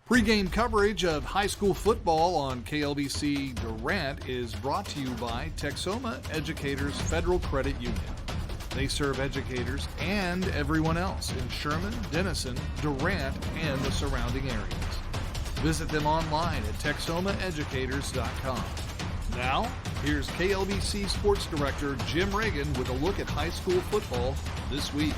Pre-game coverage of high school football on KLBC Durant is brought to you by Texoma Educators Federal Credit Union. They serve educators and everyone else in Sherman, Denison, Durant, and the surrounding areas. Visit them online at texomaeducators.com. Now, here's KLBC Sports Director Jim Reagan with a look at high school football this week.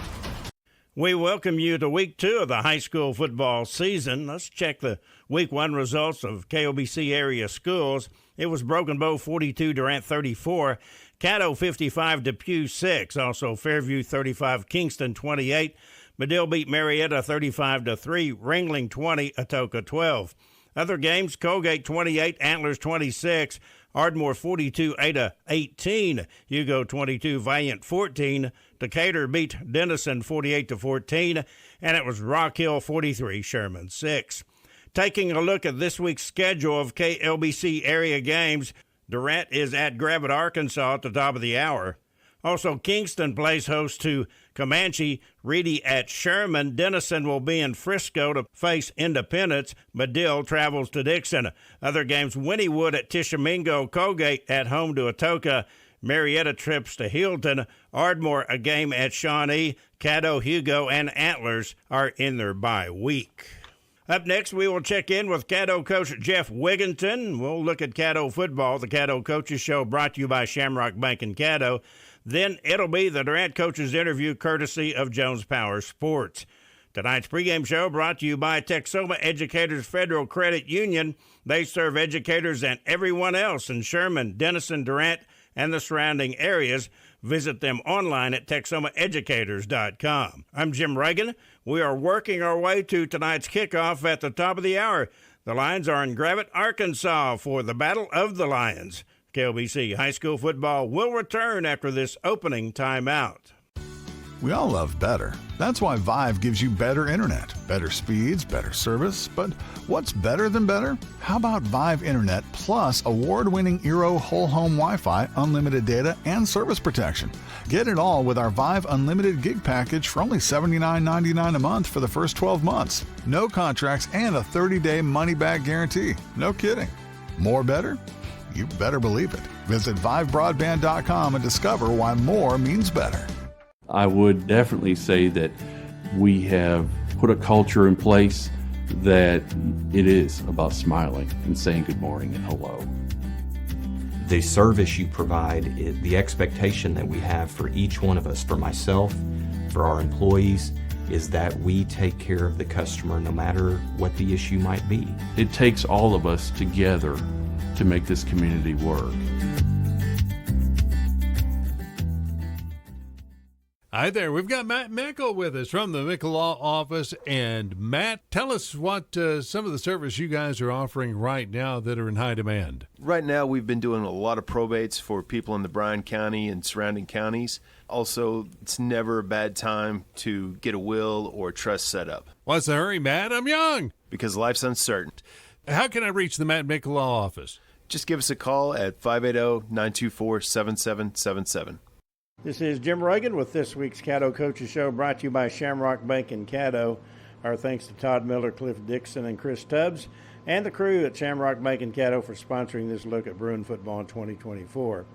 We welcome you to Week 2 of the high school football season. Let's check the Week 1 results of KLBC area schools. It was Broken Bow 42, Durant 34, Caddo 55, Depew 6. Also Fairview 35, Kingston 28. Medill beat Marietta 35-3, Ringling 20, Atoka 12. Other games, Colgate 28, Antlers 26, Ardmore 42, Ada 18, Hugo 22, Valiant 14, Decatur beat Denison 48-14, and it was Rock Hill 43, Sherman 6. Taking a look at this week's schedule of KLBC area games, Durant is at Gravette, Arkansas at the top of the hour. Also, Kingston plays host to Comanche, Reedy at Sherman. Denison will be in Frisco to face Independence. Medill travels to Dixon. Other games, Wynnewood at Tishomingo, Colgate at home to Atoka. Marietta trips to Hilton. Ardmore a game at Shawnee. Caddo, Hugo, and Antlers are in their bye week. Up next, we will check in with Caddo coach Jeff Wigginton. We'll look at Caddo football. The Caddo Coaches Show brought to you by Shamrock Bank and Caddo. Then it'll be the Durant Coaches interview courtesy of Jones Power Sports. Tonight's pregame show brought to you by Texoma Educators Federal Credit Union. They serve educators and everyone else in Sherman, Denison, Durant, and the surrounding areas. Visit them online at texomaeducators.com. I'm Jim Reagan. We are working our way to tonight's kickoff at the top of the hour. The Lions are in Gravette, Arkansas for the Battle of the Lions. KLBC High School football will return after this opening timeout. We all love better. That's why Vive gives you better internet, better speeds, better service. But what's better than better? How about Vive Internet plus award-winning Eero whole home Wi-Fi, unlimited data, and service protection? Get it all with our Vive Unlimited Gig package for only $79.99 a month for the first 12 months. No contracts and a 30-day money-back guarantee. No kidding. More better? You better believe it. Visit ViveBroadband.com and discover why more means better. I would definitely say that we have put a culture in place that it is about smiling and saying good morning and hello. The service you provide, the expectation that we have for each one of us, for myself, for our employees, is that we take care of the customer no matter what the issue might be. It takes all of us together to make this community work. Hi there, we've got Matt Mickle with us from the Mickle Law Office. And Matt, tell us what some of the service you guys are offering right now that are in high demand. Right now, we've been doing a lot of probates for people in the Bryan County and surrounding counties. Also, it's never a bad time to get a will or trust set up. What's the hurry, Matt? I'm young. Because life's uncertain. How can I reach the Matt Mickle Law Office? Just give us a call at 580-924-7777. This is Jim Reagan with this week's Caddo Coaches Show, brought to you by Shamrock Bank and Caddo. Our thanks to Todd Miller, Cliff Dixon, and Chris Tubbs, and the crew at Shamrock Bank and Caddo for sponsoring this look at Bruin football in 2024.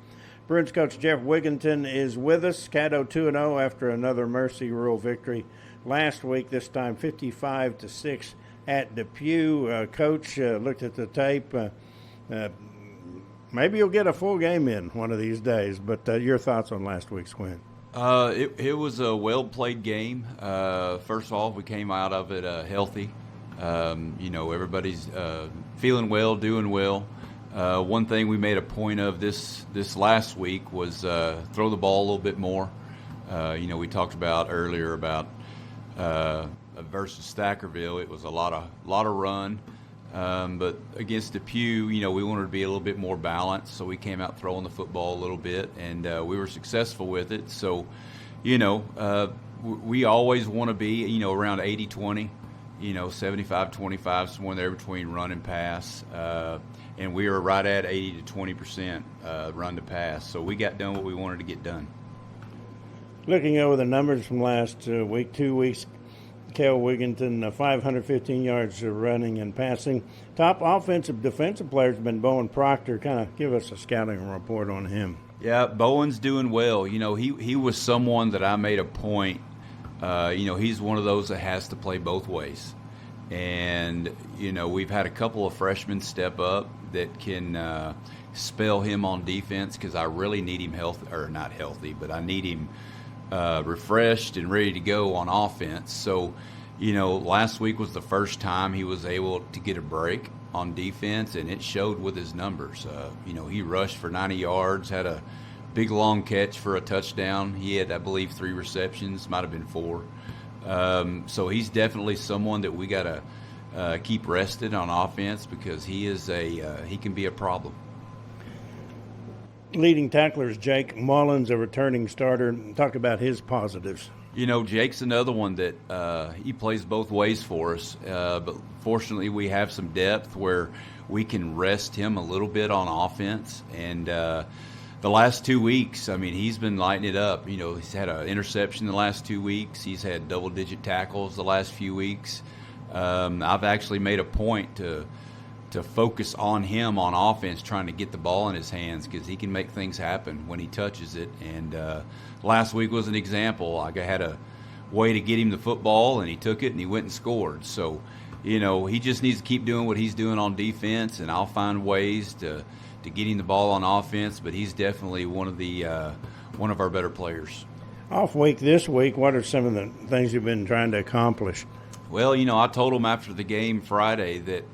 Bruins coach Jeff Wigginton is with us. Caddo 2-0 after another Mercy Rule victory last week, this time 55-6 at Depew. Coach looked at the tape. Maybe you'll get a full game in one of these days, but your thoughts on last week's win? It was a well-played game. First of all, we came out of it healthy. Everybody's feeling well, doing well. One thing we made a point of this last week was throw the ball a little bit more. We talked about earlier about versus Stackerville. It was a lot of run. But against Depew, we wanted to be a little bit more balanced, so we came out throwing the football a little bit, and we were successful with it. So, we always want to be, around 80-20, 75-25, somewhere there between run and pass. And we were right at 80 to 20% run to pass. So we got done what we wanted to get done. Looking over the numbers from last week, 2 weeks, Kel Wigginton, 515 yards running and passing. Top offensive defensive players have been Bowen Proctor. Kind of give us a scouting report on him. Yeah, Bowen's doing well. You know, he was someone that I made a point. He's one of those that has to play both ways. And, we've had a couple of freshmen step up that can spell him on defense because I really need him not healthy, but I need him refreshed and ready to go on offense. So, last week was the first time he was able to get a break on defense, and it showed with his numbers. He rushed for 90 yards, had a big long catch for a touchdown. He had, I believe, 3 receptions, might have been 4. So he's definitely someone that we got to keep rested on offense because he can be a problem. Leading tackler is Jake Mullins, a returning starter. Talk about his positives. Jake's another one that he plays both ways for us, but fortunately we have some depth where we can rest him a little bit on offense. And the last 2 weeks, he's been lighting it up. He's had an interception the last 2 weeks. He's had double-digit tackles the last few weeks. I've actually made a point to focus on him on offense, trying to get the ball in his hands because he can make things happen when he touches it. And last week was an example. I had a way to get him the football, and he took it, and he went and scored. So, he just needs to keep doing what he's doing on defense, and I'll find ways to get him the ball on offense. But he's definitely one of our better players. Off week this week, what are some of the things you've been trying to accomplish? Well, I told him after the game Friday that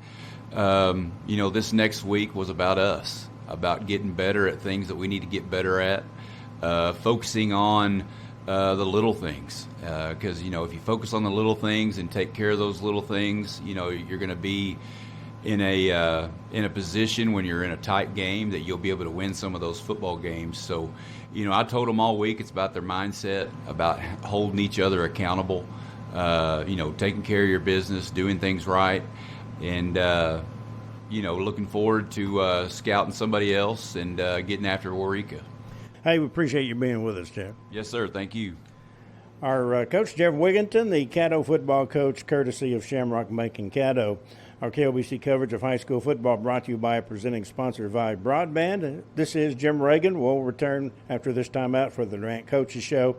this next week was about us, about getting better at things that we need to get better at, focusing on the little things. Because, if you focus on the little things and take care of those little things, you're going to be in a position when you're in a tight game that you'll be able to win some of those football games. So, I told them all week it's about their mindset, about holding each other accountable, taking care of your business, doing things right. And, looking forward to scouting somebody else and getting after Warika. Hey, we appreciate you being with us, Jeff. Yes, sir. Thank you. Our coach, Jeff Wigginton, the Caddo football coach, courtesy of Shamrock Macon Caddo. Our KLBC coverage of high school football brought to you by a presenting sponsor, Vive Broadband. This is Jim Reagan. We'll return after this timeout for the Durant Coaches Show,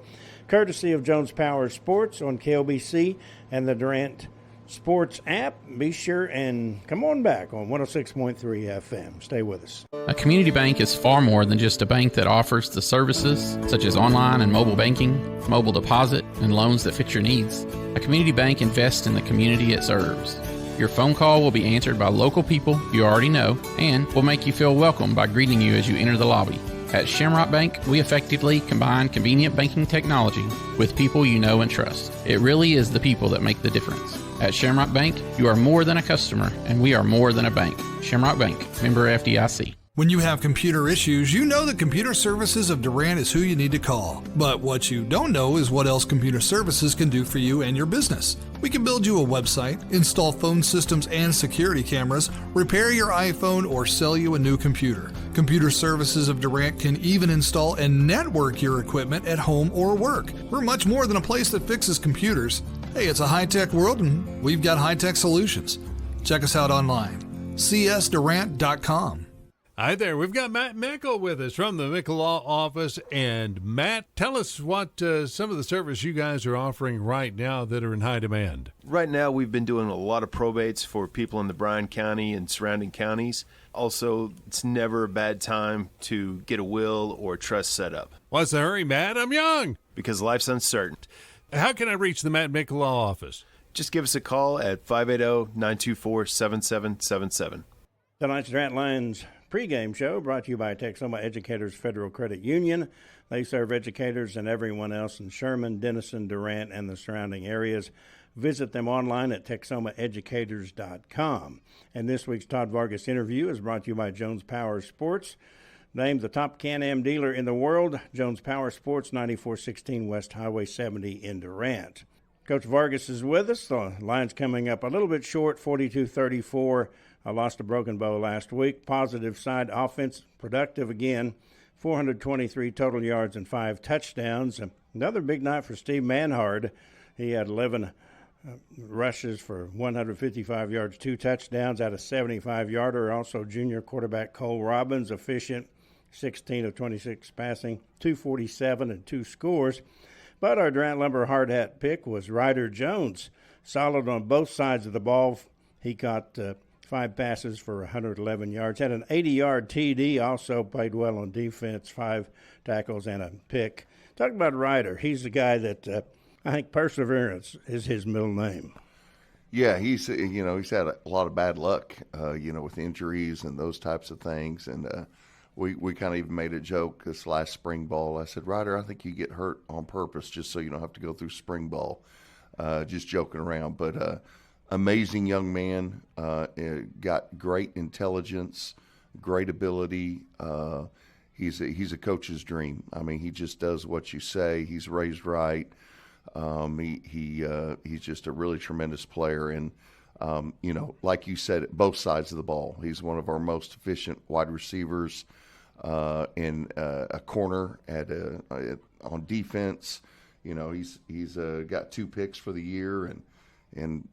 courtesy of Jones Power Sports on KLBC and the Durant Sports app. Be sure and come on back on 106.3 FM. Stay with us. A community bank is far more than just a bank that offers the services such as online and mobile banking, mobile deposit, and loans that fit your needs. A community bank invests in the community it serves. Your phone call will be answered by local people you already know and will make you feel welcome by greeting you as you enter the lobby. At Shamrock Bank, we effectively combine convenient banking technology with people you know and trust. It really is the people that make the difference. At Shamrock Bank, you are more than a customer, and we are more than a bank. Shamrock Bank, member FDIC. When you have computer issues, you know that Computer Services of Durant is who you need to call. But what you don't know is what else Computer Services can do for you and your business. We can build you a website, install phone systems and security cameras, repair your iPhone, or sell you a new computer. Computer Services of Durant can even install and network your equipment at home or work. We're much more than a place that fixes computers. Hey, it's a high-tech world, and we've got high-tech solutions. Check us out online, csdurant.com. Hi there. We've got Matt Mickle with us from the Mickle Law Office. And Matt, tell us what some of the service you guys are offering right now that are in high demand. Right now, we've been doing a lot of probates for people in the Bryan County and surrounding counties. Also, it's never a bad time to get a will or trust set up. What's the hurry, Matt? I'm young. Because life's uncertain. How can I reach the Matt Mickle Law Office? Just give us a call at 580-924-7777. Tonight's Durant Lions pregame show brought to you by Texoma Educators Federal Credit Union. They serve educators and everyone else in Sherman, Denison, Durant, and the surrounding areas. Visit them online at texomaeducators.com. And this week's Todd Vargas interview is brought to you by Jones Power Sports. Named the top Can-Am dealer in the world, Jones Power Sports, 9416 West Highway 70 in Durant. Coach Vargas is with us. The Lions coming up a little bit short, 42-34. Lost a broken bow last week. Positive side, offense productive again, 423 total yards and 5 touchdowns. Another big night for Steve Manhard. He had 11 rushes for 155 yards, 2 touchdowns out of 75-yarder. Also, junior quarterback Cole Robbins, efficient, 16 of 26 passing, 247 and 2 scores. But our Durant Lumber hard hat pick was Ryder Jones, solid on both sides of the ball. He caught 5 passes for 111 yards, had an 80-yard TD, also played well on defense, 5 tackles and a pick. Talk about Ryder. He's the guy that I think perseverance is his middle name. Yeah, he's had a lot of bad luck, with injuries and those types of things. And we kind of even made a joke this last spring ball. I said, Ryder, I think you get hurt on purpose just so you don't have to go through spring ball. Just joking around. But amazing young man, got great intelligence, great ability. He's a coach's dream. I mean, he just does what you say. He's raised right. He's just a really tremendous player, and like you said, both sides of the ball. He's one of our most efficient wide receivers, in a corner on defense. He's got 2 picks for the year, and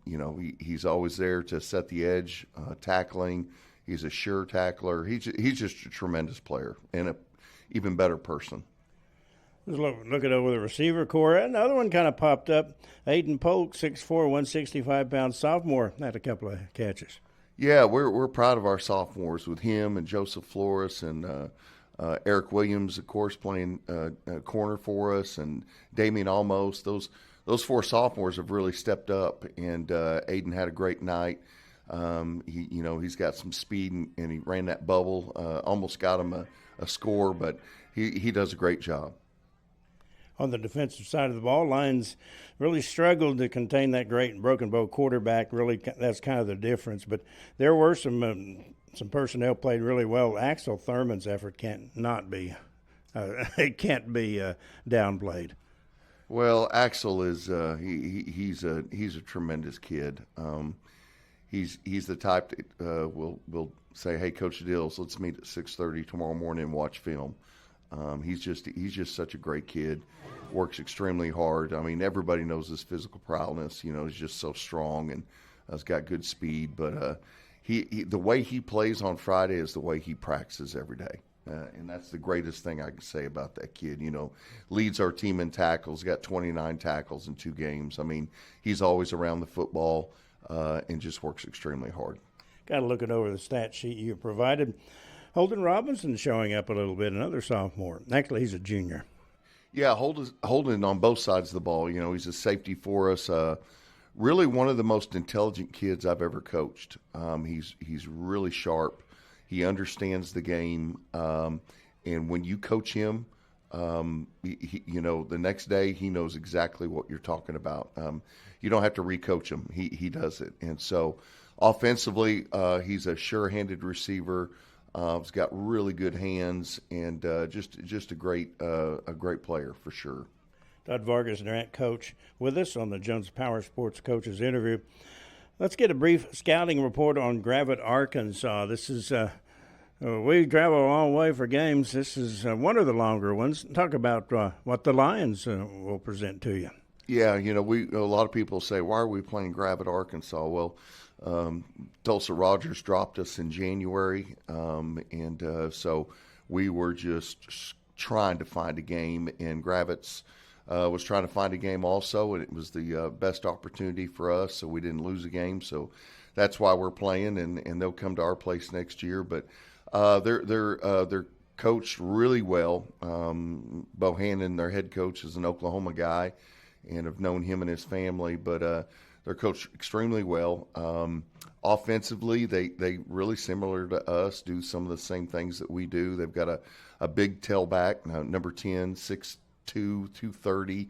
he's always there to set the edge, tackling. He's a sure tackler. He's just a tremendous player and a even better person. Looking over the receiver core, another one kind of popped up. Aiden Polk, 6'4", 165-pound sophomore, had a couple of catches. Yeah, we're proud of our sophomores with him and Joseph Flores and Eric Williams, of course, playing corner for us, and Damian Almost. Those 4 sophomores have really stepped up, and Aiden had a great night. He's got some speed, and he ran that bubble. Almost got him a score, but he does a great job. On the defensive side of the ball, Lions really struggled to contain that great Broken Bow quarterback. Really, that's kind of the difference. But there were some personnel played really well. Axel Thurman's effort can't be downplayed. Well, Axel is he's a tremendous kid. He's the type that will say, "Hey, Coach Dills, let's meet at 6:30 tomorrow morning and watch film." He's just such a great kid. Works extremely hard. I mean, everybody knows his physical prowess. He's just so strong and has got good speed. But the way he plays on Friday is the way he practices every day. And that's the greatest thing I can say about that kid. Leads our team in tackles, got 29 tackles in 2 games. I mean, he's always around the football and just works extremely hard. Got to look it over the stat sheet you provided. Holden Robinson showing up a little bit, another sophomore. Actually, he's a junior. Yeah, Holden on both sides of the ball. He's a safety for us. Really one of the most intelligent kids I've ever coached. He's really sharp. He understands the game. And when you coach him, the next day he knows exactly what you're talking about. You don't have to recoach him. He does it. And so offensively, he's a sure-handed receiver. He's got really good hands, and just a great player for sure. Todd Vargas, Durant coach, with us on the Jones Power Sports Coaches interview. Let's get a brief scouting report on Gravette, Arkansas. This is we travel a long way for games. This is one of the longer ones. Talk about what the Lions will present to you. Yeah, a lot of people say, why are we playing Gravette, Arkansas? Well, Tulsa Rogers dropped us in January, and so we were just trying to find a game, and Gravette's was trying to find a game also, and it was the best opportunity for us, so we didn't lose a game. So that's why we're playing, and they'll come to our place next year. But they're coached really well. Bohannon, their head coach, is an Oklahoma guy, and have known him and his family, but they're coached extremely well. Offensively, they really similar to us, do some of the same things that we do. They've got a big tailback, number 10, 6'2", 230.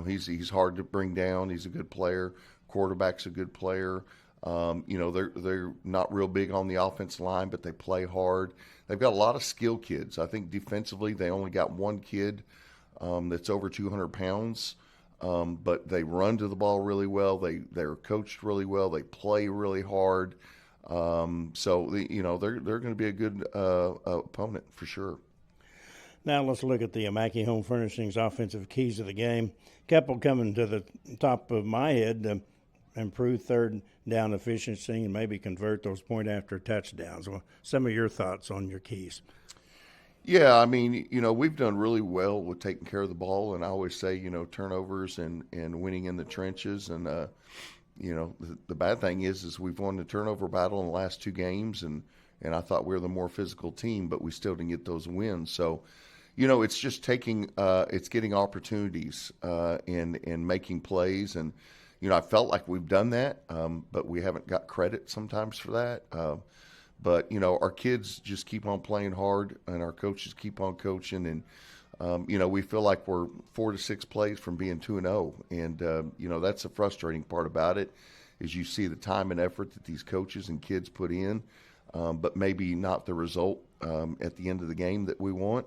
He's hard to bring down. He's a good player. Quarterback's a good player. They're not real big on the offensive line, but they play hard. They've got a lot of skill kids. I think defensively they only got one kid that's over 200 pounds. But they run to the ball really well. They're coached really well. They play really hard. So they're going to be a good opponent for sure. Now let's look at the Mackey Home Furnishings offensive keys of the game. Couple coming to the top of my head. improve third down efficiency and maybe convert those point after touchdowns. Well, some of your thoughts on your keys. Yeah, I mean, we've done really well with taking care of the ball, and I always say, turnovers and winning in the trenches. And, the bad thing is we've won the turnover battle in the last 2 games, and I thought we were the more physical team, but we still didn't get those wins. So, it's just it's getting opportunities and making plays. And, I felt like we've done that, but we haven't got credit sometimes for that. But, our kids just keep on playing hard, and our coaches keep on coaching. And, we feel like we're 4 to 6 plays from being 2-0. And, that's the frustrating part about it, is you see the time and effort that these coaches and kids put in, but maybe not the result at the end of the game that we want.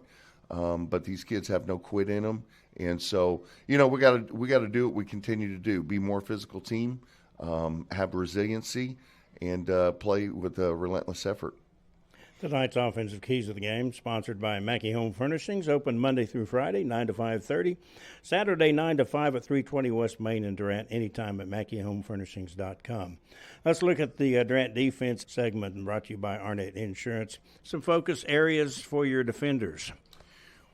But these kids have no quit in them. And so, we got to do what we continue to do, be more physical team, have resiliency, and play with a relentless effort. Tonight's offensive keys of the game, sponsored by Mackey Home Furnishings, open Monday through Friday, 9 to 5:30. Saturday, 9 to 5 at 320 West Main in Durant, anytime at MackeyHomeFurnishings.com. Let's look at the Durant defense segment, brought to you by Arnett Insurance. Some focus areas for your defenders.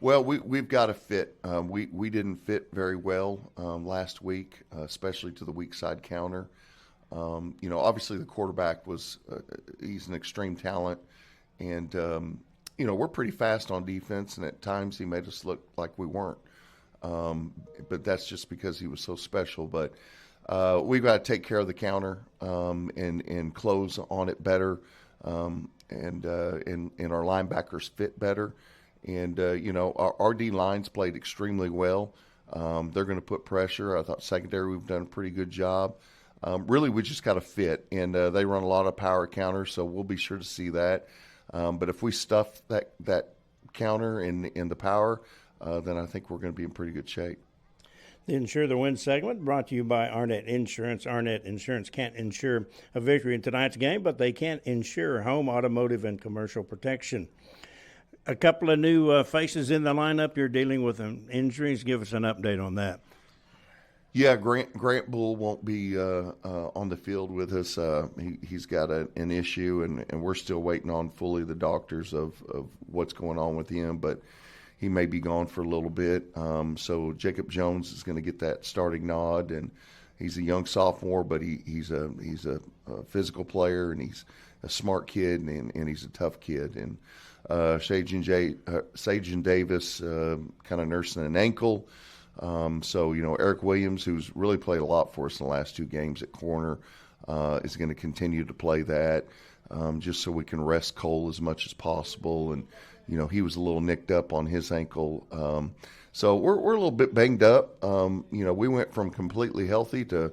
Well, we've got to fit. We didn't fit very well last week, especially to the weak side counter. Obviously the quarterback he's an extreme talent, and, we're pretty fast on defense, and at times he made us look like we weren't. But that's just because he was so special. But we've got to take care of the counter and close on it better, and our linebackers fit better. And, our D-lines played extremely well. They're going to put pressure. I thought secondary we've done a pretty good job. Really, we just got to fit, and they run a lot of power counters, so we'll be sure to see that. But if we stuff that counter in the power, then I think we're going to be in pretty good shape. The Insure the Win segment brought to you by Arnett Insurance. Arnett Insurance can't insure a victory in tonight's game, but they can insure home, automotive, and commercial protection. A couple of new faces in the lineup. You're dealing with injuries. Give us an update on that. Yeah, Grant Bull won't be on the field with us. He's got an issue, and we're still waiting on fully the doctors of what's going on with him, but he may be gone for a little bit. So Jacob Jones is going to get that starting nod, and he's a young sophomore, but he's a physical player, and he's a smart kid, and he's a tough kid. And Sajan Davis kind of nursing an ankle. So, Eric Williams, who's really played a lot for us in the last 2 games at corner, is going to continue to play that just so we can rest Cole as much as possible. And, he was a little nicked up on his ankle. So we're a little bit banged up. We went from completely healthy to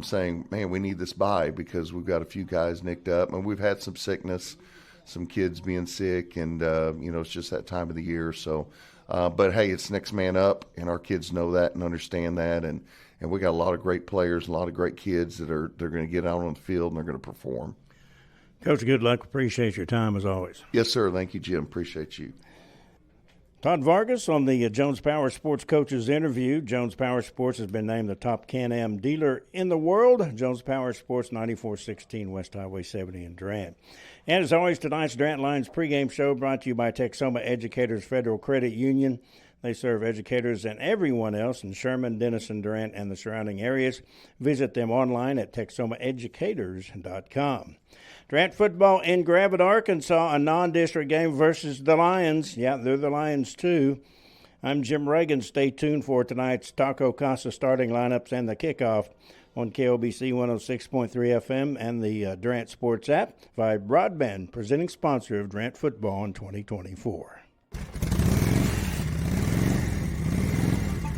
saying, man, we need this bye because we've got a few guys nicked up. And we've had some sickness, some kids being sick, and, it's just that time of the year. So, but, hey, it's next man up, and our kids know that and understand that. And we got a lot of great players, a lot of great kids they're going to get out on the field and they're going to perform. Coach, good luck. Appreciate your time as always. Yes, sir. Thank you, Jim. Appreciate you. Todd Vargas on the Jones Power Sports Coaches interview. Jones Power Sports has been named the top Can-Am dealer in the world. Jones Power Sports, 9416 West Highway 70 in Durant. And as always, tonight's Durant Lions pregame show brought to you by Texoma Educators Federal Credit Union. They serve educators and everyone else in Sherman, Denison, Durant, and the surrounding areas. Visit them online at texomaeducators.com. Durant football in Gravette, Arkansas, a non-district game versus the Lions. Yeah, they're the Lions too. I'm Jim Reagan. Stay tuned for tonight's Taco Casa starting lineups and the kickoff on KLBC 106.3 FM and the Durant Sports app via broadband, presenting sponsor of Durant football in 2024.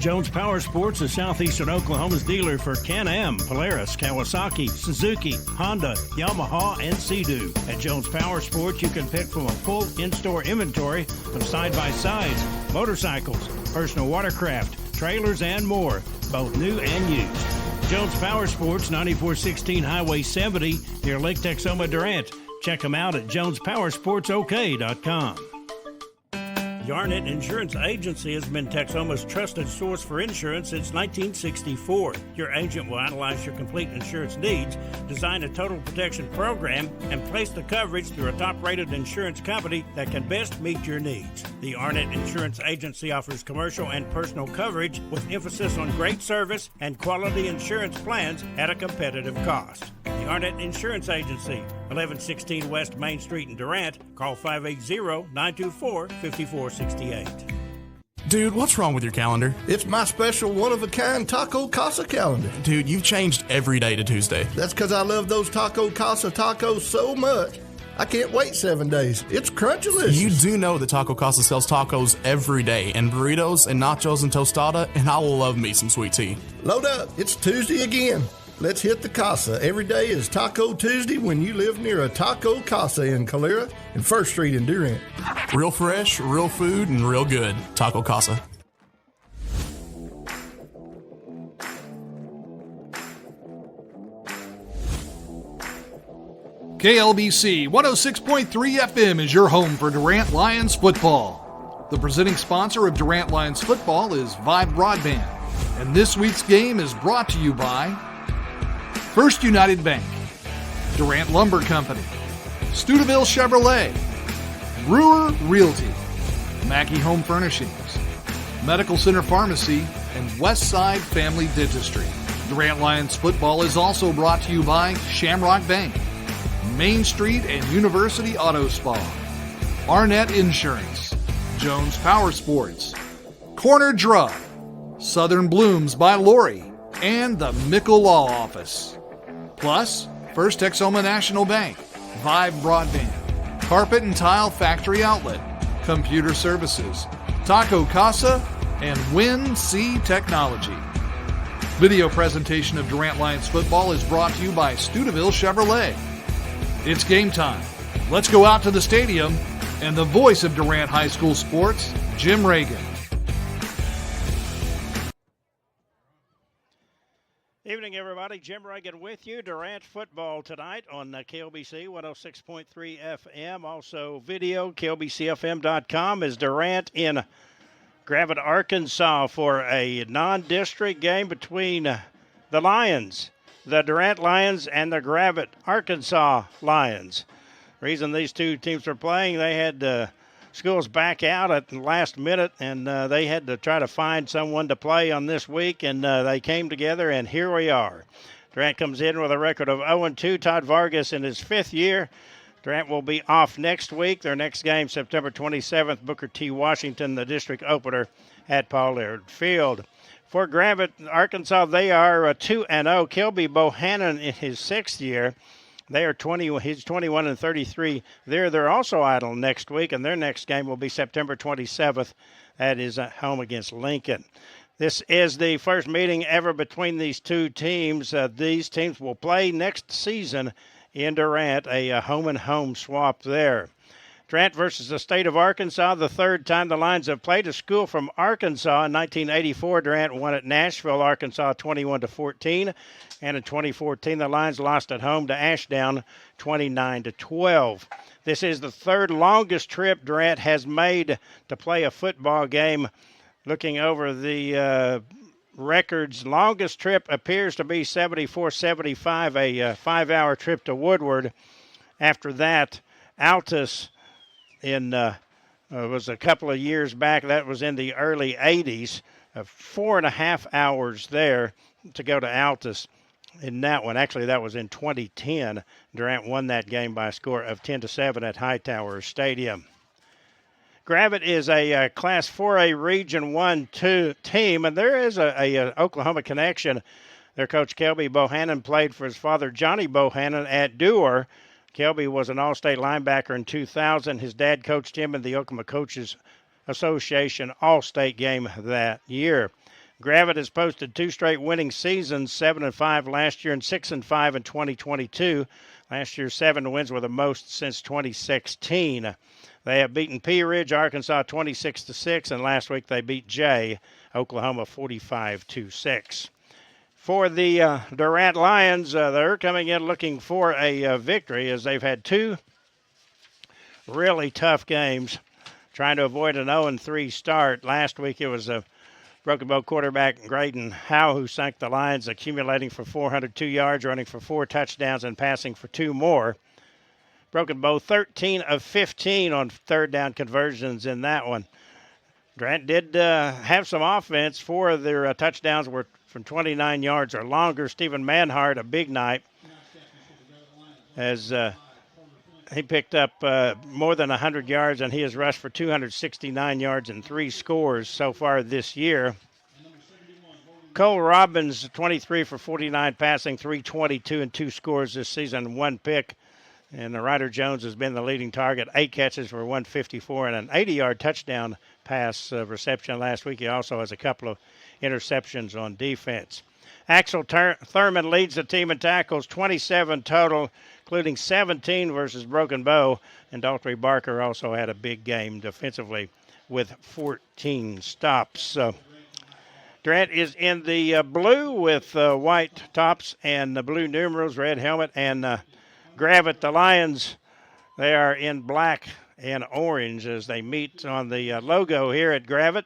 Jones Power Sports is southeastern Oklahoma's dealer for Can-Am, Polaris, Kawasaki, Suzuki, Honda, Yamaha, and Sea-Doo. At Jones Power Sports, you can pick from a full in-store inventory of side-by-sides, motorcycles, personal watercraft, trailers, and more, both new and used. Jones Power Sports, 9416 Highway 70, near Lake Texoma, Durant. Check them out at jonespowersportsok.com. The Arnett Insurance Agency has been Texoma's trusted source for insurance since 1964. Your agent will analyze your complete insurance needs, design a total protection program, and place the coverage through a top-rated insurance company that can best meet your needs. The Arnett Insurance Agency offers commercial and personal coverage with emphasis on great service and quality insurance plans at a competitive cost. The Arnett Insurance Agency, 1116 West Main Street in Durant. Call 580-924-5468. Dude, what's wrong with your calendar? It's my special one-of-a-kind Taco Casa calendar. Dude, you've changed every day to Tuesday. That's because I love those Taco Casa tacos so much. I can't wait 7 days. It's crunchless. You do know that Taco Casa sells tacos every day, and burritos and nachos and tostada, and I will love me some sweet tea. Load up. It's Tuesday again. Let's hit the Casa. Every day is Taco Tuesday when you live near a Taco Casa in Calera and 1st Street in Durant. Real fresh, real food, and real good. Taco Casa. KLBC 106.3 FM is your home for Durant Lions football. The presenting sponsor of Durant Lions football is Vive Broadband, and this week's game is brought to you by First United Bank, Durant Lumber Company, Stuteville Chevrolet, Brewer Realty, Mackey Home Furnishings, Medical Center Pharmacy, and Westside Family Dentistry. Durant Lions football is also brought to you by Shamrock Bank, Main Street and University Auto Spa, Arnett Insurance, Jones Power Sports, Corner Drug, Southern Blooms by Lori, and the Mickle Law Office. Plus, First Texoma National Bank, Vive Broadband, Carpet and Tile Factory Outlet, Computer Services, Taco Casa, and Win C Technology. Video presentation of Durant Lions football is brought to you by Stuteville Chevrolet. It's game time. Let's go out to the stadium and the voice of Durant High School sports, Jim Reagan. Evening, everybody. Jim Reagan with you. Durant football tonight on KLBC 106.3 FM. Also video, klbcfm.com, is Durant in Gravette, Arkansas for a non-district game between the Lions, the Durant Lions, and the Gravette, Arkansas Lions. The reason these two teams were playing, they had schools back out at the last minute, and they had to try to find someone to play on this week, and they came together, and here we are. Durant comes in with a record of 0-2. Todd Vargas in his 5th year. Durant will be off next week. Their next game, September 27th, Booker T. Washington, the district opener at Paul Laird Field. For Gravette, Arkansas, they are 2-0. Kelby Bohannon in his 6th year. They are 20. He's 21-33. They're also idle next week, and their next game will be September 27th. That is at home against Lincoln. This is the first meeting ever between these two teams. These teams will play next season in Durant, a home-and-home swap there. Durant versus the state of Arkansas, the third time the Lions have played. A school from Arkansas in 1984. Durant won at Nashville, Arkansas, 21-14. And in 2014, the Lions lost at home to Ashdown, 29-12. This is the third longest trip Durant has made to play a football game. Looking over the records, longest trip appears to be 74-75, a 5-hour trip to Woodward. After that, Altus was a couple of years back. That was in the early 80s. 4.5 hours there to go to Altus in that one. Actually, that was in 2010. Durant won that game by a score of 10-7 at Hightower Stadium. Gravette is a Class 4A Region 1-2 team, and there is a Oklahoma connection. Their coach, Kelby Bohannon, played for his father, Johnny Bohannon, at Dewar. Kelby was an All-State linebacker in 2000. His dad coached him in the Oklahoma Coaches Association All-State game that year. Gravette has posted 2 straight winning seasons, 7-5 last year and 6-5 in 2022. Last year's 7 wins were the most since 2016. They have beaten Pea Ridge, Arkansas, 26-6, and last week they beat Jay, Oklahoma, 45-6. For the Durant Lions, they're coming in looking for a victory as they've had 2 really tough games trying to avoid an 0-3 start. Last week it was a Broken Bow quarterback Graydon Howe who sank the Lions, accumulating for 402 yards, running for 4 touchdowns, and passing for 2 more. Broken Bow 13 of 15 on third down conversions in that one. Durant did have some offense. 4 of their touchdowns were from 29 yards or longer. Stephen Manhart, a big night, as he picked up more than 100 yards, and he has rushed for 269 yards and 3 scores so far this year. Cole Robbins, 23 for 49 passing, 322 and 2 scores this season, 1 pick. And Ryder Jones has been the leading target, 8 catches for 154 and an 80-yard touchdown pass reception last week. He also has a couple of interceptions on defense. Axel Thurman leads the team in tackles, 27 total, including 17 versus Broken Bow. And Daltrey Barker also had a big game defensively with 14 stops. Durant is in the blue with white tops and the blue numerals, red helmet, and Gravette, the Lions, they are in black and orange as they meet on the logo here at Gravette.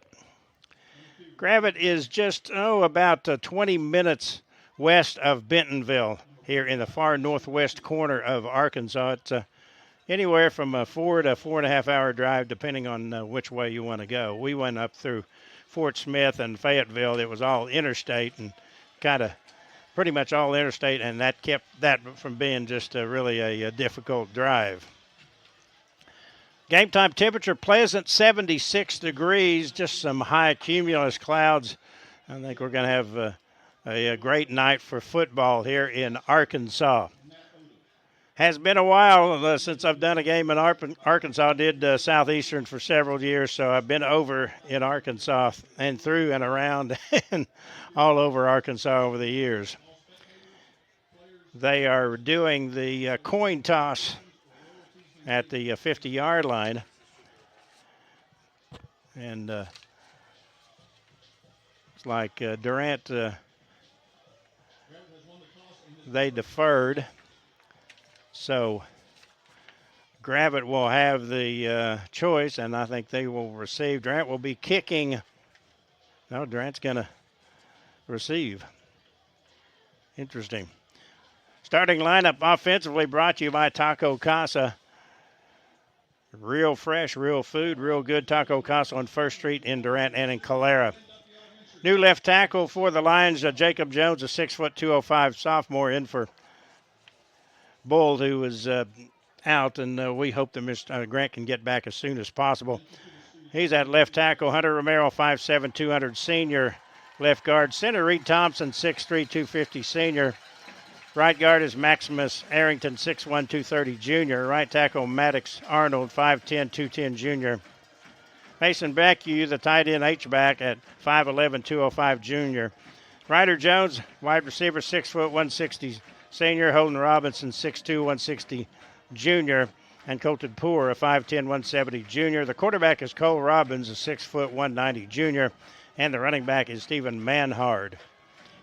Gravette is just, about 20 minutes west of Bentonville here in the far northwest corner of Arkansas. It's anywhere from a 4 to 4.5 hour drive, depending on which way you want to go. We went up through Fort Smith and Fayetteville. It was all interstate and kind of pretty much all interstate, and that kept that from being just really a difficult drive. Game time temperature, pleasant 76 degrees, just some high cumulus clouds. I think we're going to have a great night for football here in Arkansas. Has been a while since I've done a game in Arkansas. I did Southeastern for several years, so I've been over in Arkansas and through and around and all over Arkansas over the years. They are doing the coin toss at the 50-yard line. And it's like Durant, they deferred. So Gravette will have the choice, and I think they will receive. Durant will be kicking. No, Durant's going to receive. Interesting. Starting lineup offensively brought to you by Taco Casa. Real fresh, real food, real good Taco Casa on 1st Street in Durant and in Calera. New left tackle for the Lions, Jacob Jones, a 6', 205 sophomore, in for Bull, who is out, and we hope that Mr. Grant can get back as soon as possible. He's at left tackle. Hunter Romero, 5'7", 200 senior. Left guard, center Reed Thompson, 6'3", 250 senior. Right guard is Maximus Arrington, 6'1", 230 junior. Right tackle Maddox Arnold, 5'10", 210 junior. Mason Beckew, the tight end H-back, at 5'11", 205 junior. Ryder Jones, wide receiver, 6', 160 senior. Holden Robinson, 6'2", 160 junior. And Colton Poor, a 5'10", 170 junior. The quarterback is Cole Robbins, a 6', 190 junior. And the running back is Stephen Manhard.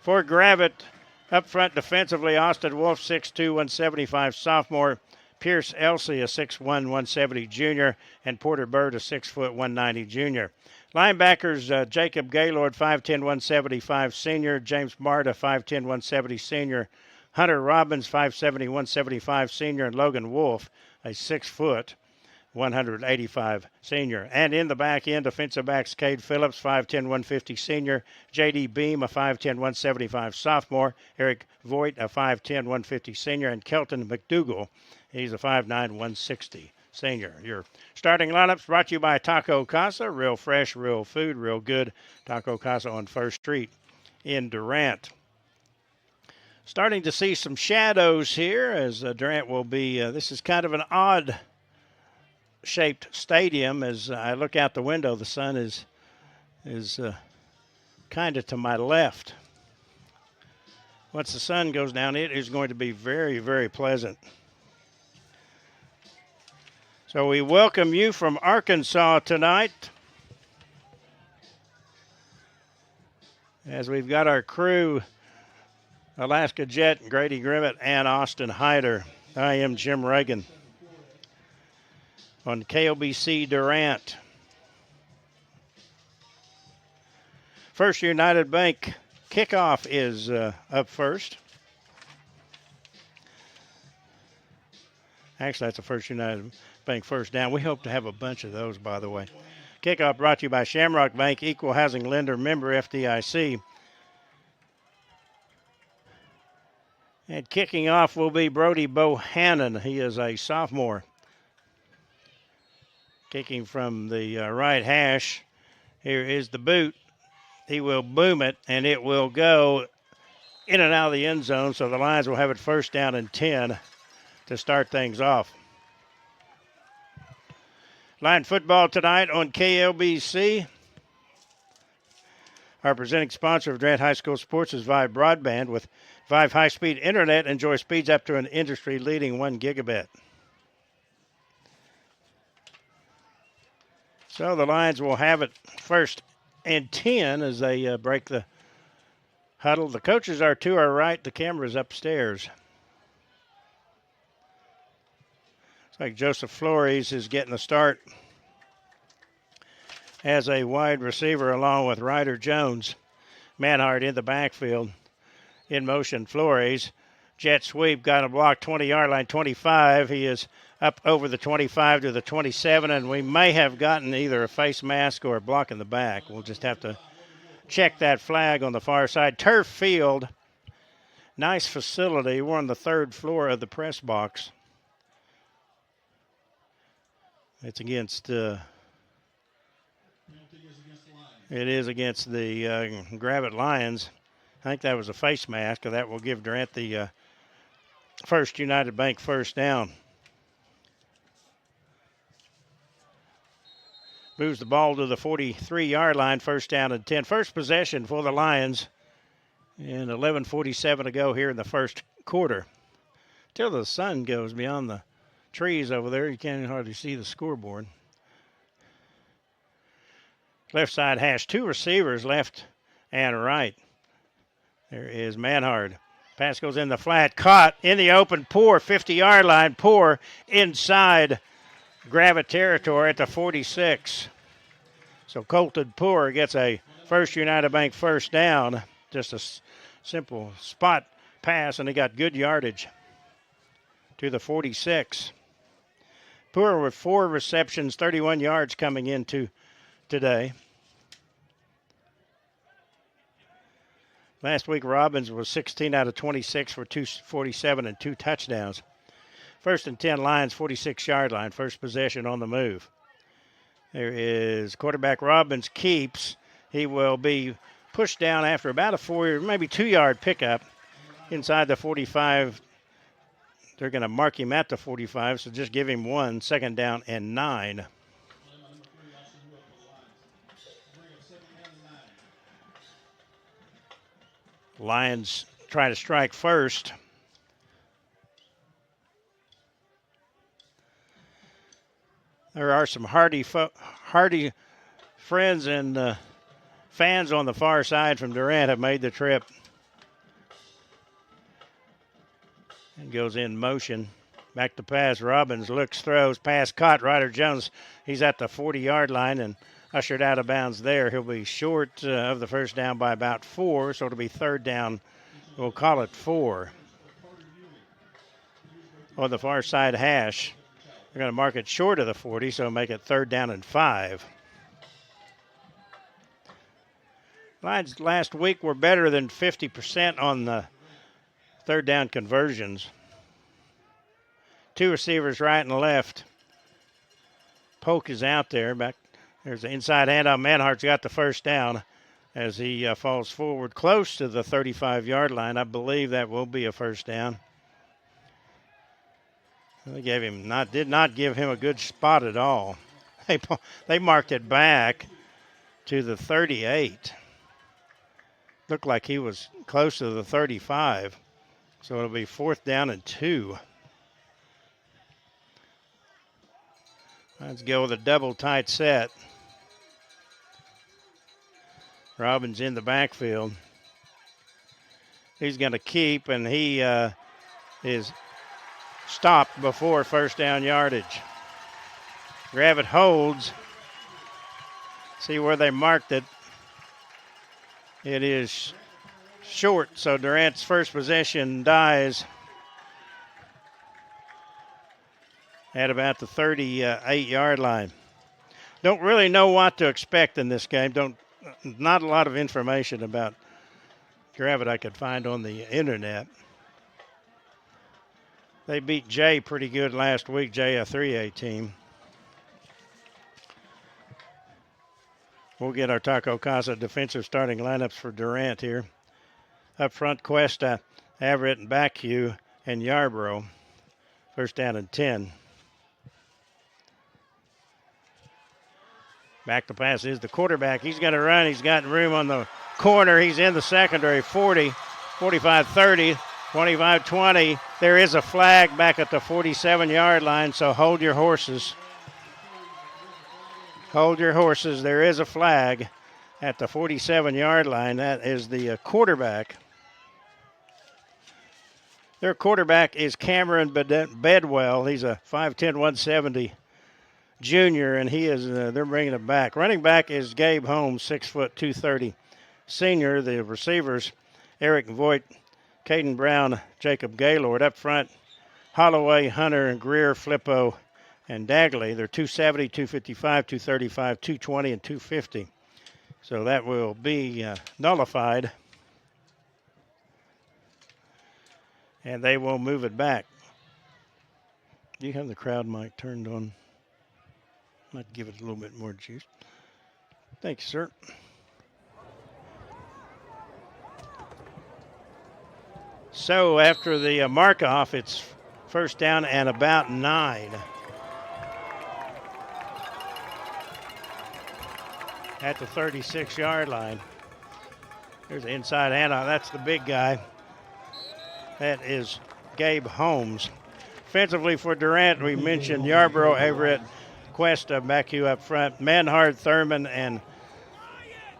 For Gravette, up front defensively, Austin Wolf, 6'2", 175 sophomore. Pierce Elsey, a 6'1", 170 junior. And Porter Bird, a 6', 190 junior. Linebackers, Jacob Gaylord, 5'10", 175 senior. James Marta, 5'10", 170 senior. Hunter Robbins, 5'70", 175 senior. And Logan Wolf, a 6 foot, 185 senior. And in the back end, defensive backs Cade Phillips, 5'10", 150 senior. J.D. Beam, a 5'10", 175 sophomore. Eric Voigt, a 5'10", 150 senior. And Kelton McDougal, he's a 5'9", 160 senior. Your starting lineups brought to you by Taco Casa. Real fresh, real food, real good. Taco Casa on 1st Street in Durant. Starting to see some shadows here as Durant will be, this is kind of an odd shaped stadium. As I look out the window, the sun is kind of to my left. Once the sun goes down, it is going to be very, very pleasant. So we welcome you from Arkansas tonight, as we've got our crew, Alaska Jet, Grady Grimmett, and Austin Hyder. I am Jim Reagan on KOBC Durant. First United Bank kickoff is up first. Actually, that's a First United Bank first down. We hope to have a bunch of those, by the way. Kickoff brought to you by Shamrock Bank, Equal Housing Lender, member FDIC. And kicking off will be Brody Bohannon. He is a sophomore. Kicking from the right hash. Here is the boot. He will boom it, and it will go in and out of the end zone, so the Lions will have it first down and 10 to start things off. Lion football tonight on KLBC. Our presenting sponsor of Durant High School Sports is Vive Broadband. With Vive high-speed internet, enjoy speeds up to an industry-leading 1 gigabit. So the Lions will have it first and 10 as they break the huddle. The coaches are to our right. The camera's upstairs. Looks like Joseph Flores is getting the start as a wide receiver along with Ryder Jones. Manhart in the backfield. In motion, Flores. Jet sweep, got a block, 20-yard line, 25. He is up over the 25 to the 27, and we may have gotten either a face mask or a block in the back. We'll just have to check that flag on the far side. Turf field, nice facility. We're on the 3rd floor of the press box. It's against, it is against the Gravette Lions. I think that was a face mask, and that will give Durant the First United Bank first down. Moves the ball to the 43-yard line, first down and 10. First possession for the Lions, and 11:47 to go here in the first quarter. Till the sun goes beyond the trees over there, you can't hardly see the scoreboard. Left side hash, 2 receivers, left and right. There is Manhard. Pass goes in the flat, caught in the open, Poor, 50-yard line, Poor inside Gravette territory at the 46. So Colton Poor gets a First United Bank first down. Just a simple spot pass, and he got good yardage to the 46. Poor with 4 receptions, 31 yards coming into today. Last week, Robbins was 16 out of 26 for 247 and 2 touchdowns. First and 10, Lions, 46-yard line. First possession on the move. There is quarterback Robbins keeps. He will be pushed down after about a 4, maybe 2-yard pickup inside the 45. They're going to mark him at the 45, so just give him 1. Second down and 9. Lions try to strike first. There are some hardy friends and fans on the far side from Durant have made the trip. And goes in motion. Back to pass. Robbins looks, throws, pass caught. Ryder Jones, he's at the 40-yard line and ushered out of bounds there. He'll be short of the first down by about 4, so it'll be third down. We'll call it 4. On the far side hash, they're going to mark it short of the 40, so make it third down and 5. Lions last week were better than 50% on the third down conversions. 2 receivers right and left. Polk is out there. Back there's the inside handoff. Manhart's got the first down as he falls forward close to the 35-yard line. I believe that will be a first down. They did not give him a good spot at all. They marked it back to the 38. Looked like he was close to the 35. So it'll be fourth down and 2. Let's go with a double tight set. Robbins in the backfield. He's going to keep, and he is stopped before first down yardage. Gravette holds. See where they marked it. It is short, so Durant's first possession dies at about the 38-yard line. Don't really know what to expect in this game. Not a lot of information about Gravette I could find on the internet. They beat Jay pretty good last week, Jay, a 3A team. We'll get our Taco Casa defensive starting lineups for Durant here. Up front, Cuesta, Everett, and Backhue, and Yarborough. First down and 10. Back to pass is the quarterback. He's going to run. He's got room on the corner. He's in the secondary. 40, 45-30, 25-20. There is a flag back at the 47-yard line, so hold your horses. Hold your horses. There is a flag at the 47-yard line. That is the quarterback. Their quarterback is Cameron Bedwell. He's a 5'10", 170 junior, and he is. They're bringing it back. Running back is Gabe Holmes, 6 foot 230 senior. The receivers, Eric Voigt, Caden Brown, Jacob Gaylord. Up front, Holloway, Hunter, and Greer, Flippo, and Dagley. They're 270, 255, 235, 220, and 250. So that will be nullified, and they will move it back. Do you have the crowd mic turned on? Might give it a little bit more juice. Thank you, sir. So after the mark-off, it's first down and about 9. At the 36-yard line. There's an inside handoff. That's the big guy. That is Gabe Holmes. Offensively for Durant, we mentioned Yarborough, Everett, Cuesta, Backhue up front. Manhard, Thurman, and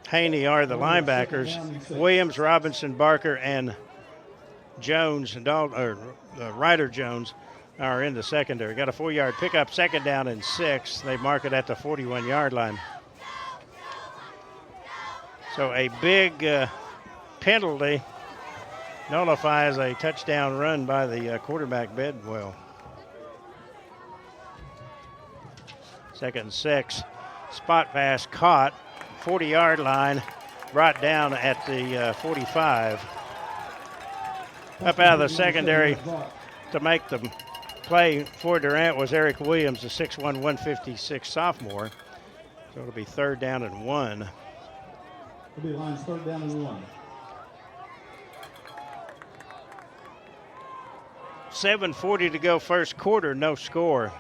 Haney are the linebackers. Williams, Robinson, Barker, and Jones, Ryder Jones are in the secondary. Got a 4-yard pickup, second down and 6. They mark it at the 41-yard line. So a big penalty nullifies a touchdown run by the quarterback Bedwell. Second and 6. Spot pass caught. 40-yard line. Brought down at the 45. Up out of the secondary to make the play for Durant was Eric Williams, a 6'1", 156 sophomore. So it'll be third down and 1. It'll be Lions third down and 1. 7:40 to go first quarter, no score.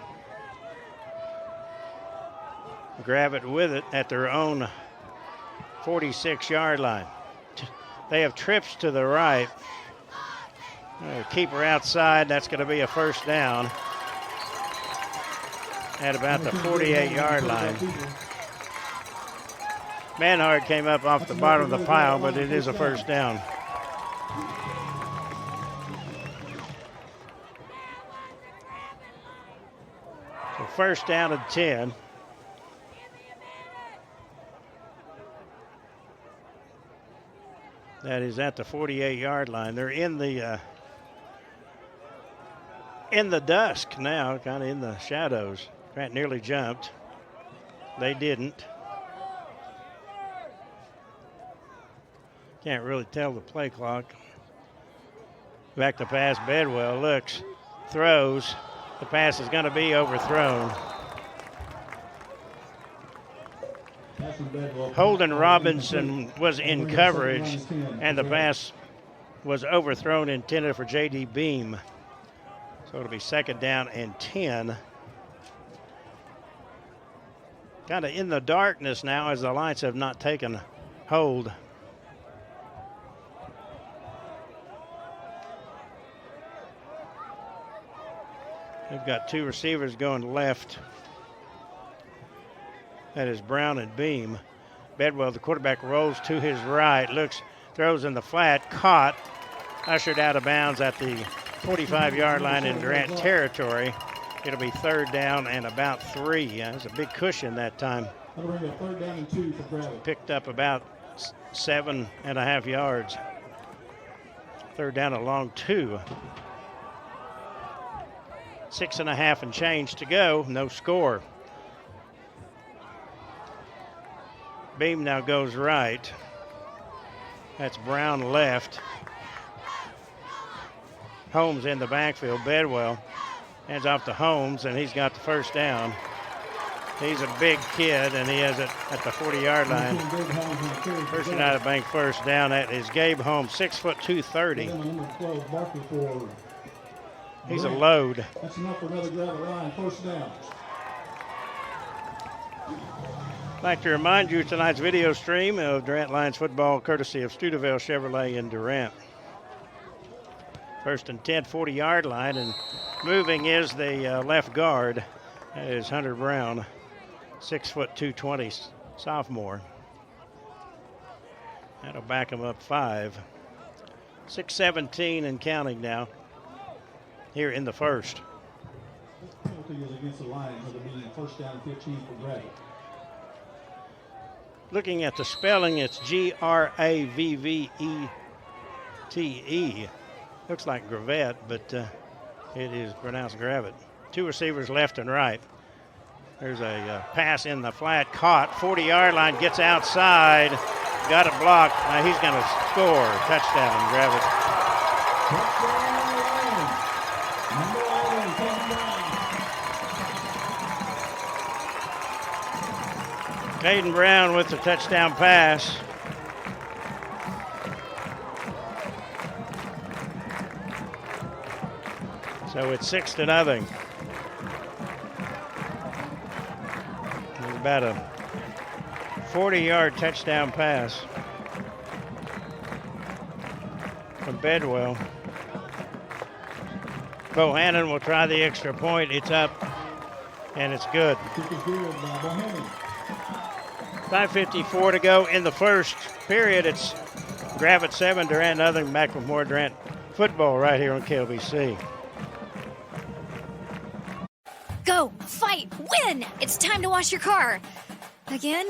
Gravette with it at their own 46-yard line. They have trips to the right. Keeper outside, that's going to be a first down at about the 48-yard line. Manhard came up off the bottom of the pile, but it is a first down. So first down and 10. That is at the 48-yard line. They're in the dusk now, kind of in the shadows. Grant nearly jumped. They didn't. Can't really tell the play clock. Back to pass, Bedwell looks, throws. The pass is going to be overthrown. Holden Robinson was in coverage, and the pass was overthrown, intended for J.D. Beam. So it'll be second down and 10. Kind of in the darkness now as the lights have not taken hold. They've got two receivers going left. That is Brown and Beam. Bedwell, the quarterback, rolls to his right, looks, throws in the flat, caught, ushered out of bounds at the 45-yard line in Durant territory. It'll be third down and about 3. It's a big cushion that time. That'll bring a third down and 2 for Gravette. Picked up about 7.5 yards. Third down and long 2. 6.5 and change to go. No score. Beam now goes right. That's Brown left. Holmes in the backfield. Bedwell hands off to Holmes, and he's got the first down. He's a big kid, and he has it at the 40-yard line. First United Bank first down. That is Gabe Holmes, 6 foot 230. He's a load. That's enough for another Gravette line. First down. I'd like to remind you tonight's video stream of Durant Lions football, courtesy of Studeville Chevrolet in Durant. First and 10, 40-yard line, and moving is the left guard. That is Hunter Brown, 6 foot 220, sophomore. That'll back him up 5. 6:17 and counting now here in the first. Penalty is against the Lions. It'll be first down 15 for Gravette. Looking at the spelling, it's Gravette. Looks like Gravette, but it is pronounced Gravette. 2 receivers left and right. There's a pass in the flat, caught. 40-yard line, gets outside. Got it blocked. Now he's going to score. Touchdown, Gravette. Caden Brown with the touchdown pass. So it's 6-0. It's about a 40-yard touchdown pass from Bedwell. Bohannon will try the extra point. It's up, and it's good. 5:54 to go in the first period. It's Gravette 7, Durant nothing. Back with more Durant football right here on KLBC. Go, fight, win! It's time to wash your car. Again?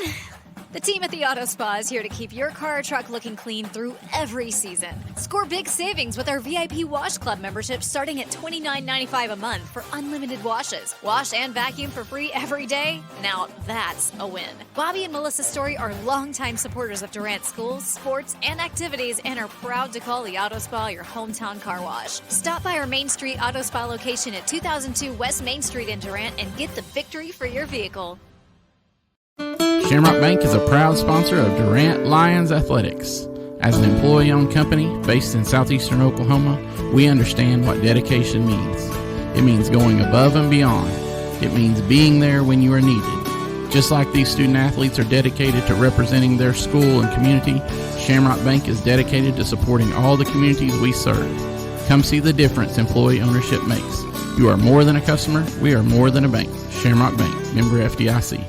The team at the Auto Spa is here to keep your car or truck looking clean through every season. Score big savings with our VIP Wash Club membership starting at $29.95 a month for unlimited washes. Wash and vacuum for free every day. Now that's a win. Bobby and Melissa Story are longtime supporters of Durant schools, sports, and activities and are proud to call the Auto Spa your hometown car wash. Stop by our Main Street Auto Spa location at 2002 West Main Street in Durant and get the victory for your vehicle. Shamrock Bank is a proud sponsor of Durant Lions Athletics. As an employee-owned company based in southeastern Oklahoma, we understand what dedication means. It means going above and beyond. It means being there when you are needed. Just like these student athletes are dedicated to representing their school and community, Shamrock Bank is dedicated to supporting all the communities we serve. Come see the difference employee ownership makes. You are more than a customer. We are more than a bank. Shamrock Bank, member FDIC.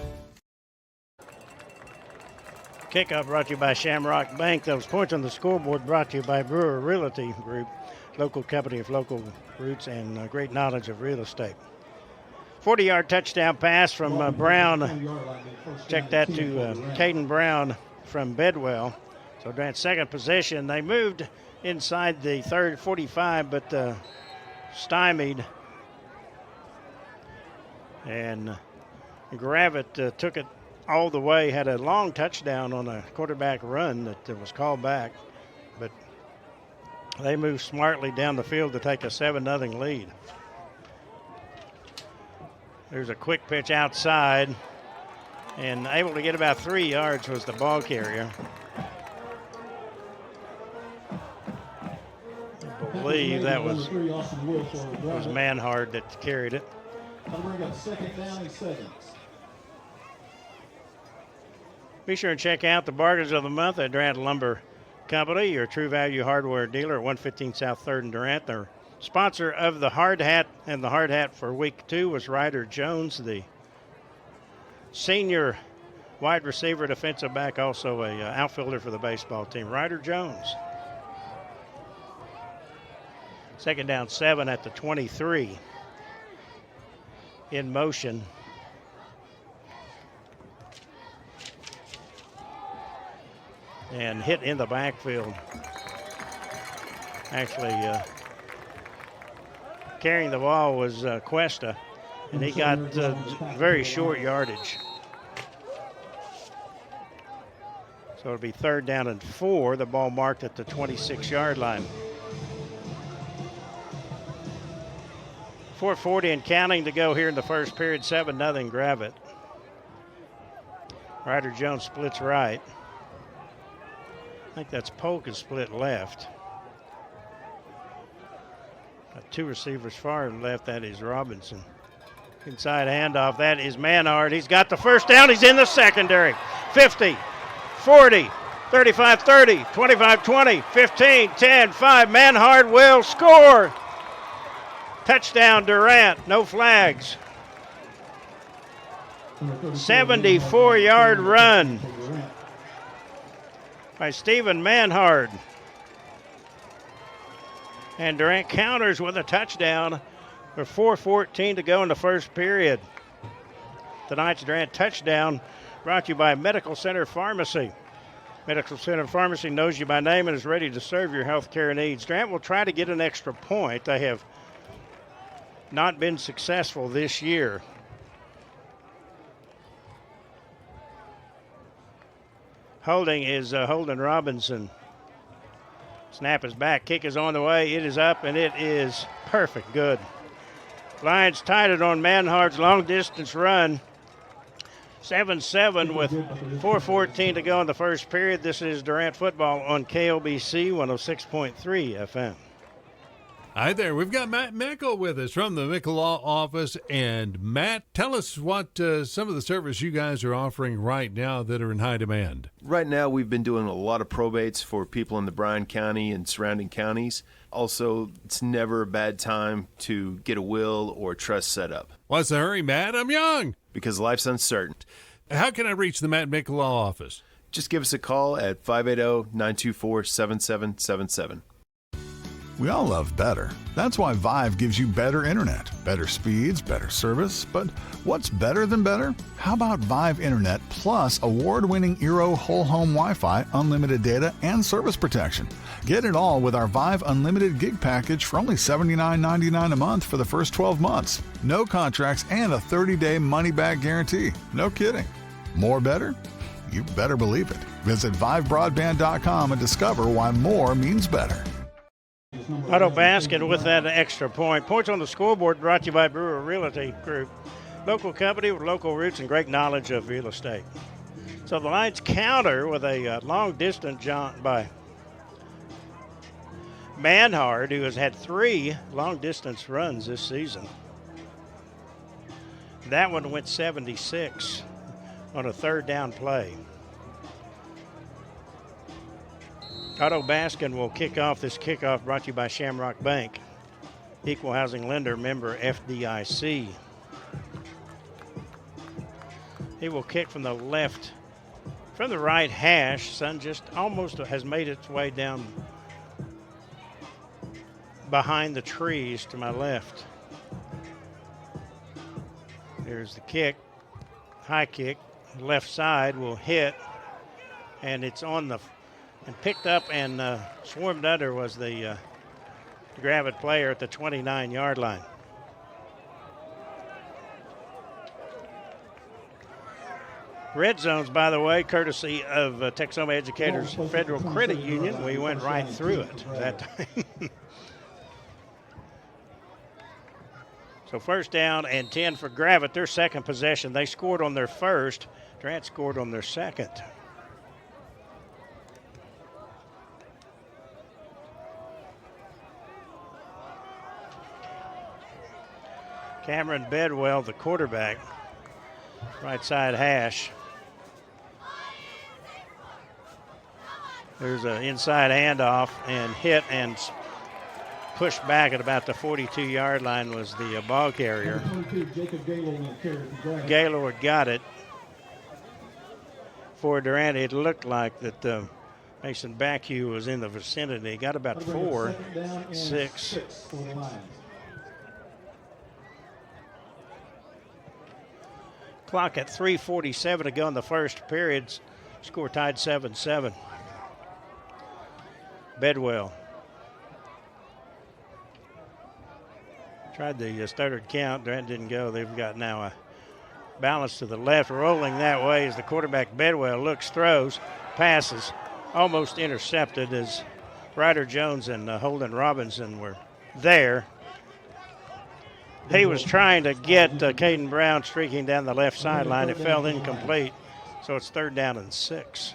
Kickoff brought to you by Shamrock Bank. Those points on the scoreboard brought to you by Brewer Realty Group, local company of local roots and great knowledge of real estate. 40-yard touchdown pass from Brown. Check that to Caden Brown from Bedwell. So Durant's second possession. They moved inside the third 45, but stymied. And Gravette took it all the way, had a long touchdown on a quarterback run that was called back, but they moved smartly down the field to take a 7-0 lead. There's a quick pitch outside, and able to get about 3 yards was the ball carrier. I believe that was Manhard that carried it. That'll bring up second down and 7. Be sure and check out the bargains of the month at Durant Lumber Company, your true value hardware dealer at 115 South 3rd in Durant. Their sponsor of the hard hat, and the hard hat for week 2 was Ryder Jones, the senior wide receiver, defensive back, also a outfielder for the baseball team. Ryder Jones. Second down 7 at the 23. In motion. and hit in the backfield. Actually, carrying the ball was Cuesta, and he got very short yardage. So it'll be 3rd down and 4, the ball marked at the 26-yard line. 4:40 and counting to go here in the first period, 7-0 Gravette. Ryder Jones splits right. I think that's Polk is split left. Got 2 receivers far and left, that is Robinson. Inside handoff, that is Manhard. He's got the first down, he's in the secondary. 50, 40, 35, 30, 25, 20, 15, 10, 5. Manhard will score. Touchdown Durant, no flags. 74-yard run by Stephen Manhard. And Durant counters with a touchdown with 4:14 to go in the first period. Tonight's Durant touchdown brought to you by Medical Center Pharmacy. Medical Center Pharmacy knows you by name and is ready to serve your health care needs. Durant will try to get an extra point. They have not been successful this year. Holding is Holden Robinson. Snap is back, kick is on the way, it is up, and it is perfect, good. Lions tied it on Manhard's long distance run. 7-7 with 4:14 to go in the first period. This is Durant football on KLBC 106.3 FM. Hi there. We've got Matt Meckel with us from the Meckel Law Office. And Matt, tell us what some of the service you guys are offering right now that are in high demand. Right now, we've been doing a lot of probates for people in the Bryan County and surrounding counties. Also, it's never a bad time to get a will or trust set up. What's the hurry, Matt? I'm young. Because life's uncertain. How can I reach the Matt Meckel Law Office? Just give us a call at 580-924-7777. We all love better. That's why Vive gives you better internet, better speeds, better service. But what's better than better? How about Vive Internet plus award-winning Eero whole home Wi-Fi, unlimited data, and service protection? Get it all with our Vive Unlimited Gig package for only $79.99 a month for the first 12 months. No contracts and a 30-day money-back guarantee. No kidding. More better? You better believe it. Visit ViveBroadband.com and discover why more means better. Auto Basket with that extra point. Points on the scoreboard brought to you by Brewer Realty Group. Local company with local roots and great knowledge of real estate. So the Lions counter with a long distance jaunt by Manhard, who has had 3 long distance runs this season. That one went 76 on a 3rd down play. Otto Baskin will kick off this kickoff brought to you by Shamrock Bank. Equal housing lender, member FDIC. He will kick from the left, from the right hash. Sun just almost has made its way down behind the trees to my left. There's the kick, high kick. Left side will hit, and it's on the and picked up and swarmed under was the Gravette player at the 29-yard line. Red zones, by the way, courtesy of Texoma Educators Federal Credit Union. We went right through it that time. So 1st down and 10 for Gravette, their second possession. They scored on their first. Durant scored on their second. Cameron Bedwell, the quarterback, right side hash. There's an inside handoff and hit and pushed back at about the 42-yard line was the ball carrier. Gaylord got it. For Durant, it looked like that Mason Backhue was in the vicinity. He got about 4, 6. Clock at 3:47 to go in the first period. Score tied 7-7. Bedwell. Tried the stuttered count. Durant didn't go. They've got now a balance to the left. Rolling that way as the quarterback Bedwell looks, throws, passes. Almost intercepted as Ryder Jones and Holden Robinson were there. He was trying to get Caden Brown streaking down the left sideline. It fell incomplete, so it's 3rd down and 6.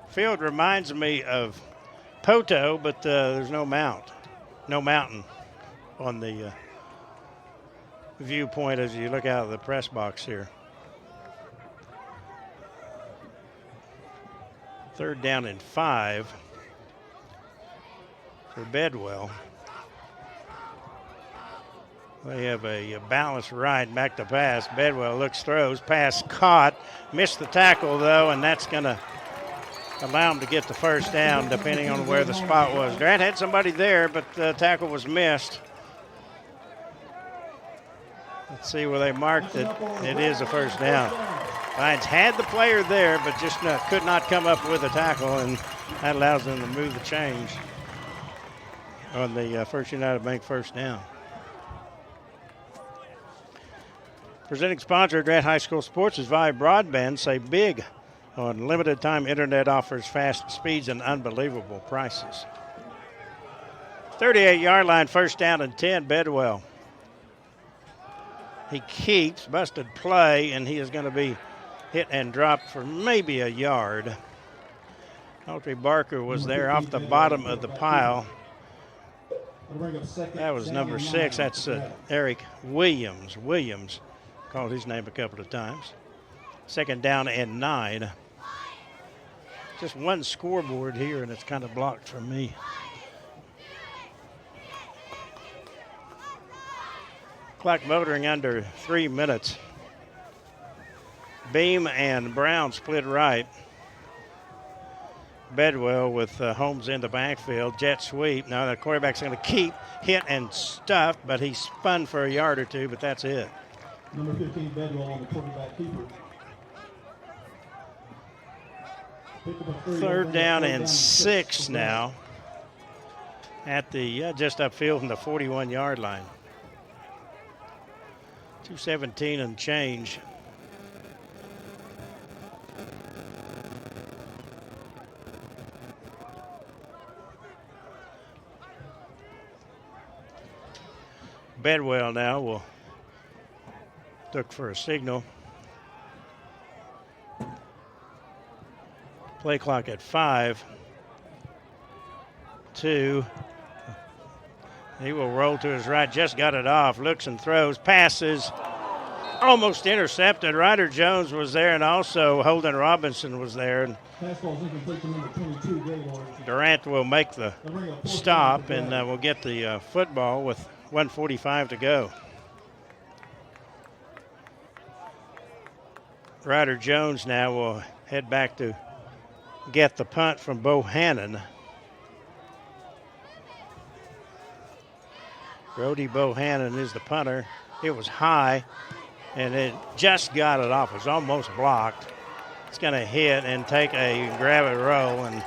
Field reminds me of Poto, but there's no mountain on the viewpoint as you look out of the press box here. 3rd down and 5 for Bedwell. They have a balanced right, back to pass. Bedwell looks, throws, pass caught. Missed the tackle, though, and that's going to allow him to get the 1st down, depending on where the spot was. Durant had somebody there, but the tackle was missed. Let's see where they marked it. It is a 1st down. Lions had the player there, but just could not come up with a tackle, and that allows them to move the change on the First United Bank 1st down. Presenting sponsor of Durant High School Sports is Vive Broadband. Say big on limited time internet offers, fast speeds, and unbelievable prices. 38-yard line, 1st down and 10, Bedwell. He keeps, busted play, and he is going to be hit and dropped for maybe a yard. Autry Barker was there off the bottom of the pile. That was number 6. That's Eric Williams. Williams called his name a couple of times. 2nd down and 9. Just one scoreboard here, and it's kind of blocked from me. Clock motoring under 3 minutes. Beam and Brown split right. Bedwell with Holmes in the backfield. Jet sweep. Now the quarterback's going to keep, hit, and stuff, but he spun for a yard or two, but that's it. Number 15, Bedwell on the quarterback keeper. 3rd down and 6 now at the just upfield from the 41-yard line. 2:17 and change. Bedwell now will look for a signal. Play clock at 5. 2. He will roll to his right, just got it off, looks and throws, passes, almost intercepted. Ryder Jones was there, and also Holden Robinson was there. And Durant will make the stop, and will get the football with 1:45 to go. Ryder Jones now will head back to get the punt from Bohannon. Brody Bohannon is the punter. It was high, and it just got it off. It was almost blocked. It's going to hit and take a Gravette roll, and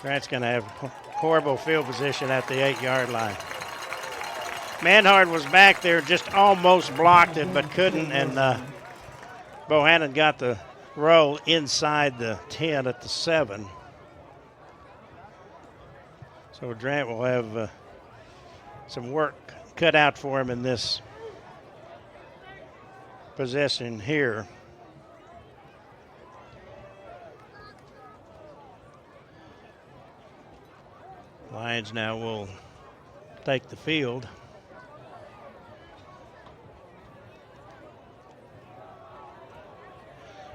Grant's going to have horrible field position at the 8-yard line. Manhard was back there, just almost blocked it, but couldn't, and Bohannon got the roll inside the 10 at the 7. So Durant will have some work cut out for him in this possession here. Lions now will take the field.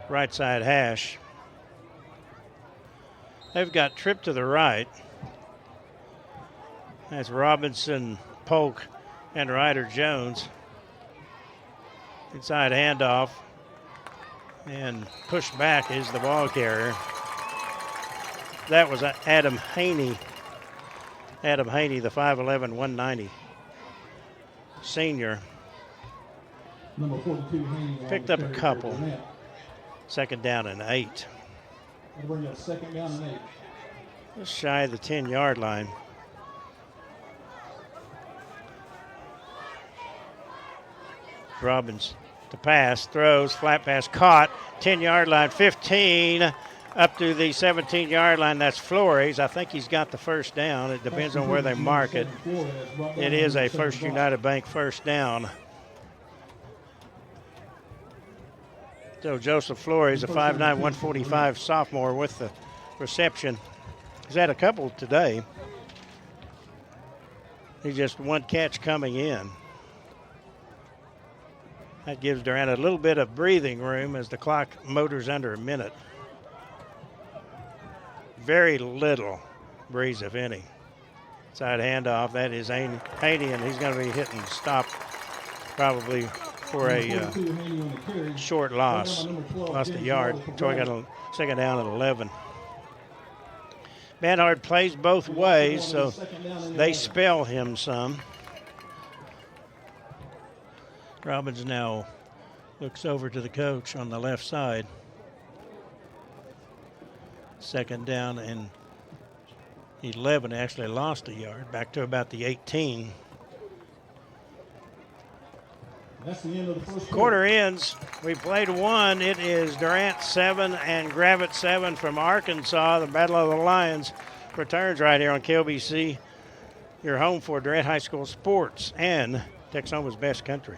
Right side hash. They've got Tripp to the right. That's Robinson, Polk, and Ryder Jones. Inside handoff. And pushed back is the ball carrier. That was Adam Haney. Adam Haney, the 5'11", 190 senior. Number 42, Haney. Picked up a couple. 2nd down and 8. That'll bring up 2nd down and 8. Just shy of the 10-yard line. Robbins to pass, throws, flat pass, caught, 10-yard line, 15, up to the 17-yard line. That's Flores. I think he's got the first down. It depends on where they mark it. It is a First United Bank first down. So Joseph Flores, a 5'9", 145 sophomore with the reception. He's had a couple today. He's just one catch coming in. That gives Durant a little bit of breathing room as the clock motors under a minute. Very little breeze, if any. Side handoff, that is Haney, and he's going to be hitting stop probably for a short loss. Lost a yard, so we got a second down at 11. Banhart plays both ways, so they spell him some. Robbins now looks over to the coach on the left side. Second down and 11, actually lost a yard, back to about the 18. That's the end of the first quarter ends. We played one. It is Durant 7 and Gravette 7 from Arkansas. The Battle of the Lions returns right here on KLBC, your home for Durant High School sports and Texoma's best country.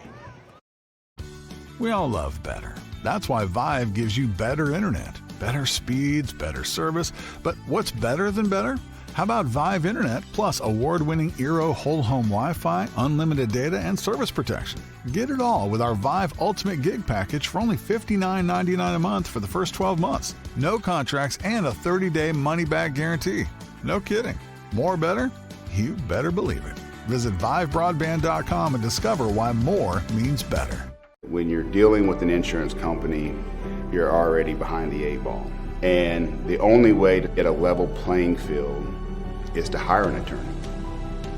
We all love better. That's why Vive gives you better internet, better speeds, better service. But what's better than better? How about Vive Internet plus award-winning Eero whole home Wi-Fi, unlimited data, and service protection? Get it all with our Vive Ultimate Gig package for only $59.99 a month for the first 12 months. No contracts and a 30-day money-back guarantee. No kidding. More better? You better believe it. Visit ViveBroadband.com and discover why more means better. When you're dealing with an insurance company, you're already behind the 8 ball. And the only way to get a level playing field is to hire an attorney.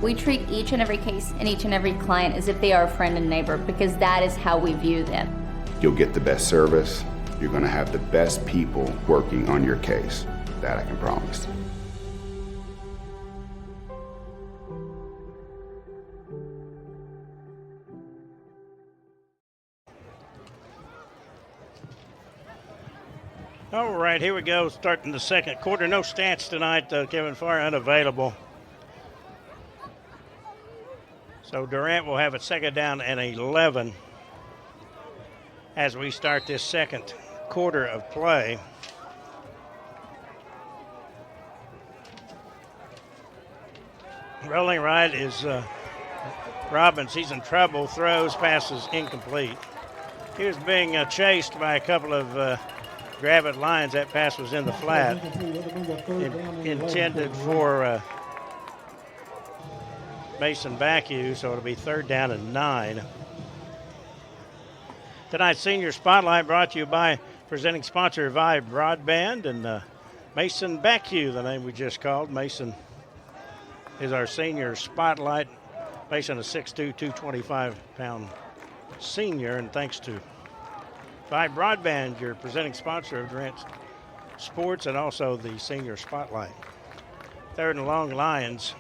We treat each and every case and each and every client as if they are a friend and neighbor, because that is how we view them. You'll get the best service. You're going to have the best people working on your case. That I can promise. All right, here we go, starting the second quarter. No stats tonight, Kevin Farr unavailable. So Durant will have it second down and 11 as we start this second quarter of play. Rolling right is Robbins. He's in trouble, throws, passes incomplete. He was being chased by a couple of Gravette Lions. That pass was in the flat, intended for Mason Bacchus, so it'll be third down and 9. Tonight's Senior Spotlight brought to you by presenting sponsor Vive Broadband and Mason Bacchus, the name we just called. Mason is our Senior Spotlight. Mason, a 6'2", 225-pound senior, and thanks to Vive Broadband, your presenting sponsor of Durant Sports and also the Senior Spotlight. Third and long, Lions.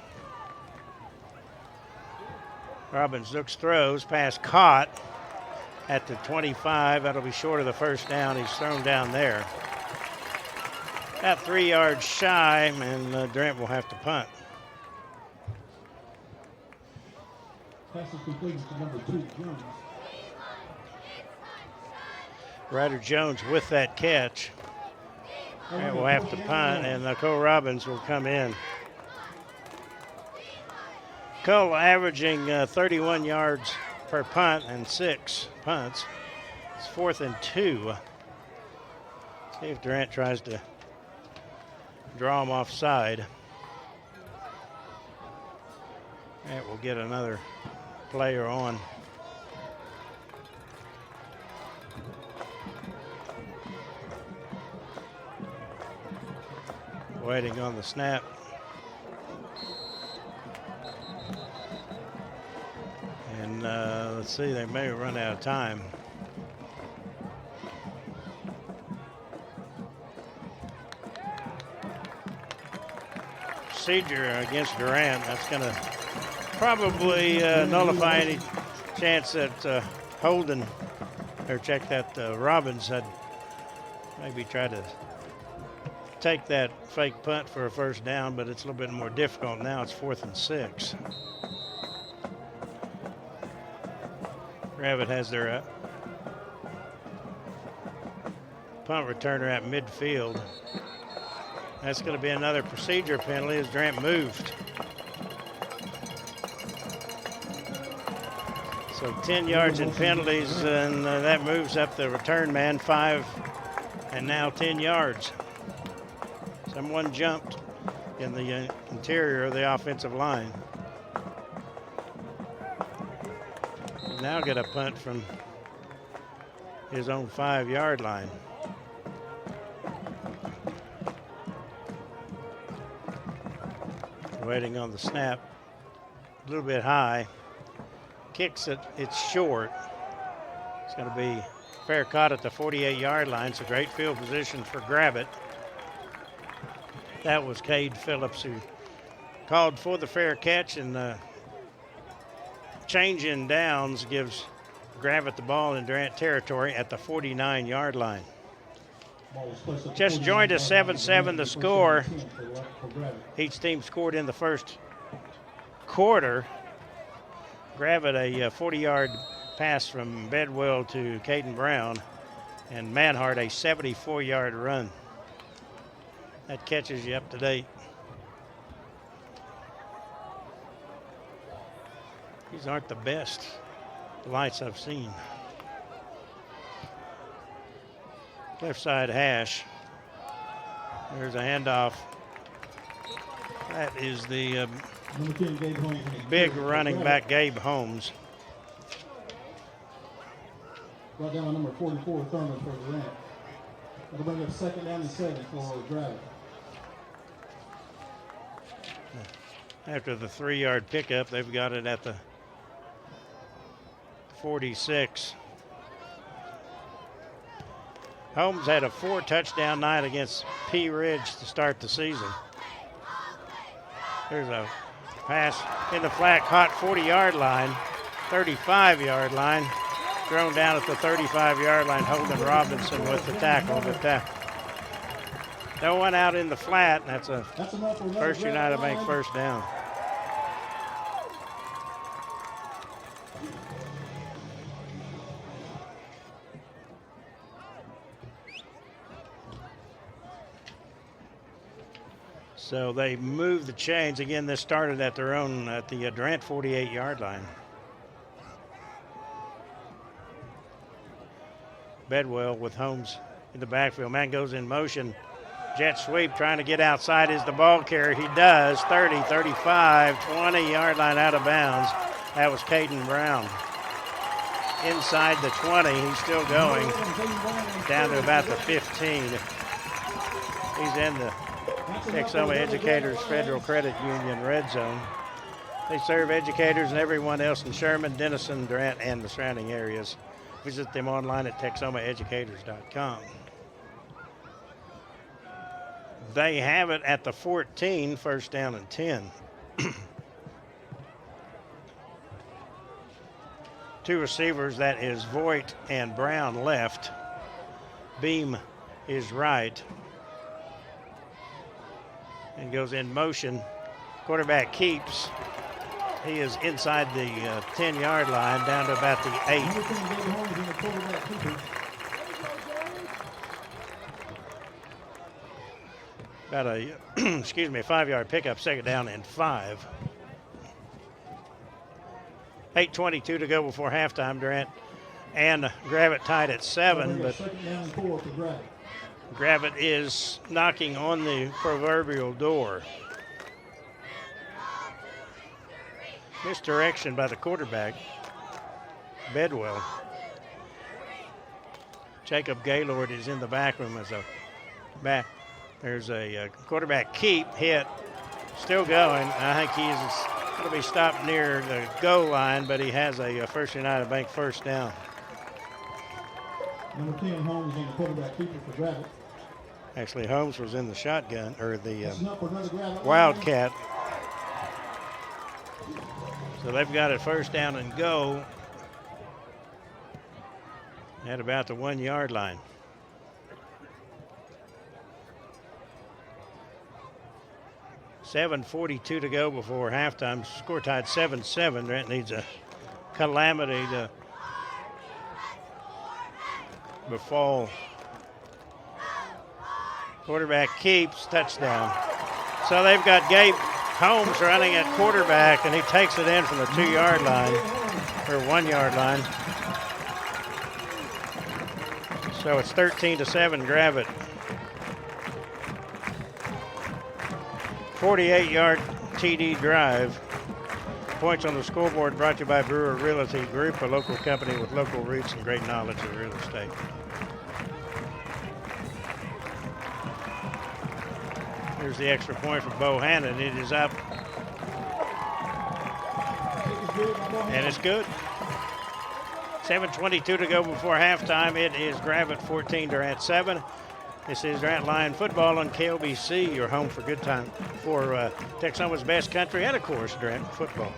Robbins looks, throws, pass caught at the 25. That'll be short of the first down. He's thrown down there. About 3 yards shy, and Durant will have to punt. Pass is completed to number 2, Jones. Ryder Jones with that catch. And we'll have to punt, and Cole Robbins will come in. Cole averaging 31 yards per punt and 6 punts. It's 4th and 2. See if Durant tries to draw him offside. Durant will get another player on. Waiting on the snap. And let's see, they may run out of time. procedure against Durant. That's going to probably nullify any chance that Holden, or check that Robbins had maybe tried to take that fake punt for a first down, but it's a little bit more difficult now. It's 4th and 6. Gravette has their punt returner at midfield. That's going to be another procedure penalty as Durant moved. So 10 yards in penalties, and that moves up the return man 5 and now 10 yards. Someone jumped in the interior of the offensive line. Now get a punt from his own 5-yard line. Waiting on the snap, a little bit high. Kicks it, it's short. It's going to be fair caught at the 48-yard line. So great field position for Gravette. That was Cade Phillips who called for the fair catch, and change in downs gives Gravette the ball in Durant territory at the 49-yard line. Just joined us, 7-7 the score. Each team scored in the first quarter. Gravette a 40-yard pass from Bedwell to Caden Brown, and Manhart a 74-yard run. That catches you up to date. These aren't the best lights I've seen. Left side hash. There's a handoff. That is the big running back, Gabe Holmes. Brought down by number 44, Thurman for Durant. That'll bring up 2nd down and 7 for Gravette. After the 3-yard pickup, they've got it at the 46. Holmes had a 4-touchdown night against Pea Ridge to start the season. There's a pass in the flat, caught 40-yard line, 35-yard line, thrown down at the 35-yard line. Holden Robinson with the tackle. But no one out in the flat. That's a First United Bank first down. So they moved the chains. Again, this started at their own, at the Durant 48-yard line. Bedwell with Holmes in the backfield. Man goes in motion. Jet sweep trying to get outside is the ball carrier. He does. 30, 35, 20-yard line out of bounds. That was Caden Brown. Inside the 20, he's still going. Down to about the 15. He's in the Texoma Educators Federal Credit Union red zone. They serve educators and everyone else in Sherman, Denison, Durant, and the surrounding areas. Visit them online at texomaeducators.com. They have it at the 14, 1st down and 10. 2 receivers, that is Voigt and Brown left. Beam is right. And goes in motion. Quarterback keeps. He is inside the 10-yard line, down to about the 8. About a, excuse me, a 5-yard pickup, 2nd down and 5. 8:22 to go before halftime. Durant and Gravette tied at 7, but Gravette is knocking on the proverbial door. Misdirection by the quarterback, Bedwell. Jacob Gaylord is in the back room as a back. There's a quarterback keep, hit, still going. I think he's going to be stopped near the goal line, but he has a First United Bank first down. Number 10, Holmes on the quarterback keeper for Gravette. Actually, Holmes was in the shotgun, or the Wildcat. So they've got it first down and go at about the 1 yard line. .7:42 to go before halftime. Score tied 7-7. Durant needs a calamity to befall. Quarterback keeps, touchdown. So they've got Gabe Holmes running at quarterback, and he takes it in from the 2 yard line, or 1 yard line. So it's 13-7 Gravette. 48-yard TD drive. Points on the scoreboard brought to you by Brewer Realty Group, a local company with local roots and great knowledge of real estate. Here's the extra point for Bohannon. It is up. And it's good. 7:22 to go before halftime. It is Gravette 14, Durant 7. This is Durant Lion Football on KLBC, your home for good time for Texoma's best country and, of course, Durant football.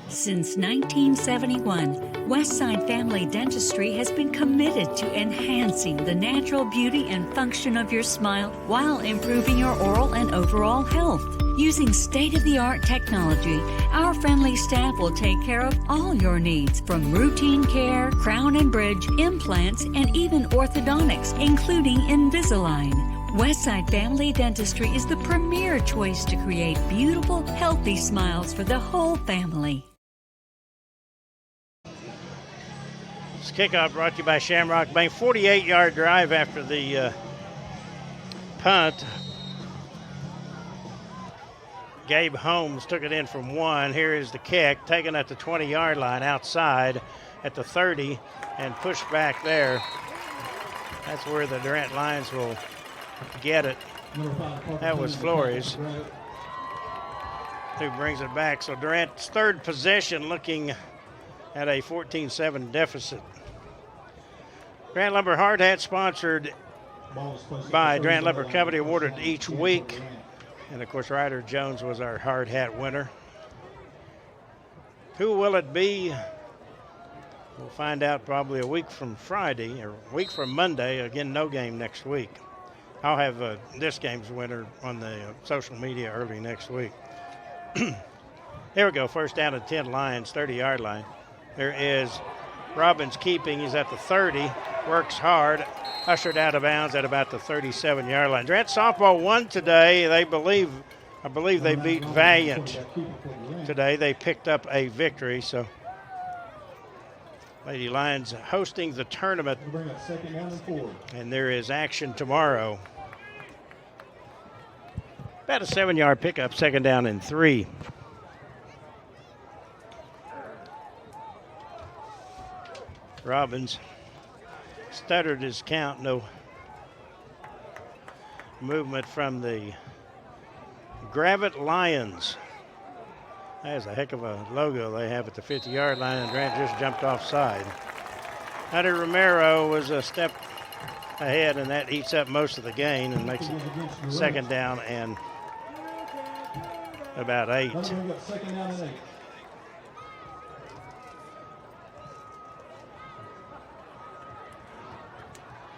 Since 1971, Westside Family Dentistry has been committed to enhancing the natural beauty and function of your smile while improving your oral and overall health. Using state-of-the-art technology, our friendly staff will take care of all your needs, from routine care, crown and bridge, implants, and even orthodontics, including Invisalign. Westside Family Dentistry is the premier choice to create beautiful, healthy smiles for the whole family. This kickoff brought to you by Shamrock Bank. 48-yard drive after the punt. Gabe Holmes took it in from 1. Here is the kick, taken at the 20-yard line outside at the 30 and pushed back there. That's where the Durant Lions will get it. That was Flores who brings it back. So Durant's third possession, looking at a 14-7 deficit. Durant Lumber Hard Hat, sponsored by Durant Lumber Company, awarded each week. And of course, Ryder Jones was our hard hat winner. Who will it be? We'll find out probably a week from Friday, or a week from Monday. Again, no game next week. I'll have this game's winner on the social media early next week. Here we go, first down and 10 Lions, 30-yard line. There is Robbins keeping. He's at the 30, works hard, ushered out of bounds at about the 37-yard line. Durant softball won today. I believe they beat Valiant today. They picked up a victory, so Lady Lions hosting the tournament. And there is action tomorrow. About a 7-yard pickup, second down and 3. Robbins stuttered his count. No movement from the Gravette Lions. That's a heck of a logo they have at the 50-yard line, and Durant just jumped offside. Hunter Romero was a step ahead, and that eats up most of the gain and makes it second down and about 8.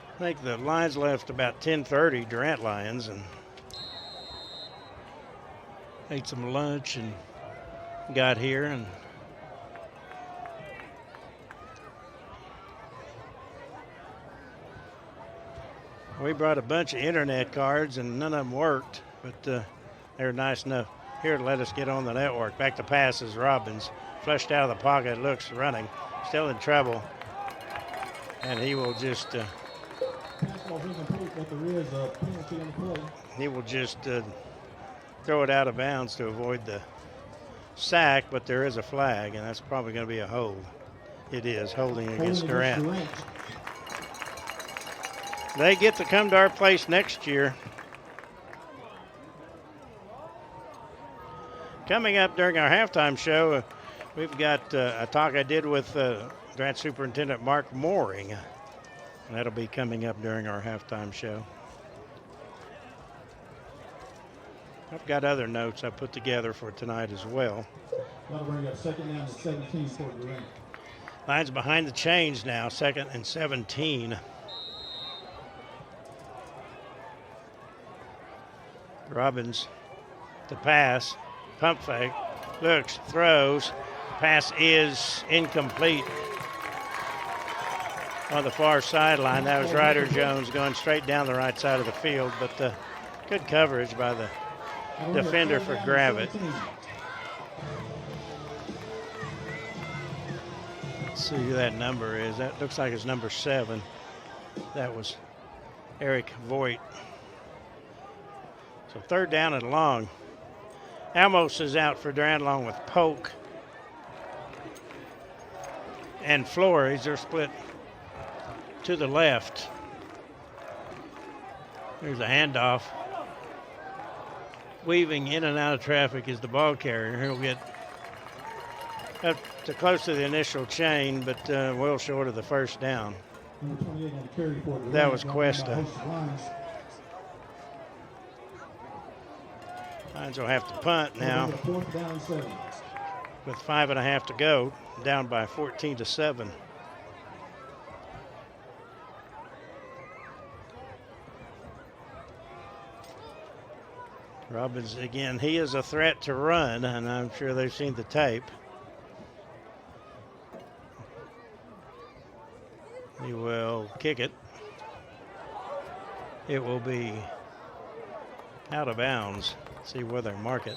I think the Lions left about 10:30, Durant Lions, and ate some lunch and got here. And we brought a bunch of internet cards, and none of them worked, but they were nice enough here to let us get on the network. Back to passes, Robbins. Flushed out of the pocket, looks running, still in trouble. And he will just... he will just throw it out of bounds to avoid the sack, but there is a flag, and that's probably going to be a hold. It is holding against Durant. They get to come to our place next year. Coming up during our halftime show, we've got a talk I did with Durant Superintendent Mark Mooring. That'll be coming up during our halftime show. I've got other notes I put together for tonight as well. That'll bring up second down and 17 for Durant. Lions behind the chains now, 2nd and 17. Robbins to pass, pump fake, looks, throws, pass is incomplete. On the far sideline, that was Ryder Jones going straight down the right side of the field, but good coverage by the defender for Gravette. Let's see who that number is. That looks like it's number 7. That was Eric Voigt. So 3rd down and long. Amos is out for Durant along with Polk and Flores. They're split to the left. There's a handoff. Weaving in and out of traffic is the ball carrier. He'll get up to close to the initial chain, but well short of the first down. That was Cuesta. Lions will have to punt now with 5.5 to go, down by 14-7. Robbins, again, he is a threat to run, and I'm sure they've seen the tape. He will kick it. It will be out of bounds. See where they mark it.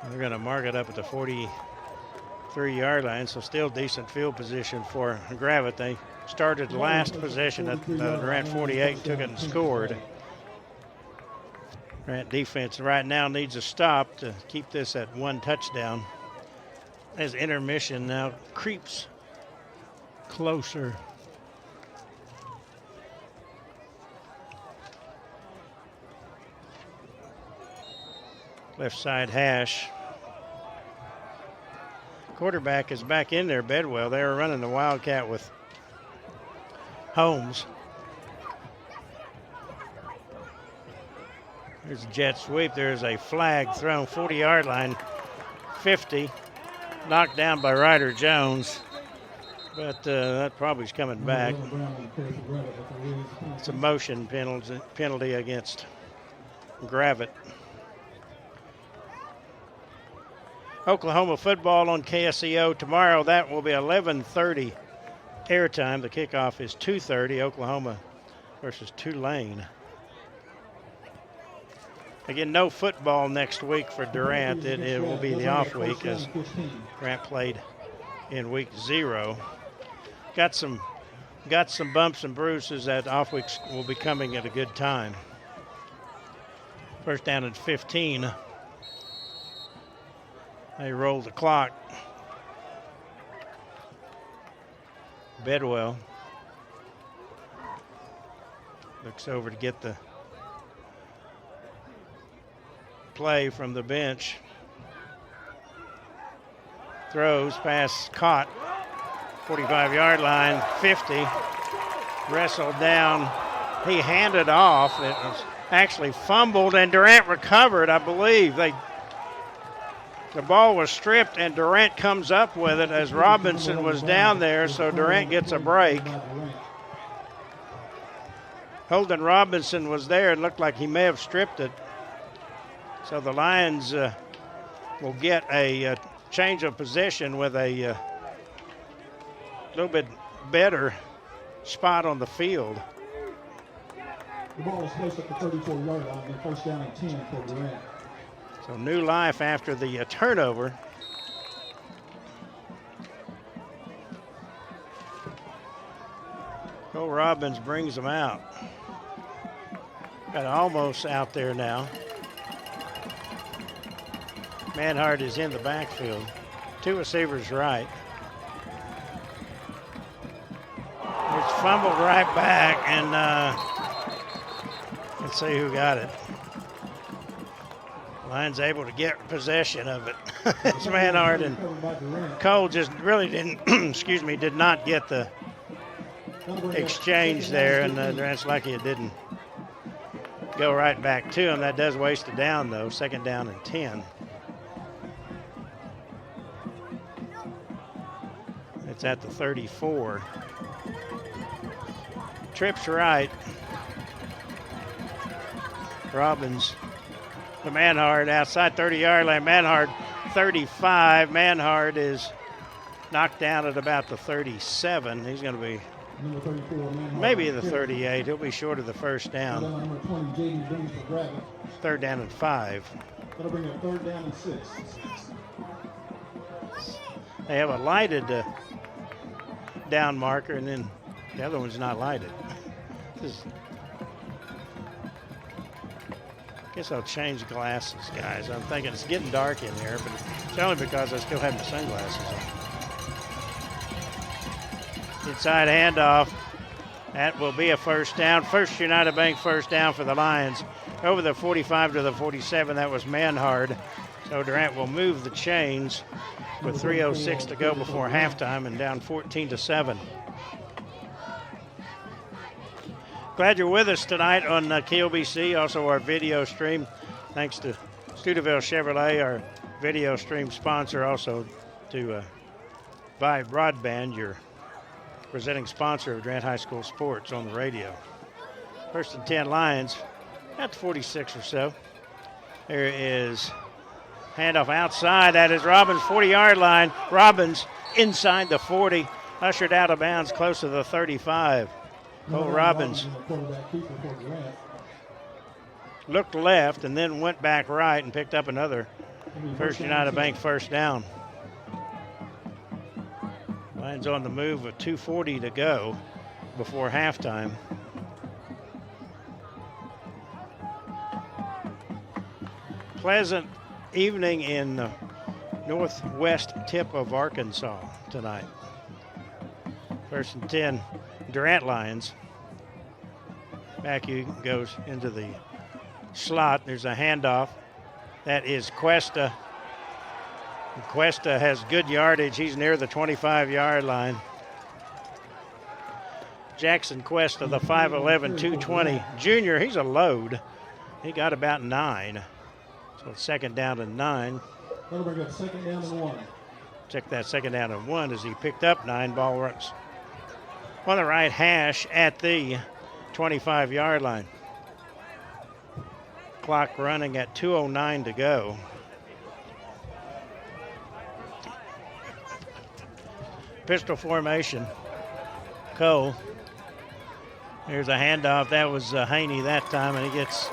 They're going to mark it up at the 43-yard line, so still decent field position for Gravette. They started the last possession at the Durant 48, took it and scored. Durant defense right now needs a stop to keep this at 1 touchdown, as intermission now creeps closer. Left side hash. Quarterback is back in there, Bedwell. They were running the Wildcat with Holmes. There's a jet sweep. There's a flag thrown 40-yard line, 50. Knocked down by Ryder Jones, but that probably is coming back. It's a motion penalty against Gravette. Oklahoma football on KSEO tomorrow. That will be 11:30 airtime. The kickoff is 2:30. Oklahoma versus Tulane. Again, no football next week for Durant. It will be the off week as Durant played in week 0. Got some bumps and bruises. That off weeks will be coming at a good time. First down at 15. They roll the clock. Bedwell looks over to get the play from the bench. Throws, pass caught. 45-yard line, 50. Wrestled down. He handed off. It was actually fumbled, and Durant recovered, I believe. The ball was stripped, and Durant comes up with it as Robinson was down there, so Durant gets a break. Holden Robinson was there. It looked like he may have stripped it. So the Lions will get a change of possession with a little bit better spot on the field. The ball is placed at the 34-yard line, and first down and 10 for Durant. So new life after the turnover. Cole Robbins brings them out. Got almost out there now. Manhart is in the backfield. 2 receivers right. It's fumbled right back, and let's see who got it. Lions able to get possession of it. It's Manhart, and Cole just really didn't, excuse me, did not get the exchange there, and Durant's lucky it didn't go right back to him. That does waste a down, though. 2nd down and 10. It's at the 34. Trips right. Robbins to Manhart outside 30-yard line. Manhart 35. Manhart is knocked down at about the 37. He's going to be maybe the 38. He'll be short of the first down. 3rd down and 5. That'll bring up 3rd down and 6. They have a lighted down marker, and then the other one's not lighted. I guess I'll change glasses, guys. I'm thinking it's getting dark in here, but it's only because I still have my sunglasses on. Inside handoff. That will be a first down. First United Bank first down for the Lions. Over the 45 to the 47, that was Manhart. So Durant will move the chains with 3:06 to go before halftime and down 14-7. Glad you're with us tonight on KLBC, also our video stream. Thanks to Studeville Chevrolet, our video stream sponsor, also to Vive Broadband, your presenting sponsor of Durant High School Sports on the radio. 1st and 10 Lions at the 46 or so. There is handoff outside. That is Robbins' 40-yard line. Robbins inside the 40, ushered out of bounds close to the 35. Cole Robbins looked left and then went back right and picked up another First United Bank first down. Lions on the move with 2:40 to go before halftime. Pleasant evening in the northwest tip of Arkansas tonight. 1st and 10, Durant Lions. Mackey goes into the slot. There's a handoff. That is Cuesta. Cuesta has good yardage. He's near the 25-yard line. Jackson Cuesta, the 5'11", 220 junior. He's a load. He got about 9. So it's 2nd down and 9. That'll bring up 2nd down and 1. Check that 2nd down and 1 as he picked up 9. Ball runs on the right hash at the 25-yard line. Clock running at 2:09 to go. Pistol formation. Cole. Here's a handoff. That was Haney that time, and he gets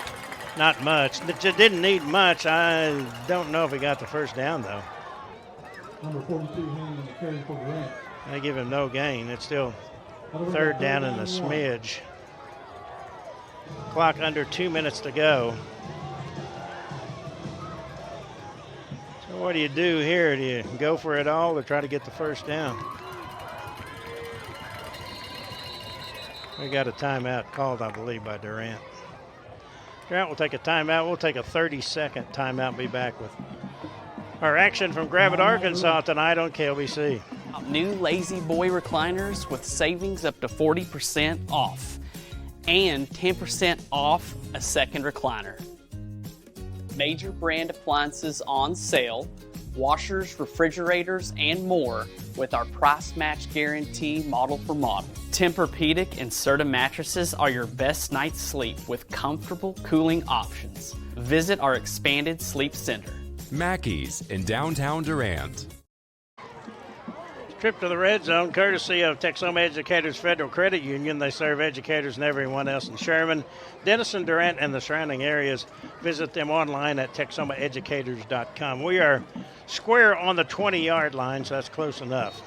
not much. It didn't need much. I don't know if he got the first down, though. Number 42, Haney, the carry for Durant. They give him no gain. It's still 3rd down and a smidge. Clock under 2 minutes to go. So what do you do here? Do you go for it all or try to get the first down? We got a timeout called, I believe, by Durant. Durant will take a timeout. We'll take a 30-second timeout and be back with our action from Gravette, Arkansas tonight on KLBC. New Lazy Boy recliners with savings up to 40% off and 10% off a second recliner. Major brand appliances on sale, washers, refrigerators, and more with our price match guarantee model for model. Tempur-Pedic and Serta mattresses are your best night's sleep with comfortable cooling options. Visit our expanded sleep center. Mackey's in downtown Durant. Trip to the red zone, courtesy of Texoma Educators Federal Credit Union. They serve educators and everyone else in Sherman, Denison, Durant, and the surrounding areas. Visit them online at texomaeducators.com. We are square on the 20-yard line, so that's close enough.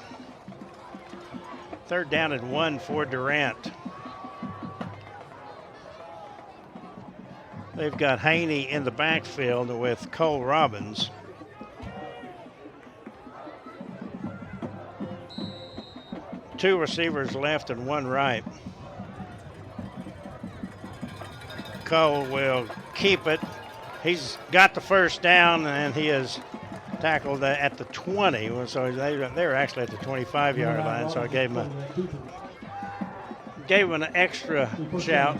3rd down and 1 for Durant. They've got Haney in the backfield with Cole Robbins. Two receivers left and one right. Cole will keep it. He's got the first down, and he is tackled at the 20. So they were actually at the 25-yard line, so I gave him an extra shout.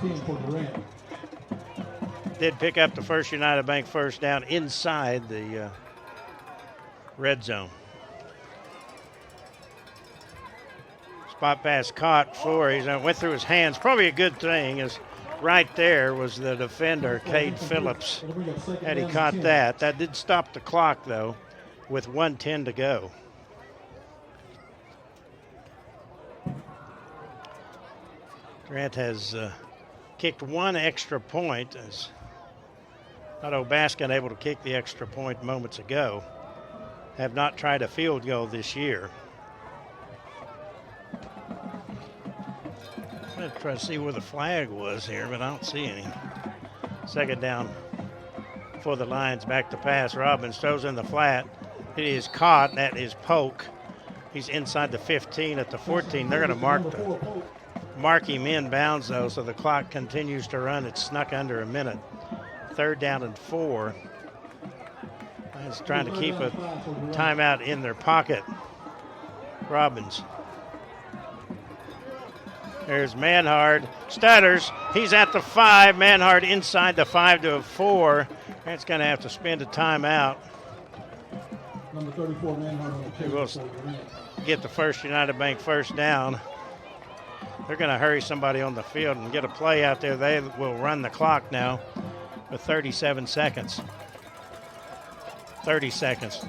Did pick up the First United Bank first down inside the red zone. Spot pass caught for. He went through his hands. Probably a good thing is right there was the defender, Cade Phillips. Had he caught that. That did stop the clock, though, with 1:10 to go. Durant has kicked one extra point, as Otto Baskin able to kick the extra point moments ago. Have not tried a field goal this year. I'm going to try to see where the flag was here, but I don't see any. Second down for the Lions. Back to pass. Robbins throws in the flat. It is caught. That is Polk. He's inside the 15 at the 14. They're going to mark him in bounds, though, so the clock continues to run. It's snuck under a minute. Third down and 4. Lions trying to keep a timeout in their pocket. Robbins. There's Manhard. Stutters. He's at the 5. Manhard inside the 5 to a 4. That's going to have to spend a timeout. Number 34, Manhard. We'll get the First United Bank first down. They're going to hurry somebody on the field and get a play out there. They will run the clock now with 37 seconds. 30 seconds.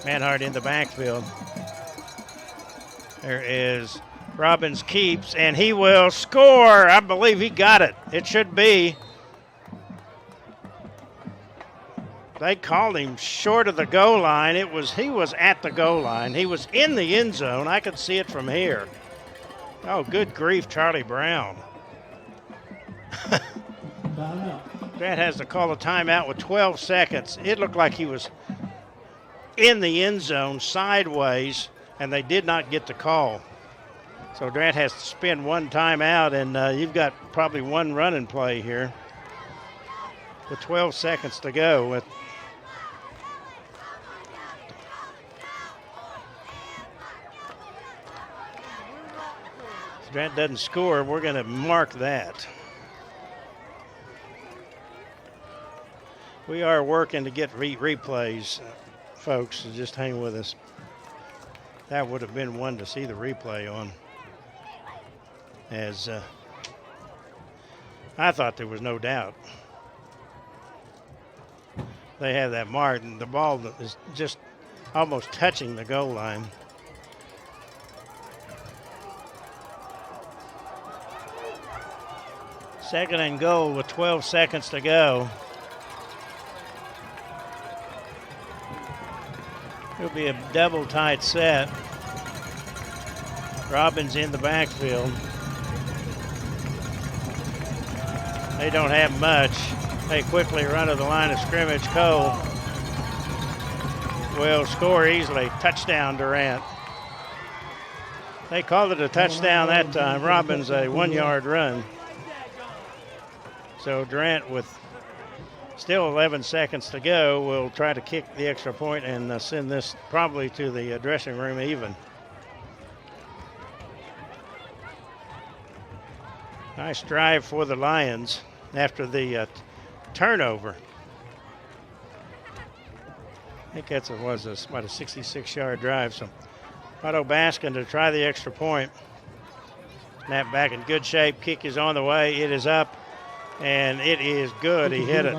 Manhard in the backfield. There is Robbins keeps, and he will score. I believe he got it. It should be. They called him short of the goal line. He was at the goal line. He was in the end zone. I could see it from here. Oh, good grief, Charlie Brown. Grant has to call a timeout with 12 seconds. It looked like he was in the end zone sideways, and they did not get the call. So Durant has to spend one timeout, and you've got probably one running play here with 12 seconds to go. If Durant doesn't score, we're going to mark that. We are working to get replays, folks, so just hang with us. That would have been one to see the replay on. As I thought there was no doubt. They have that mark, and the ball is just almost touching the goal line. Second and goal with 12 seconds to go. It'll be a double tight set. Robbins in the backfield. They don't have much. They quickly run to the line of scrimmage. Cole will score easily. Touchdown, Durant. They called it a touchdown that time. Robbins a 1-yard run. So Durant, with still 11 seconds to go, will try to kick the extra point and send this probably to the dressing room even. Nice drive for the Lions after the turnover. I think that's a 66-yard drive. So Otto Baskin to try the extra point. Snap back in good shape. Kick is on the way. It is up, and it is good. He hit it.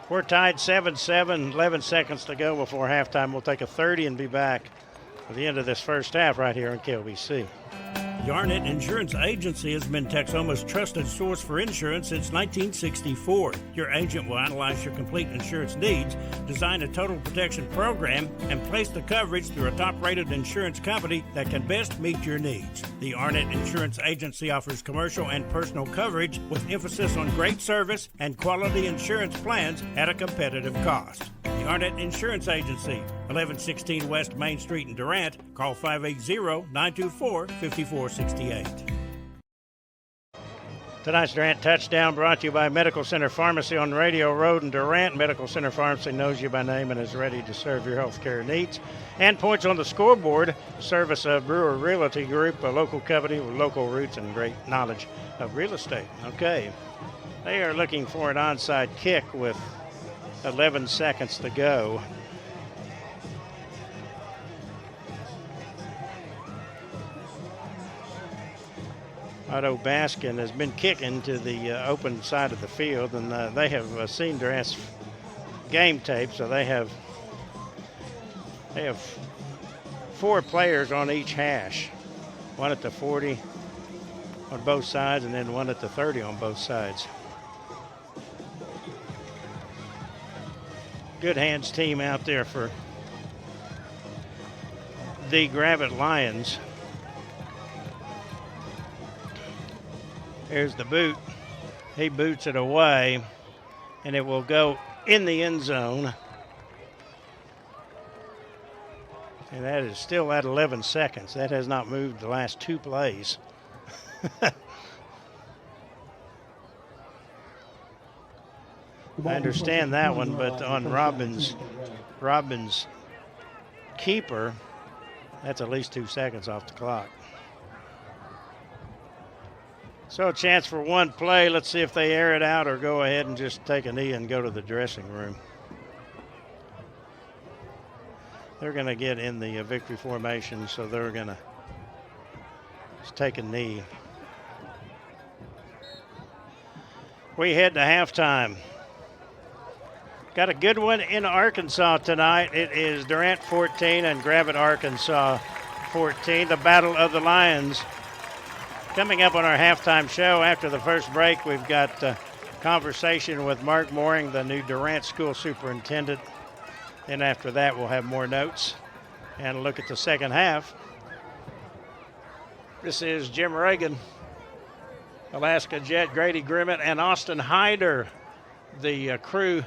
We're tied 7-7, 11 seconds to go before halftime. We'll take a 30 and be back at the end of this first half right here on KLBC. The Arnett Insurance Agency has been Texoma's trusted source for insurance since 1964. Your agent will analyze your complete insurance needs, design a total protection program, and place the coverage through a top-rated insurance company that can best meet your needs. The Arnett Insurance Agency offers commercial and personal coverage with emphasis on great service and quality insurance plans at a competitive cost. The Arnett Insurance Agency, 1116 West Main Street in Durant. Call 580-924-5468. Tonight's Durant Touchdown brought to you by Medical Center Pharmacy on Radio Road in Durant. Medical Center Pharmacy knows you by name and is ready to serve your health care needs. And points on the scoreboard, service of Brewer Realty Group, a local company with local roots and great knowledge of real estate. Okay, they are looking for an onside kick with 11 seconds to go. Otto Baskin has been kicking to the open side of the field, and they have seen Durant's game tape, so they have 4 players on each hash, one at the 40 on both sides, and then one at the 30 on both sides. Good hands team out there for the Gravette Lions. Here's the boot. He boots it away, and it will go in the end zone. And that is still at 11 seconds. That has not moved the last 2 plays. I understand that one, but on Robbins' keeper, that's at least 2 seconds off the clock. So a chance for one play. Let's see if they air it out or go ahead and just take a knee and go to the dressing room. They're going to get in the victory formation, so they're going to just take a knee. We head to halftime. Got a good one in Arkansas tonight. It is Durant 14 and Gravette, Arkansas 14. The Battle of the Lions. Coming up on our halftime show after the first break, we've got a conversation with Mark Mooring, the new Durant School Superintendent. And after that, we'll have more notes and a look at the second half. This is Jim Reagan, Alaska Jet, Grady Grimmett, and Austin Hyder, the crew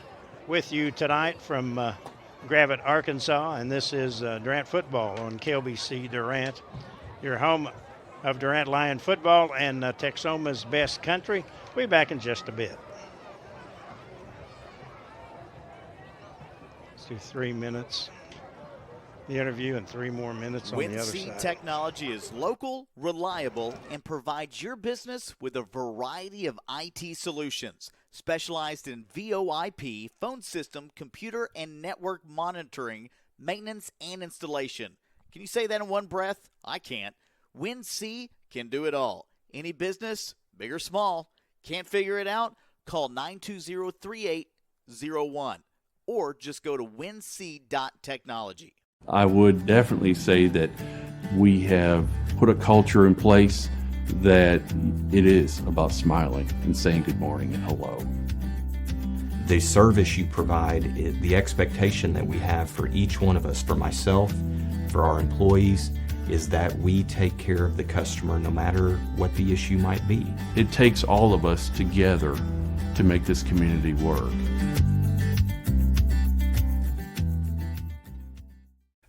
with you tonight from Gravette, Arkansas. And this is Durant football on KLBC Durant, your home of Durant Lion football and Texoma's best country. We'll be back in just a bit. Let's do 3 minutes. The interview and 3 more minutes on the other side. WinSeed Technology is local, reliable, and provides your business with a variety of IT solutions, specialized in VoIP, phone system, computer, and network monitoring, maintenance, and installation. Can you say that in one breath? I can't. WinSeed can do it all. Any business, big or small, can't figure it out? Call 920-3801 or just go to winseed.technology. I would definitely say that we have put a culture in place that it is about smiling and saying good morning and hello. The service you provide, the expectation that we have for each one of us, for myself, for our employees, is that we take care of the customer no matter what the issue might be. It takes all of us together to make this community work.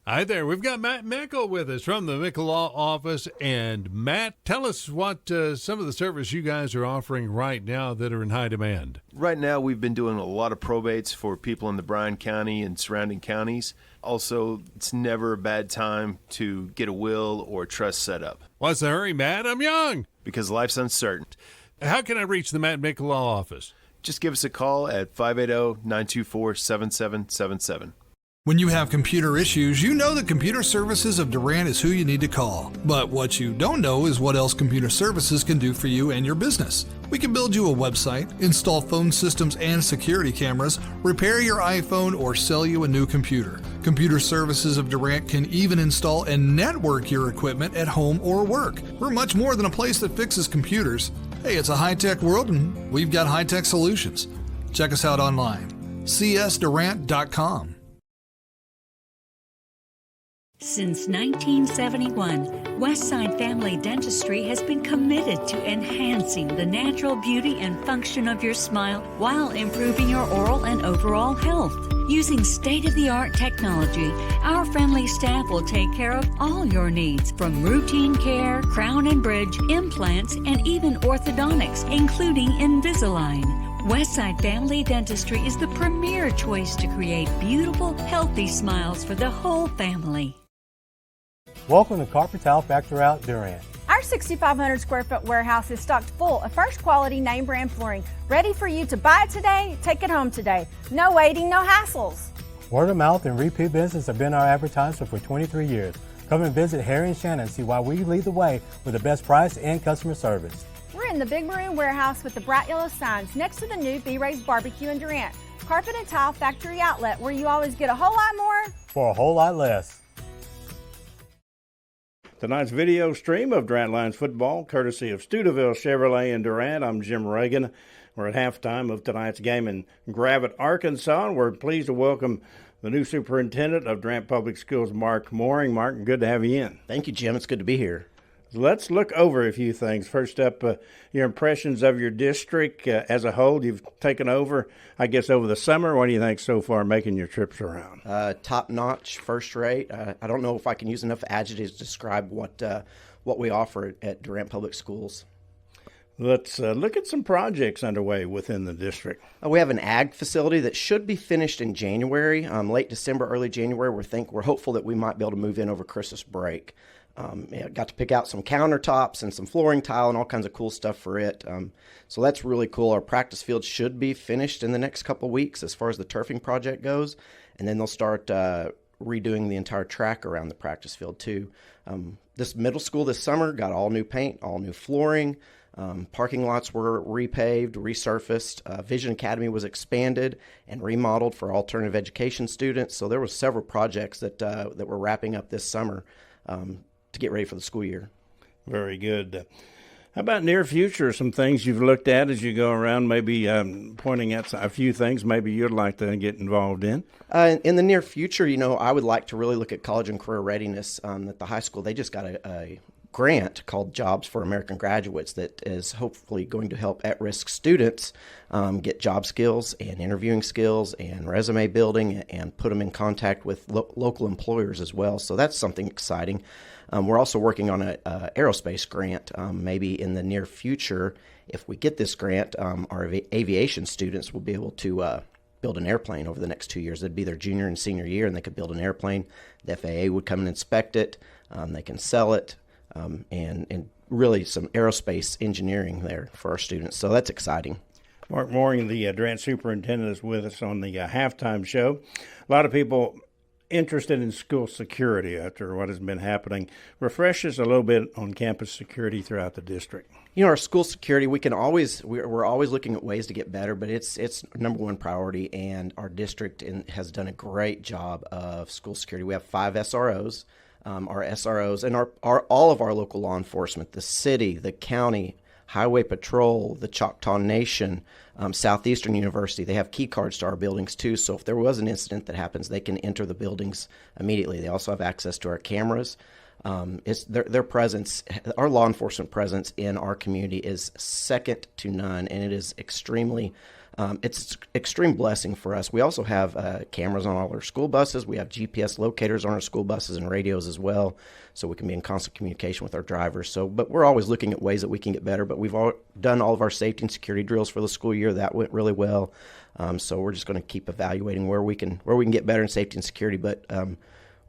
Hi there. We've got Matt Mickle with us from the Mickle Law Office. And Matt, tell us what some of the service you guys are offering right now that are in high demand. Right now, we've been doing a lot of probates for people in the Bryan County and surrounding counties. Also, it's never a bad time to get a will or trust set up. What's the hurry, Matt? I'm young. Because life's uncertain. How can I reach the Matt Mickle Law Office? Just give us a call at 580-924-7777. When you have computer issues, you know that Computer Services of Durant is who you need to call. But what you don't know is what else Computer Services can do for you and your business. We can build you a website, install phone systems and security cameras, repair your iPhone, or sell you a new computer. Computer Services of Durant can even install and network your equipment at home or work. We're much more than a place that fixes computers. Hey, it's a high-tech world, and we've got high-tech solutions. Check us out online, csdurant.com. Since 1971, Westside Family Dentistry has been committed to enhancing the natural beauty and function of your smile while improving your oral and overall health. Using state-of-the-art technology, our friendly staff will take care of all your needs, from routine care, crown and bridge, implants, and even orthodontics, including Invisalign. Westside Family Dentistry is the premier choice to create beautiful, healthy smiles for the whole family. Welcome to Carpet Tile Factory out Durant. Our 6,500 square foot warehouse is stocked full of first quality name brand flooring, ready for you to buy it today, take it home today. No waiting, no hassles. Word of mouth and repeat business have been our advertiser for 23 years. Come and visit Harry and Shannon and see why we lead the way with the best price and customer service. We're in the big maroon warehouse with the bright yellow signs next to the new B-Ray's Barbecue in Durant. Carpet and Tile Factory Outlet, where you always get a whole lot more for a whole lot less. Tonight's video stream of Durant Lions football, courtesy of Steubenville Chevrolet in Durant. I'm Jim Reagan. We're at halftime of tonight's game in Gravette, Arkansas. We're pleased to welcome the new superintendent of Durant Public Schools, Mark Mooring. Mark, good to have you in. Thank you, Jim. It's good to be here. Let's look over a few things. First up, your impressions of your district as a whole. You've taken over, I guess, over the summer. What do you think so far making your trips around? Top-notch, first-rate. I don't know if I can use enough adjectives to describe what we offer at Durant Public Schools. Let's look at some projects underway within the district. We have an ag facility that should be finished in January, late December, early January. We're hopeful that we might be able to move in over Christmas break. Got to pick out some countertops and some flooring tile and all kinds of cool stuff for it. So that's really cool. Our practice field should be finished in the next couple weeks as far as the turfing project goes. And then they'll start redoing the entire track around the practice field too. This middle school this summer got all new paint, all new flooring. Parking lots were repaved, resurfaced. Vision Academy was expanded and remodeled for alternative education students. So there were several projects that were wrapping up this summer to get ready for the school year. Very good. How about near future, some things you've looked at as you go around, maybe pointing out a few things maybe you'd like to get involved in? In the near future, I would like to really look at college and career readiness at the high school. They just got a grant called Jobs for American Graduates that is hopefully going to help at-risk students get job skills and interviewing skills and resume building and put them in contact with local employers as well. So that's something exciting. We're also working on an aerospace grant. Maybe in the near future, if we get this grant, our aviation students will be able to build an airplane over the next 2 years. It'd be their junior and senior year, and they could build an airplane. The FAA would come and inspect it. They can sell it. And really some aerospace engineering there for our students. So that's exciting. Mark Mooring, the Durant superintendent, is with us on the halftime show. A lot of people interested in school security after what has been happening. Refresh us a little bit on campus security throughout the district. Our school security, we're always looking at ways to get better, but it's number one priority, and our district has done a great job of school security. We have 5 SROs. Our SROs and all of our local law enforcement, the city, the county, Highway Patrol, the Choctaw Nation, Southeastern University, they have key cards to our buildings too. So if there was an incident that happens, they can enter the buildings immediately. They also have access to our cameras. It's their presence, our law enforcement presence in our community is second to none, and it is it's extreme blessing for us. We also have cameras on all our school buses. We have GPS locators on our school buses and radios as well, so we can be in constant communication with our drivers. But we're always looking at ways that we can get better. But we've done all of our safety and security drills for the school year. That went really well. So we're just going to keep evaluating where we can get better in safety and security. But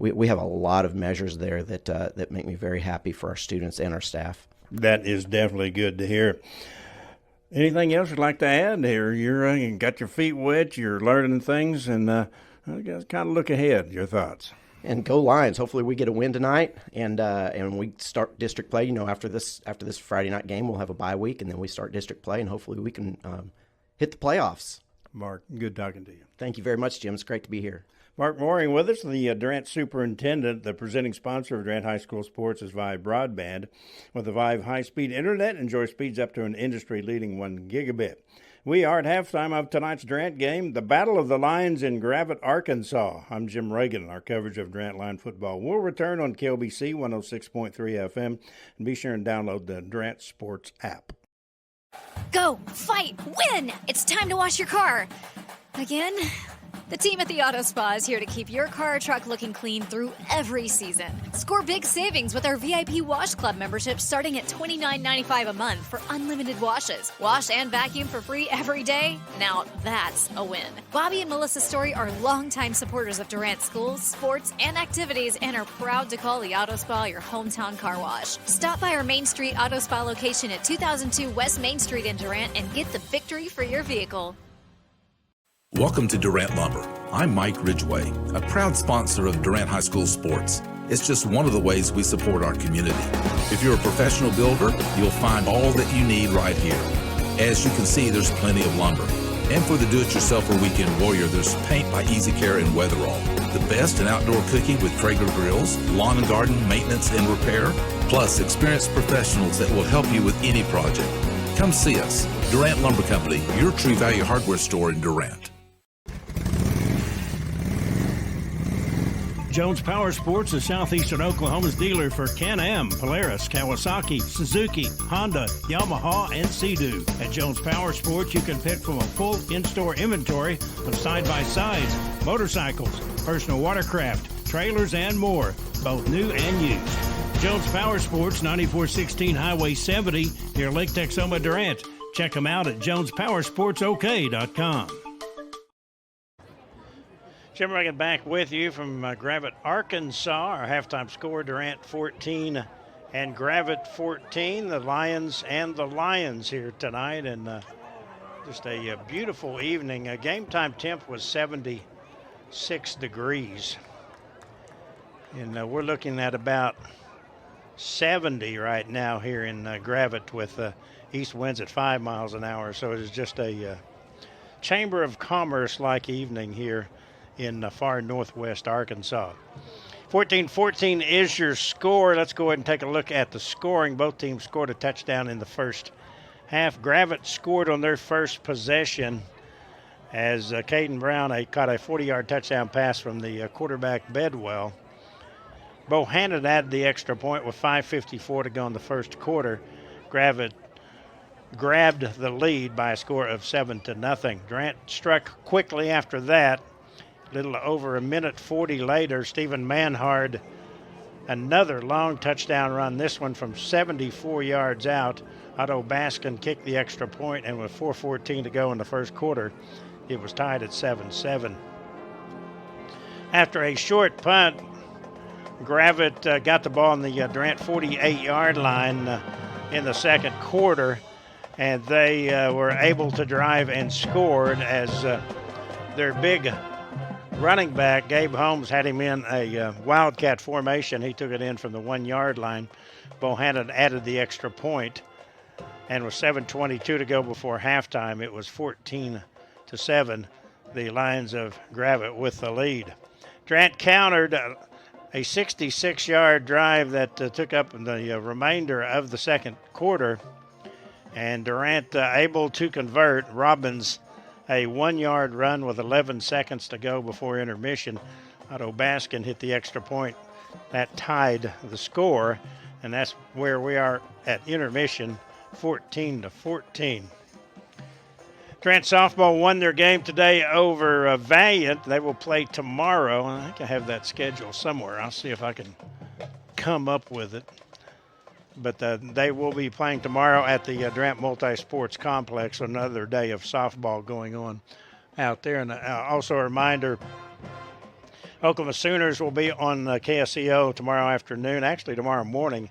we have a lot of measures there that make me very happy for our students and our staff. That is definitely good to hear. Anything else you'd like to add here? You got your feet wet, you're learning things, and I guess kind of look ahead. Your thoughts? And go Lions! Hopefully we get a win tonight, and we start district play. After this Friday night game, we'll have a bye week, and then we start district play, and hopefully we can hit the playoffs. Mark, good talking to you. Thank you very much, Jim. It's great to be here. Mark Mooring with us, the Durant superintendent. The presenting sponsor of Durant High School sports is Vive Broadband. With the Vive high-speed internet, enjoy speeds up to an industry-leading 1 gigabit. We are at halftime of tonight's Durant game, the Battle of the Lions in Gravette, Arkansas. I'm Jim Reagan. Our coverage of Durant Lion football will return on KLBC 106.3 FM. And be sure and download the Durant Sports app. Go, fight, win! It's time to wash your car. Again? The team at the Auto Spa is here to keep your car or truck looking clean through every season. Score big savings with our VIP Wash Club membership starting at $29.95 a month for unlimited washes. Wash and vacuum for free every day? Now that's a win. Bobby and Melissa Story are longtime supporters of Durant schools, sports, and activities and are proud to call the Auto Spa your hometown car wash. Stop by our Main Street Auto Spa location at 2002 West Main Street in Durant and get the victory for your vehicle. Welcome to Durant Lumber. I'm Mike Ridgway, a proud sponsor of Durant High School sports. It's just one of the ways we support our community. If you're a professional builder, you'll find all that you need right here. As you can see, there's plenty of lumber. And for the do-it-yourselfer weekend warrior, there's paint by Easy Care and Weatherall. The best in outdoor cooking with Traeger grills, lawn and garden maintenance and repair, plus experienced professionals that will help you with any project. Come see us. Durant Lumber Company, your True Value hardware store in Durant. Jones Power Sports is Southeastern Oklahoma's dealer for Can-Am, Polaris, Kawasaki, Suzuki, Honda, Yamaha, and Sea-Doo. At Jones Power Sports, you can pick from a full in-store inventory of side-by-sides, motorcycles, personal watercraft, trailers, and more, both new and used. Jones Power Sports, 9416 Highway 70, near Lake Texoma, Durant. Check them out at jonespowersportsok.com. Jim Reagan back with you from Gravette, Arkansas. Our halftime score, Durant 14 and Gravette 14. The Lions and the Lions here tonight, and just a beautiful evening. Game time temp was 76 degrees. And we're looking at about 70 right now here in Gravette with east winds at 5 miles an hour. So it is just a Chamber of Commerce-like evening here in far northwest Arkansas. 14-14 is your score. Let's go ahead and take a look at the scoring. Both teams scored a touchdown in the first half. Gravette scored on their first possession as Caden Brown caught a 40-yard touchdown pass from the quarterback Bedwell. Bohannon added the extra point with 5:54 to go in the first quarter. Gravette grabbed the lead by a score of 7-0. Durant struck quickly after that. A little over a minute 40 later, Stephen Manhard, another long touchdown run, this one from 74 yards out. Otto Baskin kicked the extra point, and with 4:14 to go in the first quarter, it was tied at 7-7. After a short punt, Gravette got the ball on the Durant 48-yard line in the second quarter, and they were able to drive and scored as their big running back, Gabe Holmes, had him in a wildcat formation. He took it in from the 1-yard line. Bohannon added the extra point, and with 7:22 to go before halftime, it was 14-7. The Lions of Gravette with the lead. Durant countered a 66-yard drive that took up the remainder of the second quarter, and Durant able to convert. Robbins a 1-yard run with 11 seconds to go before intermission. Otto Baskin hit the extra point. That tied the score, and that's where we are at intermission, 14-14. Durant softball won their game today over Valiant. They will play tomorrow. I think I have that schedule somewhere. I'll see if I can come up with it. But they will be playing tomorrow at the Durant Multi-Sports Complex. Another day of softball going on out there. And also a reminder, Oklahoma Sooners will be on KSCO tomorrow afternoon. Actually, tomorrow morning.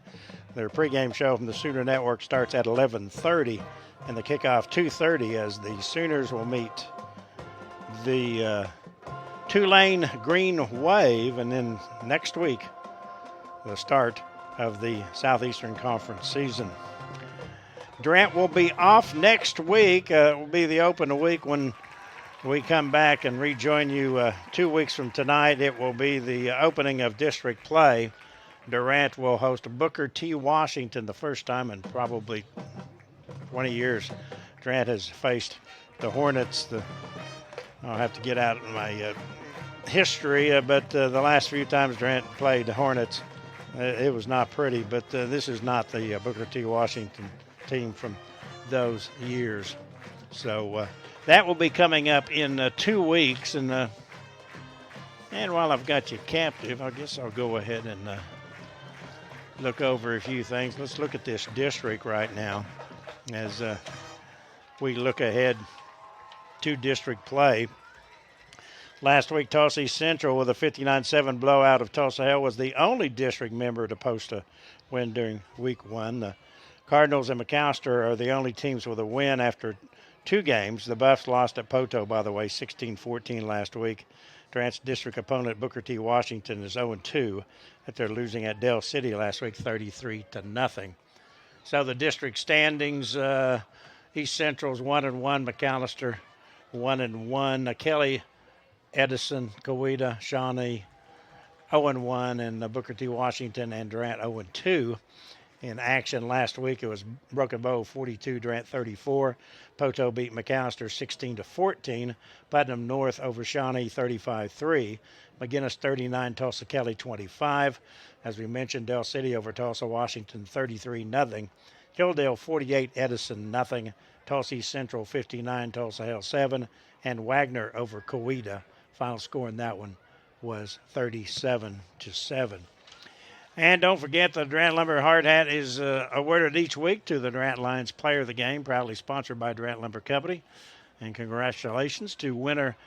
Their pregame show from the Sooner Network starts at 11:30, and the kickoff 2:30 as the Sooners will meet the Tulane Green Wave, and then next week, the start of the Southeastern Conference season. Durant will be off next week. It will be the open week when we come back and rejoin you 2 weeks from tonight. It will be the opening of district play. Durant will host Booker T. Washington, the first time in probably 20 years. Durant has faced the Hornets. I'll have to get out my history, but the last few times Durant played the Hornets, it was not pretty, but this is not the Booker T. Washington team from those years. So that will be coming up in 2 weeks. And while I've got you captive, I guess I'll go ahead and look over a few things. Let's look at this district right now as we look ahead to district play. Last week, Tulsa East Central with a 59-7 blowout of Tulsa Hale was the only district member to post a win during week 1. The Cardinals and McAllister are the only teams with a win after 2 games. The Buffs lost at Poto, by the way, 16-14 last week. Durant's district opponent, Booker T. Washington, is 0-2 after losing at Dell City last week, 33-0. So the district standings, East Central's 1-1, McAllister 1-1, Kelly, Edison, Coweta, Shawnee 0-1, and Booker T. Washington and Durant 0-2. In action last week, it was Broken Bow 42, Durant 34. Poto beat McAllister 16-14. Putnam North over Shawnee 35-3. McGinnis 39, Tulsa Kelly 25. As we mentioned, Dell City over Tulsa Washington 33-0. Hilldale 48, Edison 0. Tulsa East Central 59, Tulsa Hale 7. And Wagner over Coweta. Final score in that one was 37-7. And don't forget, the Durant Lumber Hard Hat is awarded each week to the Durant Lions Player of the Game, proudly sponsored by Durant Lumber Company. And congratulations to winner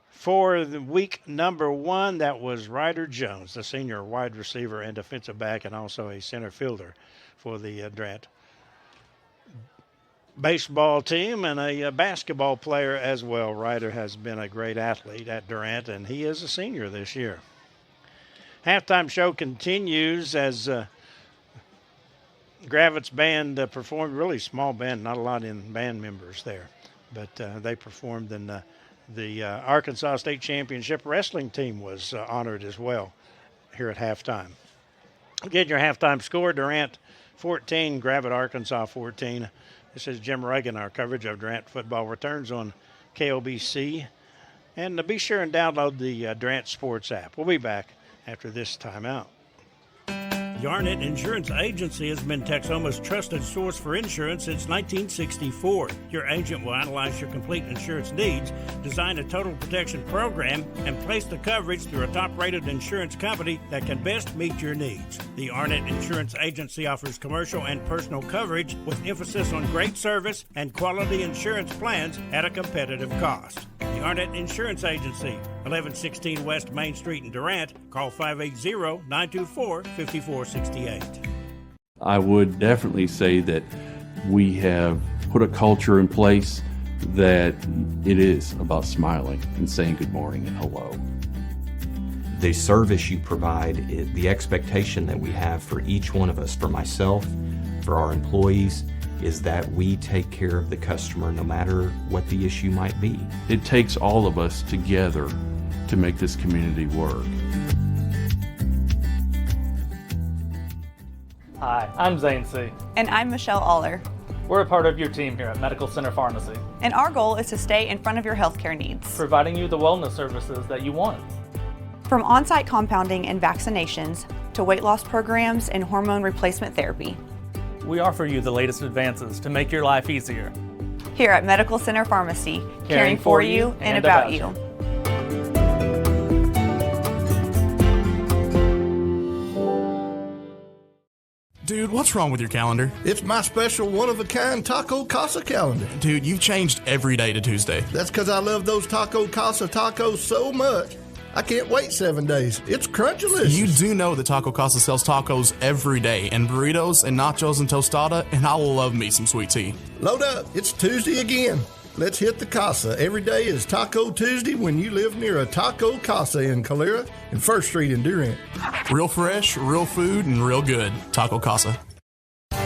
for the week number 1. That was Ryder Jones, the senior wide receiver and defensive back, and also a center fielder for the Durant baseball team, and a basketball player as well. Ryder has been a great athlete at Durant, and he is a senior this year. Halftime show continues as Gravette's band performed. Really small band, not a lot in band members there, but they performed. And the Arkansas State Championship wrestling team was honored as well here at halftime. Get your halftime score: Durant 14, Gravette, Arkansas 14. This is Jim Reagan. Our coverage of Durant football returns on KLBC. And be sure and download the Durant Sports app. We'll be back after this timeout. The Arnett Insurance Agency has been Texoma's trusted source for insurance since 1964. Your agent will analyze your complete insurance needs, design a total protection program, and place the coverage through a top-rated insurance company that can best meet your needs. The Arnett Insurance Agency offers commercial and personal coverage with emphasis on great service and quality insurance plans at a competitive cost. The Arnett Insurance Agency, 1116 West Main Street in Durant. Call 580-924-5468. I would definitely say that we have put a culture in place that it is about smiling and saying good morning and hello. The service you provide, the expectation that we have for each one of us, for myself, for our employees, is that we take care of the customer no matter what the issue might be. It takes all of us together to make this community work. Hi, I'm Zane C. And I'm Michelle Aller. We're a part of your team here at Medical Center Pharmacy. And our goal is to stay in front of your healthcare needs, providing you the wellness services that you want. From on-site compounding and vaccinations to weight loss programs and hormone replacement therapy. We offer you the latest advances to make your life easier. Here at Medical Center Pharmacy, caring for you and about you. Dude, what's wrong with your calendar? It's my special one-of-a-kind Taco Casa calendar. Dude, you've changed every day to Tuesday. That's because I love those Taco Casa tacos so much. I can't wait 7 days. It's Crunchalicious. You do know that Taco Casa sells tacos every day, and burritos and nachos and tostada, and I will love me some sweet tea. Load up. It's Tuesday again. Let's hit the Casa. Every day is Taco Tuesday when you live near a Taco Casa in Calera and 1st Street in Durant. Real fresh, real food, and real good. Taco Casa.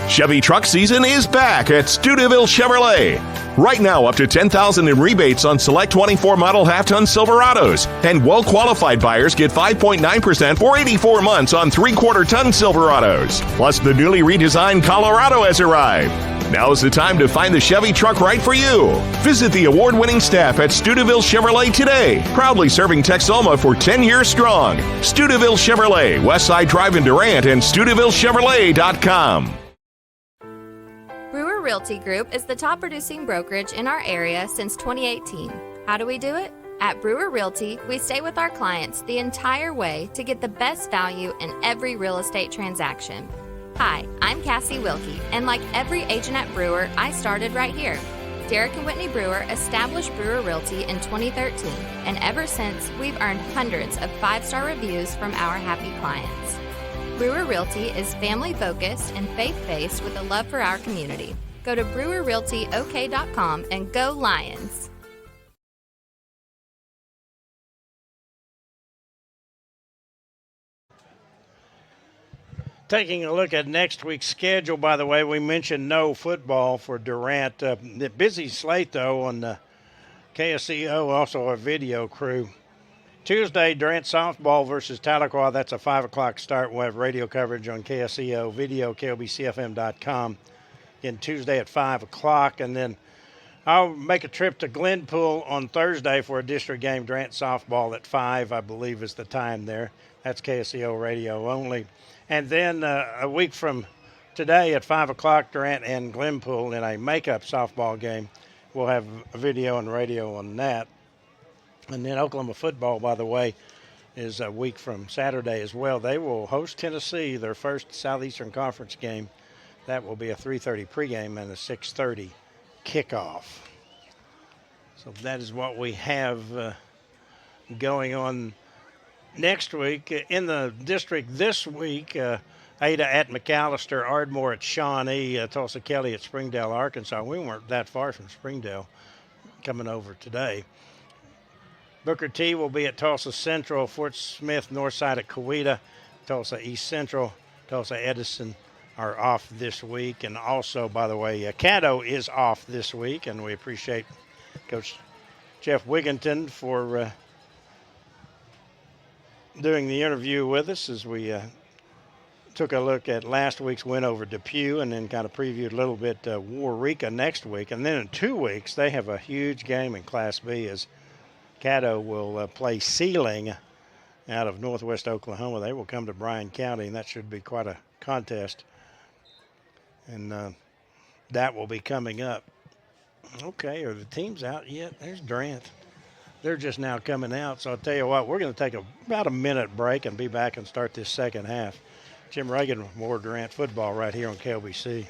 Chevy truck season is back at Steubenville Chevrolet. Right now, up to $10,000 in rebates on select 24 model half-ton Silverados. And well-qualified buyers get 5.9% for 84 months on 3/4-ton Silverados. Plus, the newly redesigned Colorado has arrived. Now's the time to find the Chevy truck right for you. Visit the award-winning staff at Steubenville Chevrolet today. Proudly serving Texoma for 10 years strong. Steubenville Chevrolet, Westside Drive in Durant, and SteubenvilleChevrolet.com. Brewer Realty Group is the top producing brokerage in our area since 2018. How do we do it? At Brewer Realty, we stay with our clients the entire way to get the best value in every real estate transaction. Hi, I'm Cassie Wilkie, and like every agent at Brewer, I started right here. Derek and Whitney Brewer established Brewer Realty in 2013, and ever since, we've earned hundreds of 5-star reviews from our happy clients. Brewer Realty is family-focused and faith-based with a love for our community. Go to brewerrealtyok.com and go Lions! Taking a look at next week's schedule, by the way, we mentioned no football for Durant. The busy slate, though, on the KSCO, also our video crew. Tuesday, Durant softball versus Tahlequah. That's a 5 o'clock start. We'll have radio coverage on KSCO, video, KLBCFM.com. Again, Tuesday at 5 o'clock. And then I'll make a trip to Glenpool on Thursday for a district game. Durant softball at 5, I believe, is the time there. That's KSCO radio only. And then a week from today at 5 o'clock, Durant and Glenpool in a makeup softball game. We'll have a video and radio on that. And then Oklahoma football, by the way, is a week from Saturday as well. They will host Tennessee, their first Southeastern Conference game. That will be a 3:30 pregame and a 6:30 kickoff. So that is what we have going on next week. In the district this week, Ada at McAllister, Ardmore at Shawnee, Tulsa Kelly at Springdale, Arkansas. We weren't that far from Springdale coming over today. Booker T will be at Tulsa Central, Fort Smith, Northside at Coweta, Tulsa East Central, Tulsa Edison are off this week. And also, by the way, Caddo is off this week, and we appreciate Coach Jeff Wigginton for doing the interview with us as we took a look at last week's win over Depew and then kind of previewed a little bit Warrika next week. And then in 2 weeks, they have a huge game in Class B as Caddo will play Sealing out of northwest Oklahoma. They will come to Bryan County, and that should be quite a contest. And that will be coming up. Okay, are the teams out yet? There's Durant. They're just now coming out. So I'll tell you what, we're going to take about a minute break and be back and start this second half. Jim Reagan with more Durant football right here on KLBC.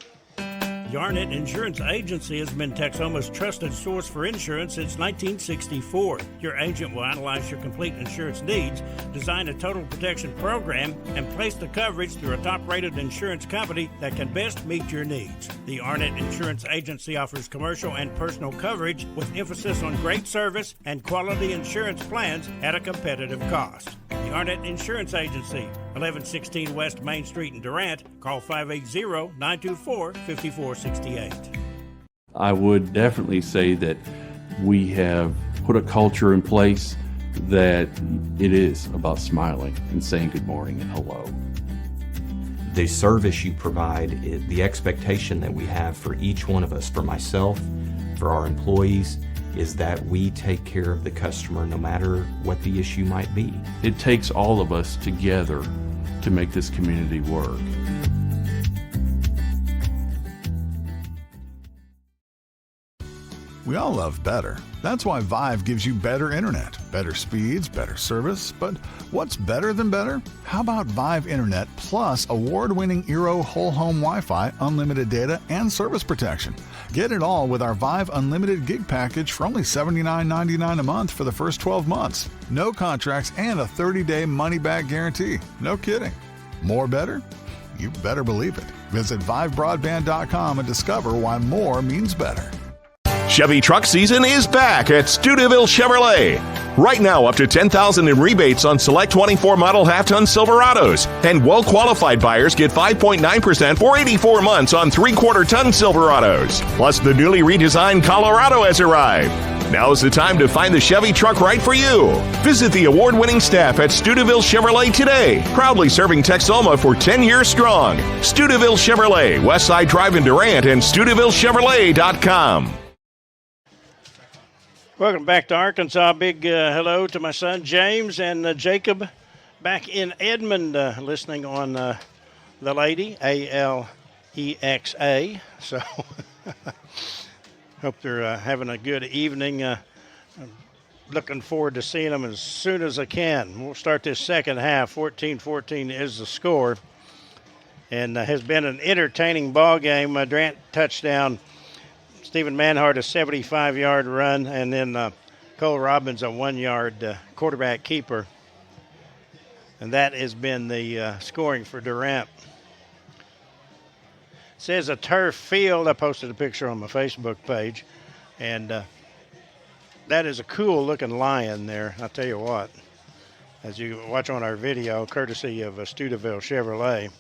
Yarnett Insurance Agency has been Texoma's trusted source for insurance since 1964. Your agent will analyze your complete insurance needs, design a total protection program, and place the coverage through a top-rated insurance company that can best meet your needs. The Yarnett Insurance Agency offers commercial and personal coverage with emphasis on great service and quality insurance plans at a competitive cost. The Yarnett Insurance Agency, 1116 West Main Street in Durant. Call 580-924-5468. I would definitely say that we have put a culture in place that it is about smiling and saying good morning and hello. The service you provide, the expectation that we have for each one of us, for myself, for our employees, is that we take care of the customer no matter what the issue might be. It takes all of us together to make this community work. We all love better. That's why Vive gives you better internet, better speeds, better service. But what's better than better? How about Vive Internet plus award-winning Eero whole home Wi-Fi, unlimited data, and service protection? Get it all with our Vive Unlimited Gig package for only $79.99 a month for the first 12 months. No contracts and a 30-day money-back guarantee. No kidding. More better? You better believe it. Visit ViveBroadband.com and discover why more means better. Chevy truck season is back at Steubenville Chevrolet. Right now, up to $10,000 in rebates on select 24 model half-ton Silverados. And well-qualified buyers get 5.9% for 84 months on 3/4-ton Silverados. Plus, the newly redesigned Colorado has arrived. Now's the time to find the Chevy truck right for you. Visit the award-winning staff at Steubenville Chevrolet today. Proudly serving Texoma for 10 years strong. Steubenville Chevrolet, Westside Drive in Durant, and SteubenvilleChevrolet.com. Welcome back to Arkansas. Big hello to my son James and Jacob back in Edmond listening on the Lady, ALEXA. So hope they're having a good evening. I'm looking forward to seeing them as soon as I can. We'll start this second half. 14-14 is the score. And has been an entertaining ball game. Durant touchdown. Stephen Manhart a 75-yard run, and then Cole Robbins a 1-yard quarterback keeper. And that has been the scoring for Durant. It says a turf field. I posted a picture on my Facebook page. And that is a cool-looking lion there, I'll tell you what. As you watch on our video, courtesy of Steubenville Chevrolet.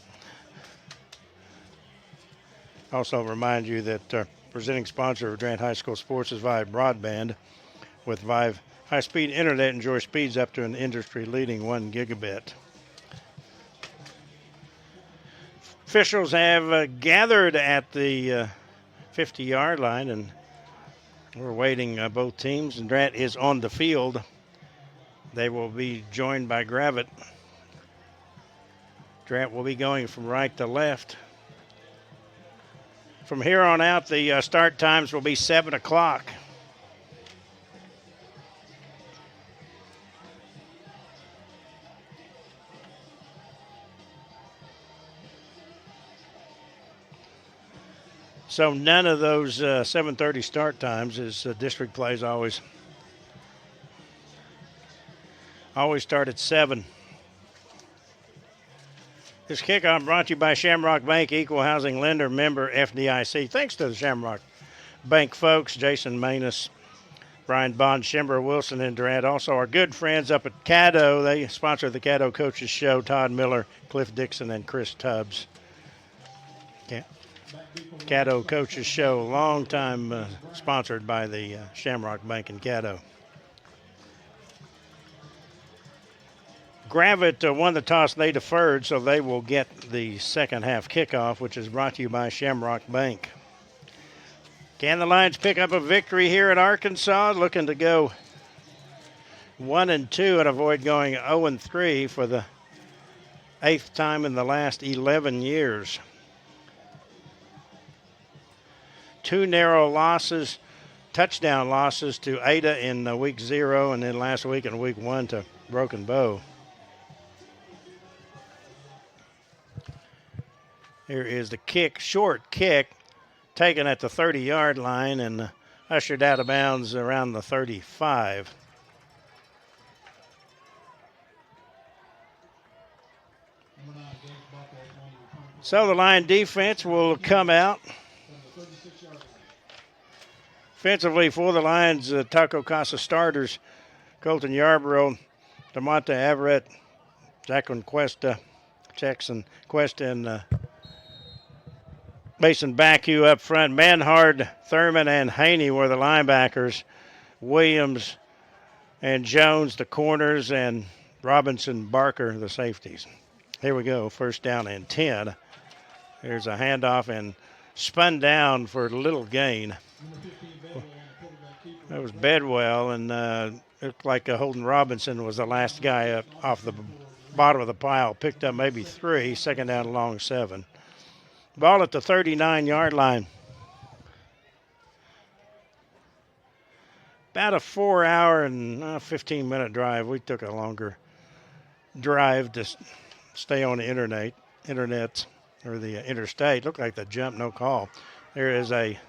Also remind you that presenting sponsor of Durant High School Sports is Vive Broadband. With Vive high-speed internet, enjoy speeds up to an industry-leading 1 gigabit. Officials have gathered at the 50-yard line, and we're waiting both teams. And Durant is on the field. They will be joined by Gravette. Durant will be going from right to left. From here on out, the start times will be 7 o'clock. So none of those 7:30 start times is district plays always start at 7. This kickoff brought to you by Shamrock Bank, equal housing lender, member FDIC. Thanks to the Shamrock Bank folks, Jason Manus, Brian Bond, Shimber, Wilson, and Durant. Also our good friends up at Caddo. They sponsor the Caddo Coaches Show, Todd Miller, Cliff Dixon, and Chris Tubbs. Caddo Coaches Show, long time sponsored by the Shamrock Bank and Caddo. Gravette won the toss. They deferred, so they will get the second half kickoff, which is brought to you by Shamrock Bank. Can the Lions pick up a victory here at Arkansas? Looking to go 1-2 and avoid going 0-3 for the 8th time in the last 11 years. 2 narrow losses, touchdown losses to Ada in week 0, and then last week in week 1 to Broken Bow. Here is the kick, short kick, taken at the 30-yard line and ushered out of bounds around the 35. So the Lion defense will come out. Offensively for the Lions, Taco Casa starters, Colton Yarborough, DeMonte Everett, Jackson Cuesta, and Mason Backu up front. Manhard, Thurman, and Haney were the linebackers. Williams and Jones, the corners, and Robinson, Barker, the safeties. Here we go, first down and 10. There's a handoff and spun down for a little gain. That was Bedwell, and it looked like Holden Robinson was the last guy up off the bottom of the pile. Picked up maybe 3, second down along 7. Ball at the 39-yard line. About a 4-hour and 15-minute drive. We took a longer drive to stay on the internet or the interstate. Looked like the jump, no call. There is a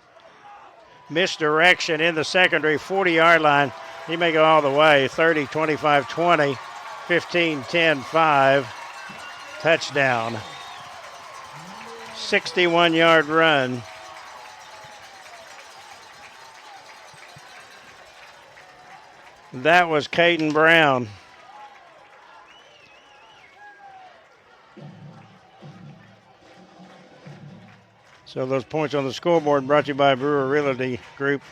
misdirection in the secondary 40-yard line. He may go all the way. 30, 25, 20, 15, 10, 5. Touchdown. 61-yard run. That was Caden Brown. So those points on the scoreboard brought to you by Brewer Realty Group.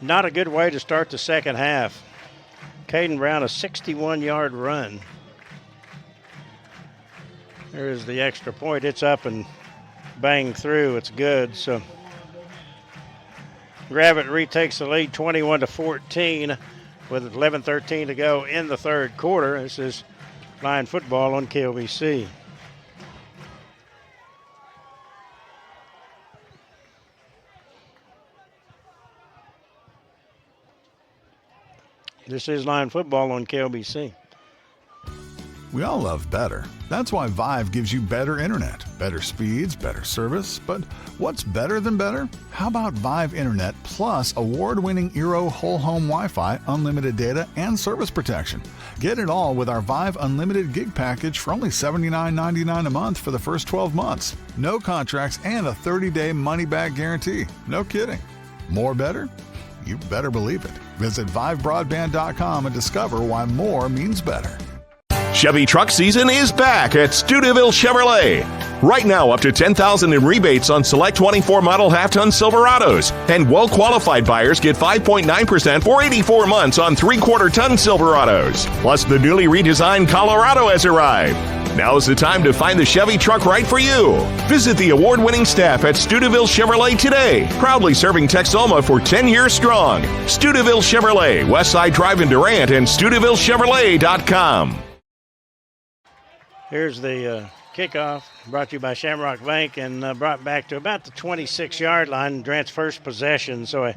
Not a good way to start the second half. Caden Brown, a 61-yard run. There's the extra point. It's up and bang through. It's good. So Gravette retakes the lead 21-14 with 11:13 to go in the third quarter. This is Lion football on KLBC. This is Lion football on KLBC. We all love better. That's why Vive gives you better internet, better speeds, better service. But what's better than better? How about Vive Internet plus award-winning Eero whole home Wi-Fi, unlimited data, and service protection? Get it all with our Vive Unlimited Gig package for only $79.99 a month for the first 12 months. No contracts and a 30-day money-back guarantee. No kidding. More better? You better believe it. Visit ViveBroadband.com and discover why more means better. Chevy truck season is back at Steubenville Chevrolet. Right now, up to $10,000 in rebates on select 24 model half-ton Silverados. And well-qualified buyers get 5.9% for 84 months on 3/4-ton Silverados. Plus, the newly redesigned Colorado has arrived. Now's the time to find the Chevy truck right for you. Visit the award-winning staff at Steubenville Chevrolet today. Proudly serving Texoma for 10 years strong. Steubenville Chevrolet, Westside Drive in Durant, and SteubenvilleChevrolet.com. Here's the kickoff brought to you by Shamrock Bank and brought back to about the 26-yard line, Durant's first possession. So a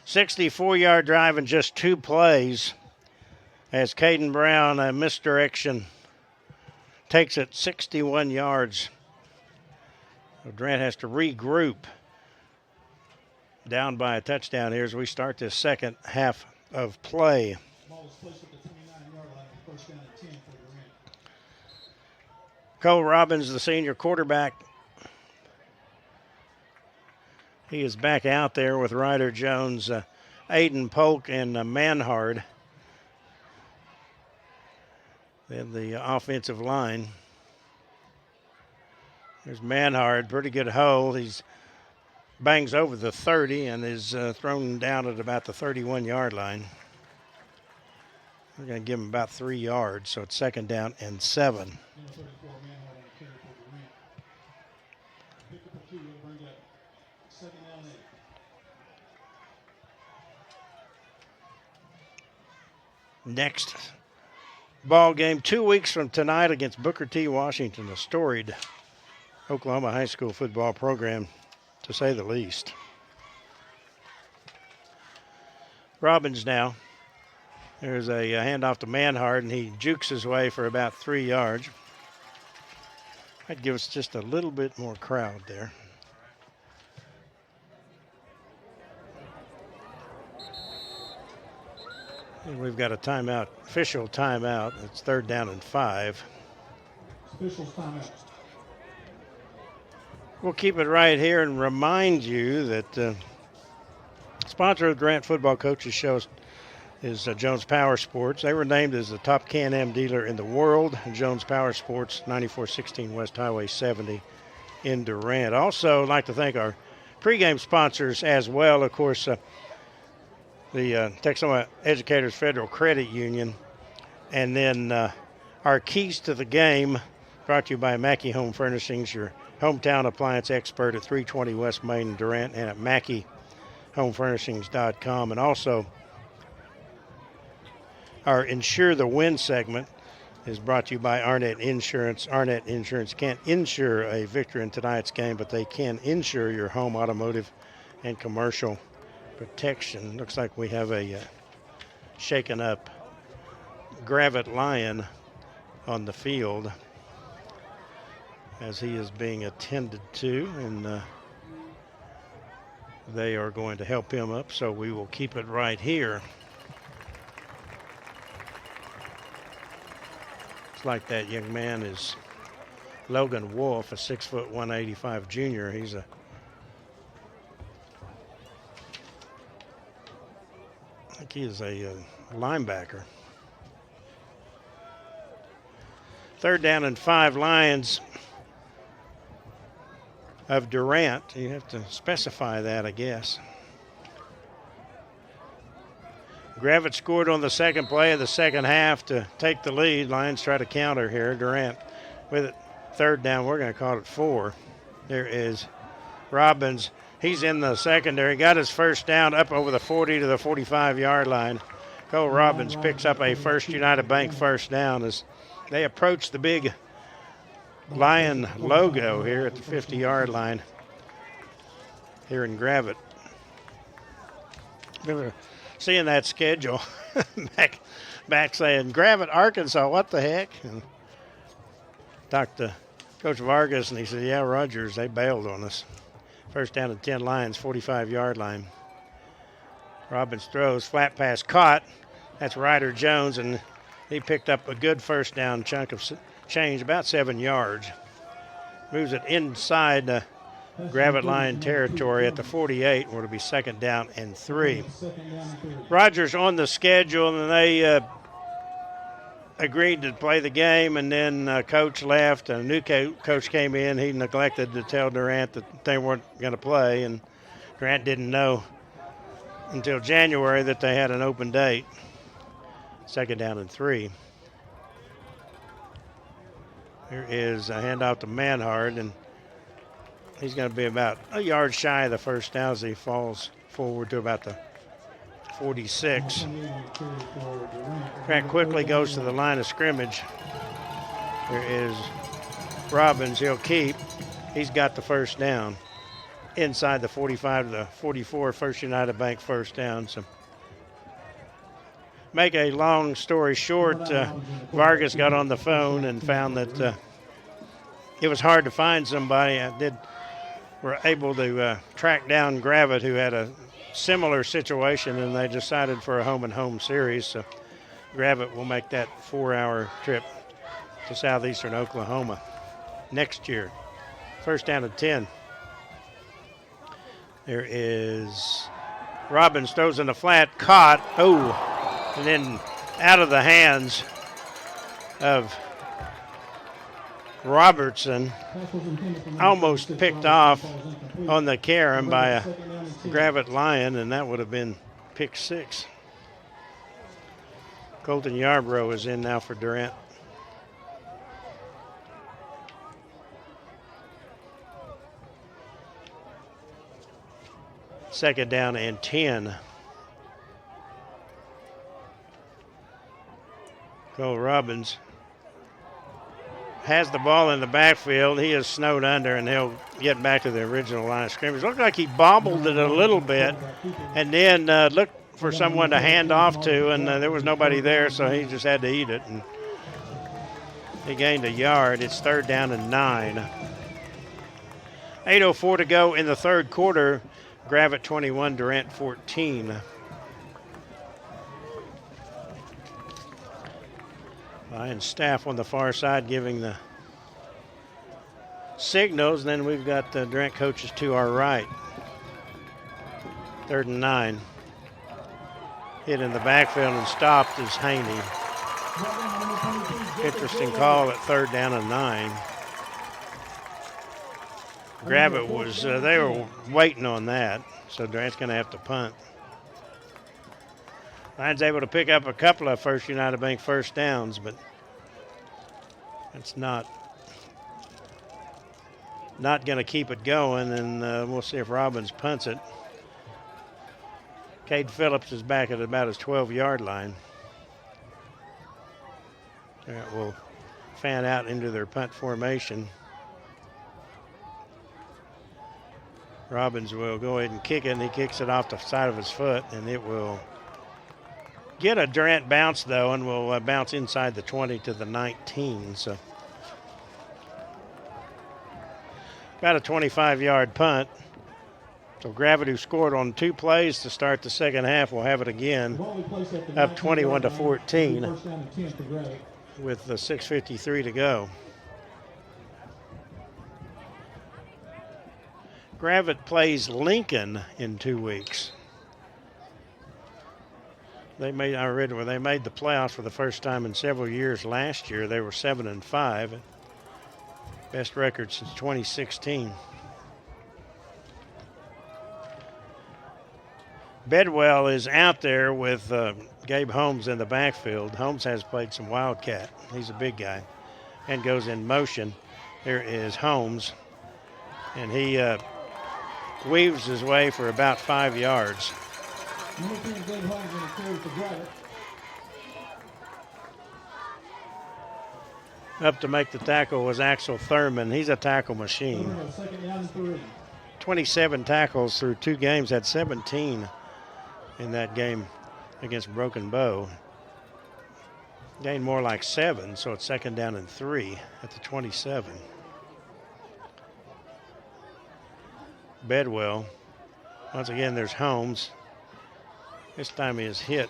64-yard drive in just 2 plays as Caden Brown, a misdirection, takes it 61 yards. So Durant has to regroup down by a touchdown here as we start this second half of play. Cole Robbins, the senior quarterback. He is back out there with Ryder Jones, Aiden Polk, and Manhard. Then the offensive line. There's Manhard, pretty good hold. He's bangs over the 30 and is thrown down at about the 31-yard line. We're going to give him about 3 yards, so it's second down and 7. Next ball game 2 weeks from tonight against Booker T. Washington, a storied Oklahoma high school football program, to say the least. Robbins now. There's a handoff to Manhard, and he jukes his way for about 3 yards. That'd give us just a little bit more crowd there. And we've got a timeout, official timeout. It's 3rd down and 5. Official timeout. We'll keep it right here and remind you that sponsor of the Durant Football Coaches Show is Jones Power Sports. They were named as the top Can-Am dealer in the world. Jones Power Sports, 9416 West Highway 70 in Durant. Also, I'd like to thank our pregame sponsors as well. Of course, the Texoma Educators Federal Credit Union. And then our keys to the game brought to you by Mackey Home Furnishings, your hometown appliance expert at 320 West Main in Durant, and at MackeyHomeFurnishings.com. And also, our Insure the Win segment is brought to you by Arnett Insurance. Arnett Insurance can't insure a victory in tonight's game, but they can insure your home, automotive, and commercial protection. Looks like we have a shaken up Gravette Lion on the field as he is being attended to, and they are going to help him up, so we will keep it right here. Looks like that young man is Logan Wolf, a 6'1", 185 junior. He's a think he is a linebacker. 3rd down and 5, Lions of Durant. You have to specify that, I guess. Gravette scored on the second play of the second half to take the lead. Lions try to counter here. Durant with it. 3rd down. We're going to call it 4. There is Robbins. He's in the secondary. Got his first down up over the 40 to the 45-yard line. Cole Robbins picks up a First United Bank first down as they approach the big Lion logo here at the 50-yard line here in Gravette. Remember seeing that schedule back saying, Gravette, Arkansas, what the heck? And talked to Coach Vargas, and he said, yeah, Rogers, they bailed on us. First down and 10, Lions, 45-yard line. Robbins throws, flat pass caught. That's Ryder Jones, and he picked up a good first down chunk of change, about 7 yards. Moves it inside the Gravette line territory at the 48, where it'll be 2nd down and 3. Rogers on the schedule, and they agreed to play the game, and then coach left, and a new coach came in. He neglected to tell Durant that they weren't going to play, and Durant didn't know until January that they had an open date. 2nd down and 3. Here is a handoff to Manhard, and he's going to be about a yard shy of the first down as he falls forward to about the 46. Grant quickly goes to the line of scrimmage. There is Robbins. He'll keep. He's got the first down. Inside the 45 to the 44, First United Bank first down. So make a long story short, Vargas got on the phone and found that it was hard to find somebody. Were able to track down Gravette, who had a similar situation, and they decided for a home-and-home series. So Gravette will make that 4-hour trip to southeastern Oklahoma next year. First down and 10. There is Robbins, throws in the flat, caught. Oh, and then out of the hands of Robertson, almost picked off on the carom by a Gravette Lion, and that would have been pick 6. Colton Yarbrough is in now for Durant. Second down and 10. Cole Robbins has the ball in the backfield. He is snowed under, and he'll get back to the original line of scrimmage. Looked like he bobbled it a little bit, and then looked for someone to hand off to, and there was nobody there, so he just had to eat it. And he gained a yard. It's 3rd down and 9. 8:04 to go in the 3rd quarter. Gravette 21, Durant 14. Lions staff on the far side giving the signals. Then we've got the Durant coaches to our right. 3rd and 9. Hit in the backfield and stopped is Haney. Interesting call at 3rd down and 9. Gravette was, they were waiting on that, so Durant's going to have to punt. Lions able to pick up a couple of First United Bank first downs, but it's not going to keep it going, and we'll see if Robbins punts it. Cade Phillips is back at about his 12-yard line. That will fan out into their punt formation. Robbins will go ahead and kick it, and he kicks it off the side of his foot, and it will get a Durant bounce, though, and will bounce inside the 20 to the 19. So about a 25-yard punt. So Gravette, who scored on 2 plays to start the second half, will have it again, up 21 to 14 with the 6:53 to go. Gravette plays Lincoln in 2 weeks. I read where they made the playoffs for the first time in several years last year. They were 7-5. Best record since 2016. Bedwell is out there with Gabe Holmes in the backfield. Holmes has played some Wildcat. He's a big guy and goes in motion. There is Holmes, and he weaves his way for about 5 yards. Number 10, Gabe Holmes in the carry for Gravette. Up to make the tackle was Axel Thurman. He's a tackle machine. Second down and 3. 27 tackles through 2 games, had 17 in that game against Broken Bow. Gained more like 7, so it's second down and 3 at the 27. Bedwell. Once again, there's Holmes. This time he is hit.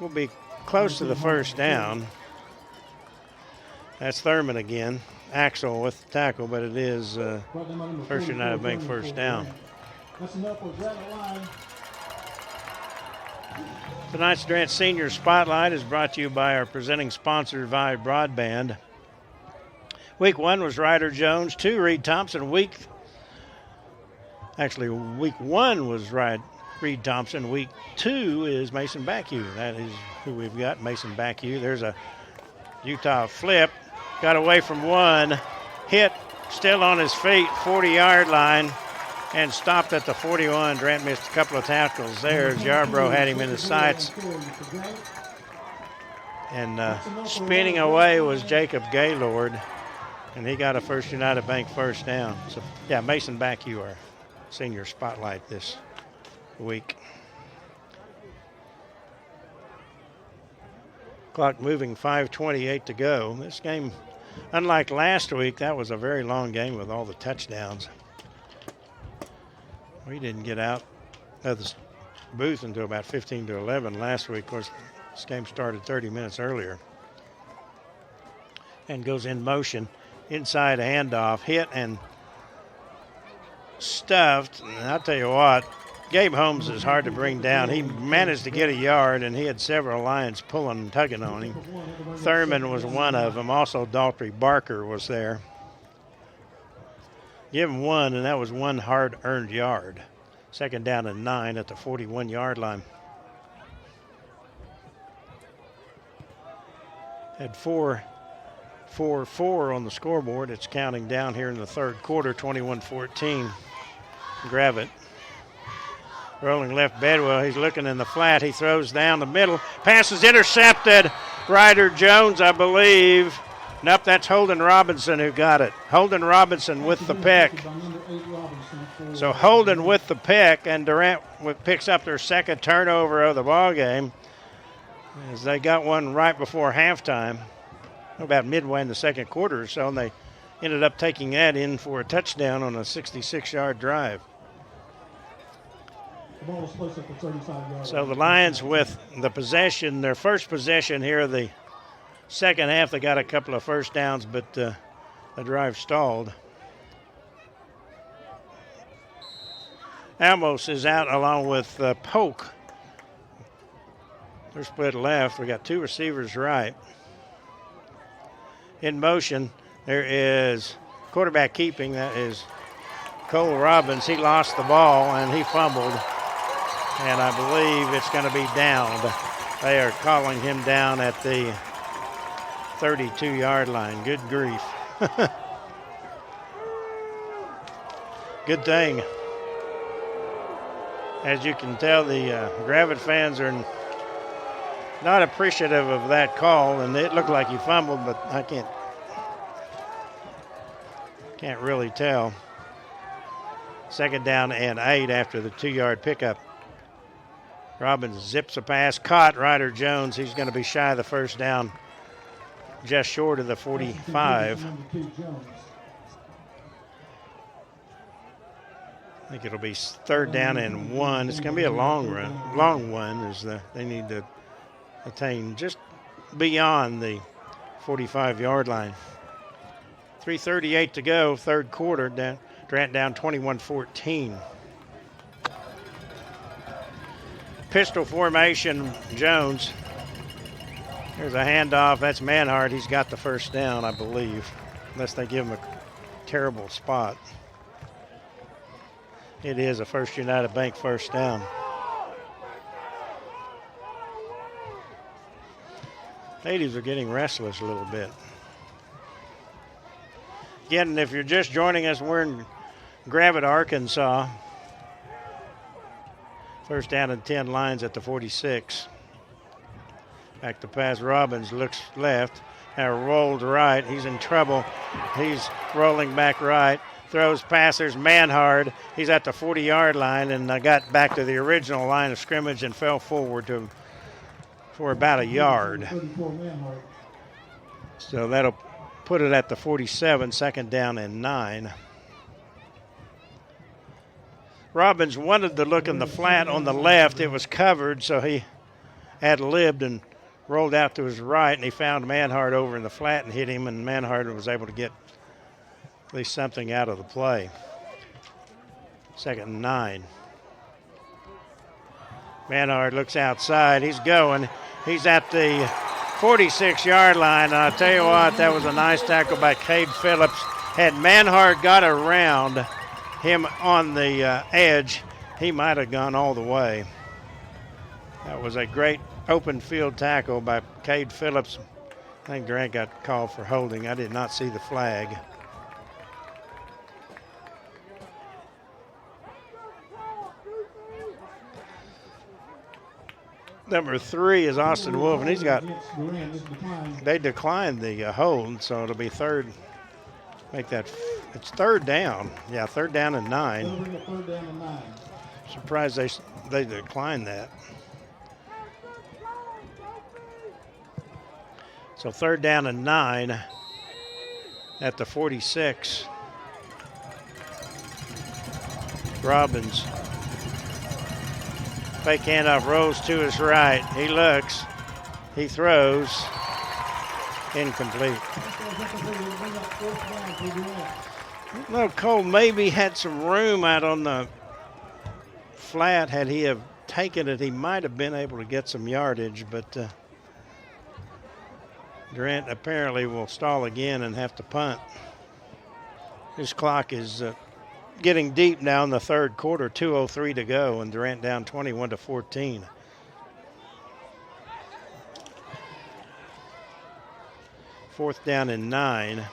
We'll be close to the first down. That's Thurman again. Axel with the tackle, but it is First United Bank first down. That's enough for Gravette line. Tonight's Durant Senior Spotlight is brought to you by our presenting sponsor, Vive Broadband. Week 1 was Ryder Jones, 2 Reed Thompson. Week 1 was Reed Thompson. Week 2 is Mason Backew. That is who we've got, Mason Backew. There's a Utah flip. Got away from one. Hit, still on his feet, 40-yard line, and stopped at the 41. Durant missed a couple of tackles there. Yarbrough had him in his sights. And spinning away was Jacob Gaylord, and he got a First United Bank first down. So, yeah, Mason Backew, our senior spotlight this week. Clock moving, 5:28 to go. This game, unlike last week, that was a very long game with all the touchdowns. We didn't get out of the booth until about 15-11 last week. Of course, this game started 30 minutes earlier. And goes in motion. Inside handoff, hit and stuffed. And I'll tell you what, Gabe Holmes is hard to bring down. He managed to get a yard, and he had several Lions pulling and tugging on him. Thurman was one of them. Also, Daltrey Barker was there. Give him one, and that was one hard-earned yard. Second down and 9 at the 41-yard line. Had 4-4-4 on the scoreboard. It's counting down here in the third quarter, 21-14. Gravette. Rolling left Bedwell. He's looking in the flat. He throws down the middle. Pass is intercepted. Ryder Jones, I believe. Nope, that's Holden Robinson who got it. Holden Robinson with the pick. So Holden with the pick, and Durant picks up their second turnover of the ball game, as they got one right before halftime, about midway in the second quarter or so, and they ended up taking that in for a touchdown on a 66-yard drive. So the Lions with the possession, their first possession here of the second half. They got a couple of first downs, but the drive stalled. Almos is out along with Polk. They're split left. We got 2 receivers right. In motion, there is quarterback keeping. That is Cole Robbins. He lost the ball and he fumbled. And I believe it's going to be downed. They are calling him down at the 32-yard line. Good grief. Good thing. As you can tell, the Gravette fans are not appreciative of that call, and it looked like he fumbled, but I can't really tell. Second down and 8 after the 2-yard pickup. Robbins zips a pass, caught Ryder Jones. He's going to be shy of the first down, just short of the 45. I think it'll be third down and 1. It's going to be a long one, as they need to attain just beyond the 45-yard line. 3:38 to go, third quarter. Durant down 21-14. pistol formation, Jones. There's a handoff. That's Manhart. He's got the first down, I believe, unless they give him a terrible spot. It is a First United Bank first down. Ladies are getting restless a little bit. Again, if you're just joining us, we're in Gravette, Arkansas. First down and 10, Lions at the 46. Back to pass. Robbins looks left. Now rolled right. He's in trouble. He's rolling back right. Throws passers. Manhard. He's at the 40-yard line and got back to the original line of scrimmage and fell forward for about a yard. So that'll put it at the 47, second down and 9. Robbins wanted to look in the flat on the left. It was covered, so he ad-libbed and rolled out to his right, and he found Manhart over in the flat and hit him, and Manhart was able to get at least something out of the play. Second and 9. Manhart looks outside. He's going. He's at the 46-yard line. And I'll tell you what, that was a nice tackle by Cade Phillips. Had Manhart got around him on the edge, he might have gone all the way. That was a great open field tackle by Cade Phillips. I think Durant got called for holding. I did not see the flag. Number 3 is Austin Wolf, and they declined the hold, so it'll be third. Make that, it's third down. Yeah, third down and 9. Surprised they declined that. So third down and 9 at the 46. Robbins. Fake handoff, rolls to his right. He looks. He throws. Incomplete. No, Cole maybe had some room out on the flat. Had he have taken it, he might have been able to get some yardage, but Durant apparently will stall again and have to punt. His clock is getting deep now in the third quarter, 2:03 to go, and Durant down 21-14. Fourth down and 9.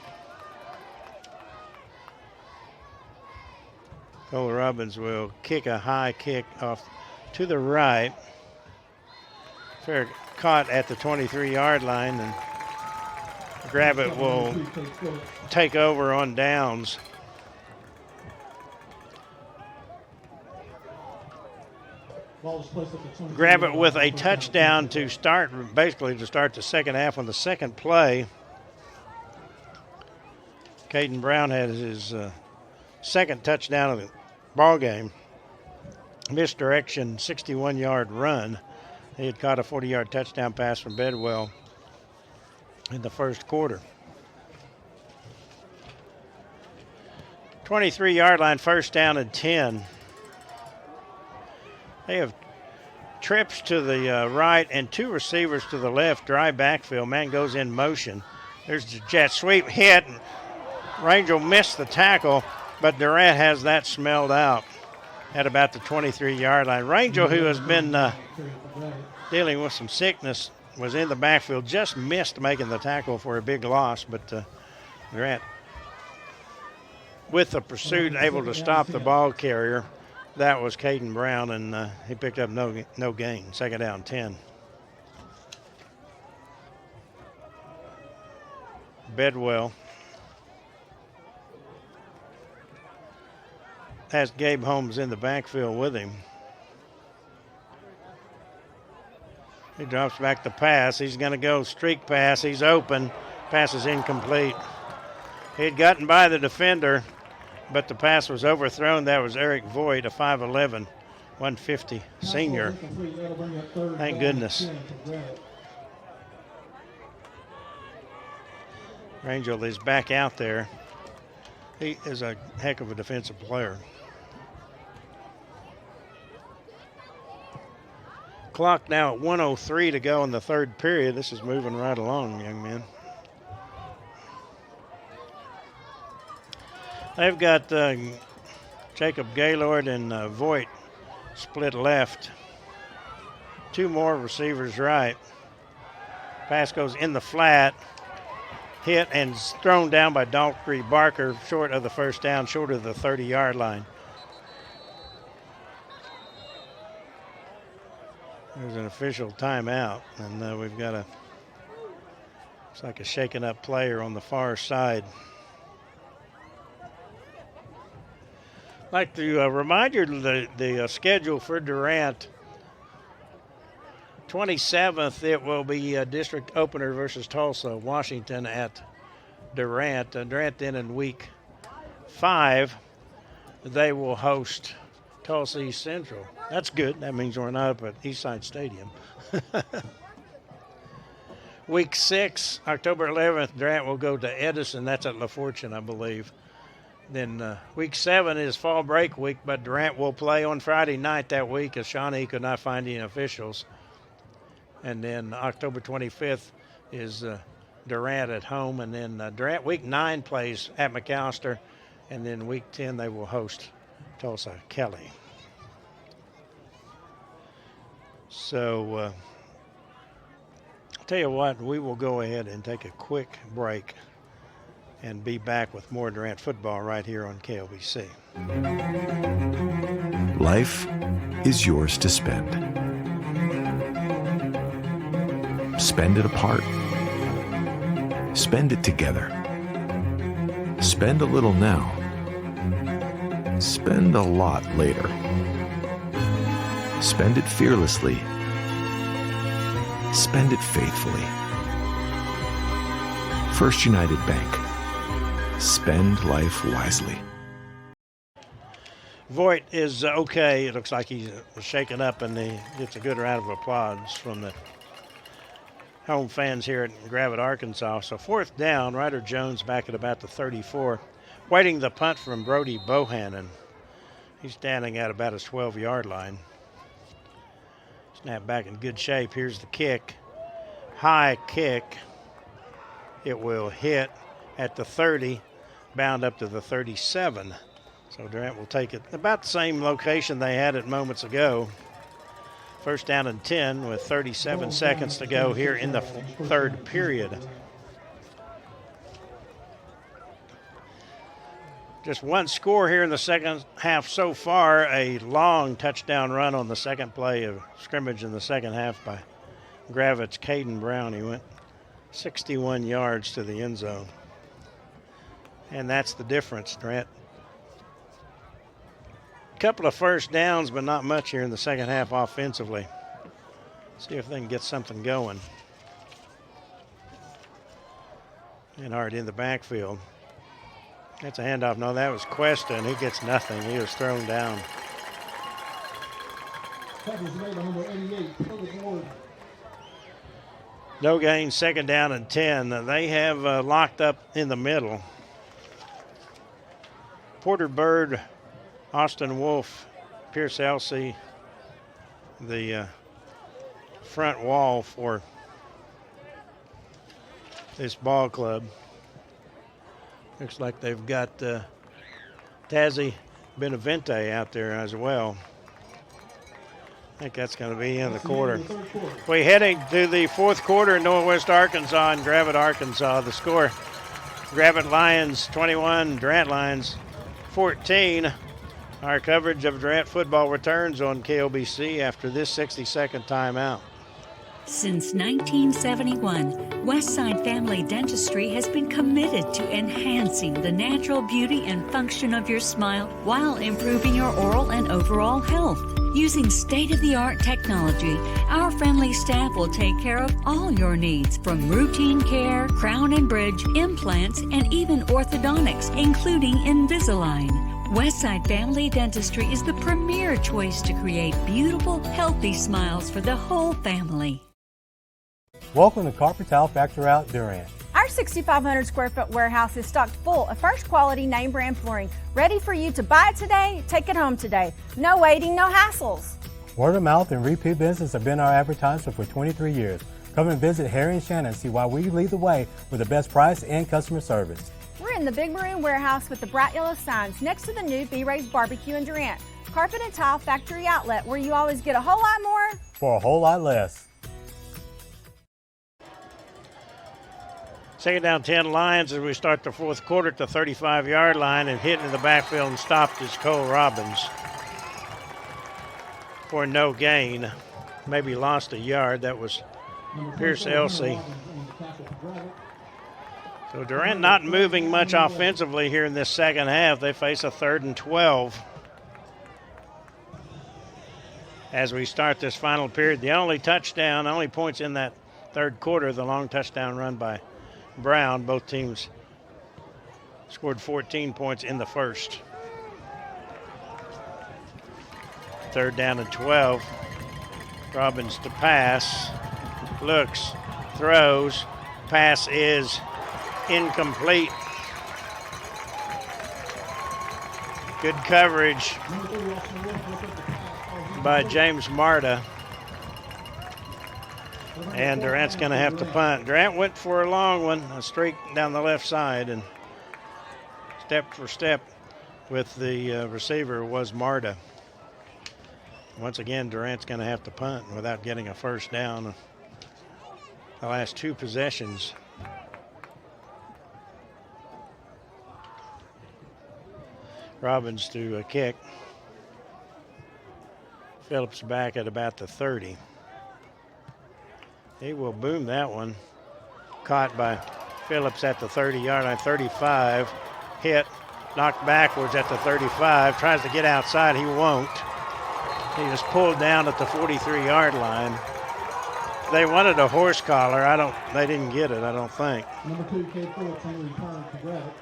Cole Robbins will kick a high kick off to the right. Fair caught at the 23-yard line, and Gravette will take over on downs. Gravette with a touchdown to start the second half on the second play. Caden Brown had his second touchdown of the ball game. Misdirection, 61-yard run. He had caught a 40-yard touchdown pass from Bedwell in the first quarter. 23-yard line, first down and 10. They have trips to the right and 2 receivers to the left, dry backfield. Man goes in motion. There's the jet sweep hit, and Rangel missed the tackle, but Durant has that smelled out at about the 23-yard line. Rangel, who has been dealing with some sickness, was in the backfield, just missed making the tackle for a big loss, but Durant, with the pursuit, able to stop the ball carrier. That was Caden Brown, and he picked up no gain. Second down, 10. Bedwell has Gabe Holmes in the backfield with him. He drops back the pass. He's going to go streak pass. He's open. Pass is incomplete. He had gotten by the defender, but the pass was overthrown. That was Eric Voigt, a 5'11", 150 senior. Thank goodness. Rangel is back out there. He is a heck of a defensive player. Clock now at 1:03 to go in the third period. This is moving right along, young men. They've got Jacob Gaylord and Voigt split left. Two more receivers right. Pass goes in the flat. Hit and thrown down by Daltrey Barker, short of the first down, short of the 30-yard line. There's an official timeout, and we've got looks like a shaken up player on the far side. I'd like to remind you the schedule for Durant. 27th, it will be a district opener versus Tulsa, Washington at Durant. Durant then in week 5, they will host Tulsa East Central. That's good. That means we're not up at Eastside Stadium. Week 6, October 11th, Durant will go to Edison. That's at La Fortune, I believe. Then week 7 is fall break week, but Durant will play on Friday night that week as Shawnee could not find any officials. And then October 25th is Durant at home. And then Durant week 9 plays at McAllister. And then week 10 they will host Tulsa Kelly. So I'll tell you what, we will go ahead and take a quick break and be back with more Durant football right here on KLBC. Life is yours to spend. Spend it apart. Spend it together. Spend a little now. Spend a lot later. Spend it fearlessly. Spend it faithfully. First United Bank. Spend life wisely. Voigt is okay. It looks like he's shaken up, and he gets a good round of applause from the home fans here at Gravette, Arkansas. So 4th down, Ryder Jones back at about the 34, waiting the punt from Brody Bohannon. He's standing at about his 12-yard line. Snap back in good shape. Here's the kick. High kick. It will hit at the 30, bound up to the 37. So Durant will take it about the same location they had it moments ago. First down and 10 with 37 seconds to go here in the third period. Just one score here in the second half so far, a long touchdown run on the second play of scrimmage in the second half by Gravette's Caden Brown. He went 61 yards to the end zone. And that's the difference, Durant. Couple of first downs, but not much here in the second half offensively. See if they can get something going. And Hart in the backfield. That's a handoff. No, that was Cuesta, and he gets nothing. He was thrown down. No gain, second down and 10. They have locked up in the middle. Porter Bird, Austin Wolf, Pierce Elsey, the front wall for this ball club. Looks like they've got Tazzy Benavente out there as well. I think that's going to be in the quarter. We're heading to the fourth quarter in Northwest Arkansas and Gravette, Arkansas. The score, Gravette Lions 21, Durant Lions 14. Our coverage of Durant football returns on KLBC after this 60-second timeout. Since 1971, Westside Family Dentistry has been committed to enhancing the natural beauty and function of your smile while improving your oral and overall health. Using state-of-the-art technology, our friendly staff will take care of all your needs, from routine care, crown and bridge, implants, and even orthodontics, including Invisalign. Westside Family Dentistry is the premier choice to create beautiful, healthy smiles for the whole family. Welcome to Carpet Tile Factory out Durant. Our 6,500 square foot warehouse is stocked full of first quality name brand flooring, ready for you to buy it today, take it home today. No waiting, no hassles. Word of mouth and repeat business have been our advertiser for 23 years. Come and visit Harry and Shannon and see why we lead the way with the best price and customer service. We're in the Big Maroon Warehouse with the bright yellow signs next to the new B-Ray's Barbecue in Durant. Carpet and tile factory outlet where you always get a whole lot more for a whole lot less. Second down 10 Lions as we start the fourth quarter at the 35-yard line, and hitting in the backfield and stopped is Cole Robbins for no gain. Maybe lost a yard. That was Pierce Elsey. So Durant not moving much offensively here in this second half. They face a 3rd and 12 as we start this final period. The only points in that third quarter, the long touchdown run by Brown. Both teams scored 14 points in the first. 3rd down and 12. Robbins to pass. Looks, throws. Pass is incomplete. Good coverage by James Marta. And Durant's going to have to punt. Durant went for a long one, a straight down the left side, and step for step with the receiver was Marta. Once again, Durant's going to have to punt without getting a first down the last 2 possessions. Robbins to a kick. Phillips back at about the 30. He will boom that one. Caught by Phillips at the 30-yard line, 35. Hit, knocked backwards at the 35. Tries to get outside, he won't. He was pulled down at the 43-yard line. They wanted a horse collar. They didn't get it, I don't think. Number 2, Kate Phillips on the return to Gravette.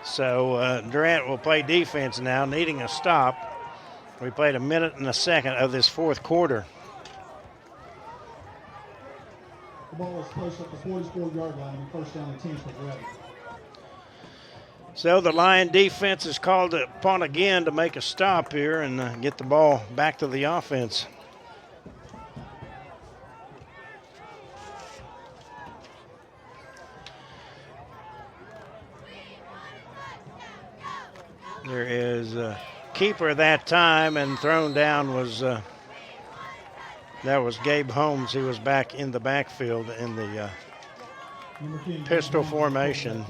So Durant will play defense now, needing a stop. We played 1 minute and a second of this fourth quarter. The ball is placed at the 44-yard line and first down and 10 for Gravette. So the Lion defense is called upon again to make a stop here and get the ball back to the offense. There is a keeper that time, and thrown down was that was Gabe Holmes. He was back in the backfield in the pistol formation.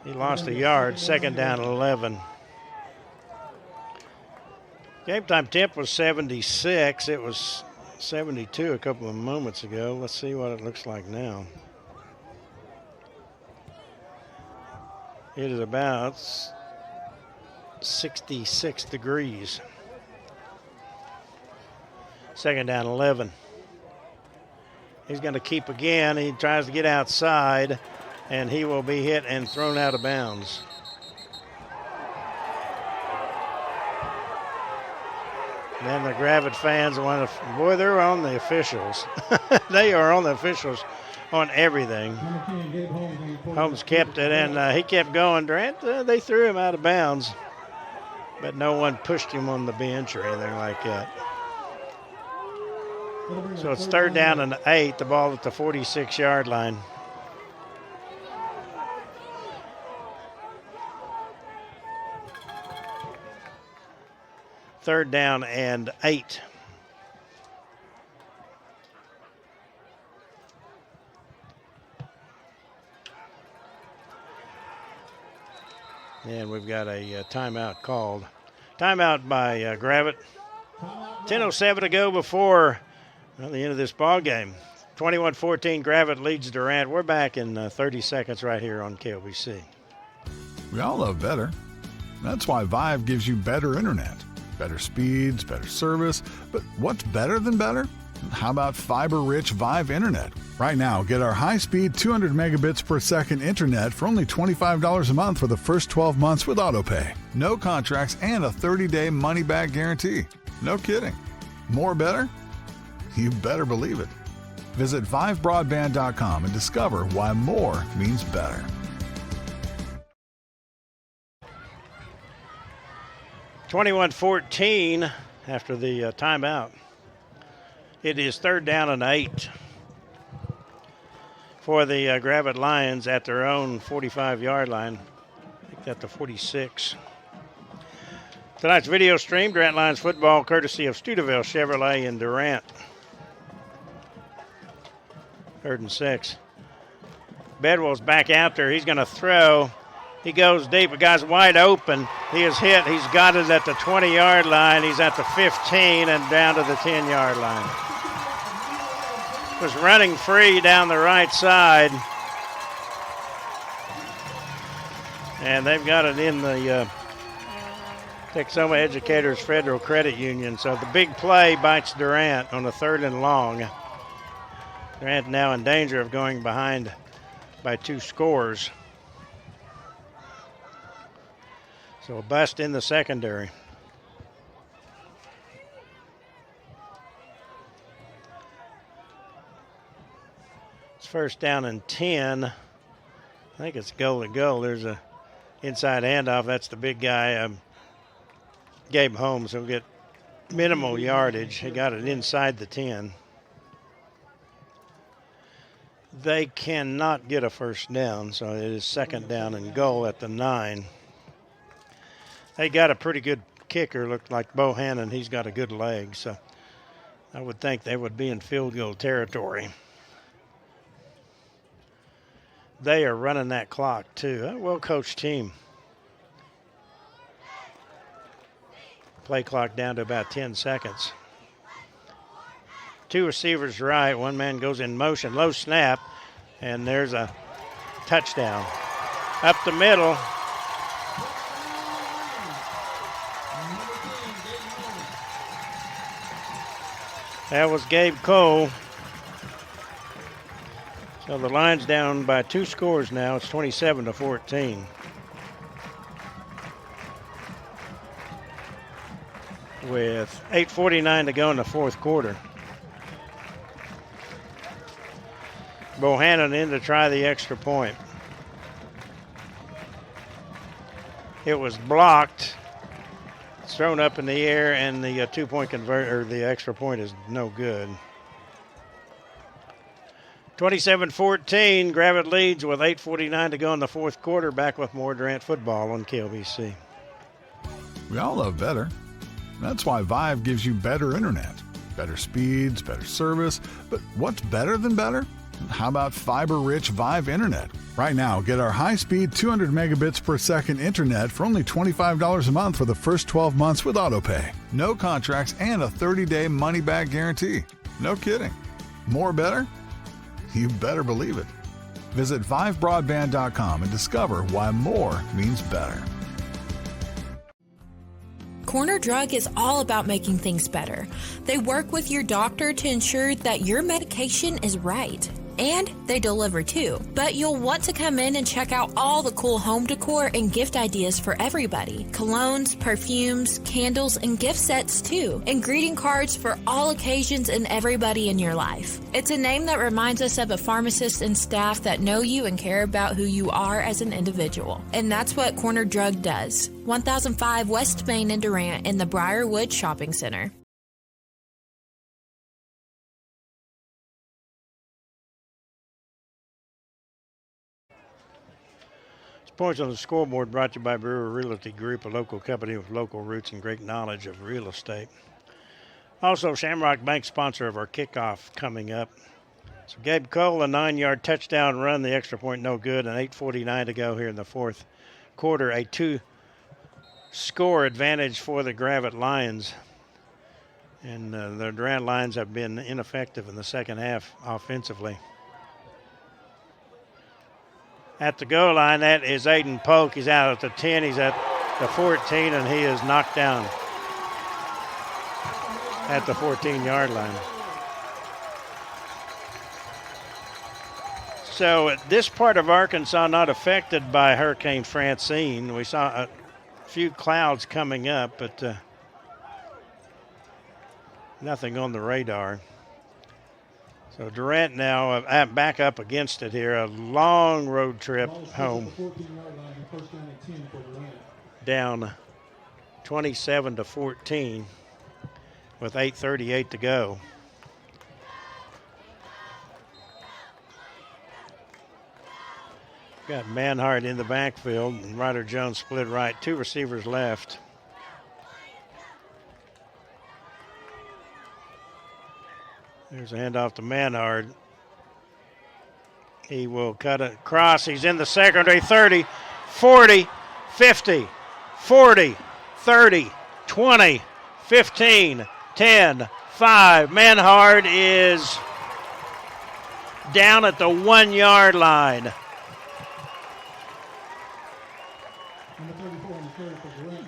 He lost a yard, 2nd down and 11. Game time temp was 76. It was 72 a couple of moments ago. Let's see what it looks like now. It is about 66 degrees. 2nd down, 11. He's going to keep again. He tries to get outside, and he will be hit and thrown out of bounds. And then the Gravette fans want to, boy, they're on the officials. They are on the officials on everything. Holmes kept it, and he kept going. Durant, they threw him out of bounds, but no one pushed him on the bench or anything like that. So it's 3rd down and 8, the ball at the 46-yard line. Third down and 8. And we've got a timeout called. Timeout by Gravette. 10:07 to go before the end of this ball game. 21-14, Gravette leads Durant. We're back in 30 seconds right here on KLBC. We all love better. That's why Vive gives you better internet. Better speeds, better service. But what's better than better? How about fiber-rich Vive internet? Right now, get our high-speed 200 megabits per second internet for only $25 a month for the first 12 months with autopay. No contracts and a 30-day money-back guarantee. No kidding. More better? You better believe it. Visit ViveBroadband.com and discover why more means better. 21-14 after the timeout. It is 3rd down and 8 for the Gravette Lions at their own 45-yard line. I think that's the 46. Tonight's video stream, Durant Lions football, courtesy of Studeville Chevrolet in Durant. 3rd and 6. Bedwell's back out there. He's going to throw. He goes deep. The guy's wide open. He is hit. He's got it at the 20-yard line. He's at the 15 and down to the 10-yard line. Was running free down the right side. And they've got it in the Texoma Educators Federal Credit Union. So the big play bites Durant on the 3rd and long. Durant now in danger of going behind by 2 scores. So a bust in the secondary. It's 1st down and 10. I think it's goal to goal. There's a inside handoff. That's the big guy, Gabe Holmes. He'll get minimal yardage. He got it inside the 10. They cannot get a 1st down, so it is 2nd down and goal at the 9. They got a pretty good kicker, looked like Bohannon. He's got a good leg, so I would think they would be in field goal territory. They are running that clock, too. A well-coached team. Play clock down to about 10 seconds. 2 receivers right. One man goes in motion. Low snap. And there's a touchdown. Up the middle. That was Gabe Cole. So the Lions down by 2 scores now. It's 27-14. With 8:49 to go in the 4th quarter. Bohannon in to try the extra point. It was blocked. It's thrown up in the air, and the 2-point converter, the extra point is no good. 27-14, Gravette leads with 8:49 to go in the 4th quarter. Back with more Durant football on KLBC. We all love better. That's why Vive gives you better internet. Better speeds, better service. But what's better than better? How about fiber-rich Vive internet? Right now, get our high-speed 200 megabits per second internet for only $25 a month for the first 12 months with autopay. No contracts and a 30-day money-back guarantee. No kidding. More better? You better believe it. Visit vivebroadband.com and discover why more means better. Corner Drug is all about making things better. They work with your doctor to ensure that your medication is right. And they deliver too. But you'll want to come in and check out all the cool home decor and gift ideas for everybody. Colognes, perfumes, candles, and gift sets too. And greeting cards for all occasions and everybody in your life. It's a name that reminds us of a pharmacist and staff that know you and care about who you are as an individual. And that's what Corner Drug does. 1005 West Main in Durant in the Briarwood Shopping Center. Points on the scoreboard brought to you by Brewer Realty Group, a local company with local roots and great knowledge of real estate. Also, Shamrock Bank, sponsor of our kickoff coming up. So Gabe Cole, a 9-yard touchdown run, the extra point no good, and 8:49 to go here in the 4th quarter. A 2-score advantage for the Gravette Lions. And the Durant Lions have been ineffective in the second half offensively. At the goal line, that is Aiden Polk. He's out at the 10. He's at the 14, and he is knocked down at the 14-yard line. So this part of Arkansas not affected by Hurricane Francine. We saw a few clouds coming up, but nothing on the radar. So Durant now back up against it here. A long road trip home. Down 27-14 with 8:38 to go. Got Manhart in the backfield, and Ryder Jones split right. Two receivers left. There's a handoff to Manhart. He will cut it across. He's in the secondary. 30, 40, 50, 40, 30, 20, 15, 10, 5. Manhart is down at the 1 yard line.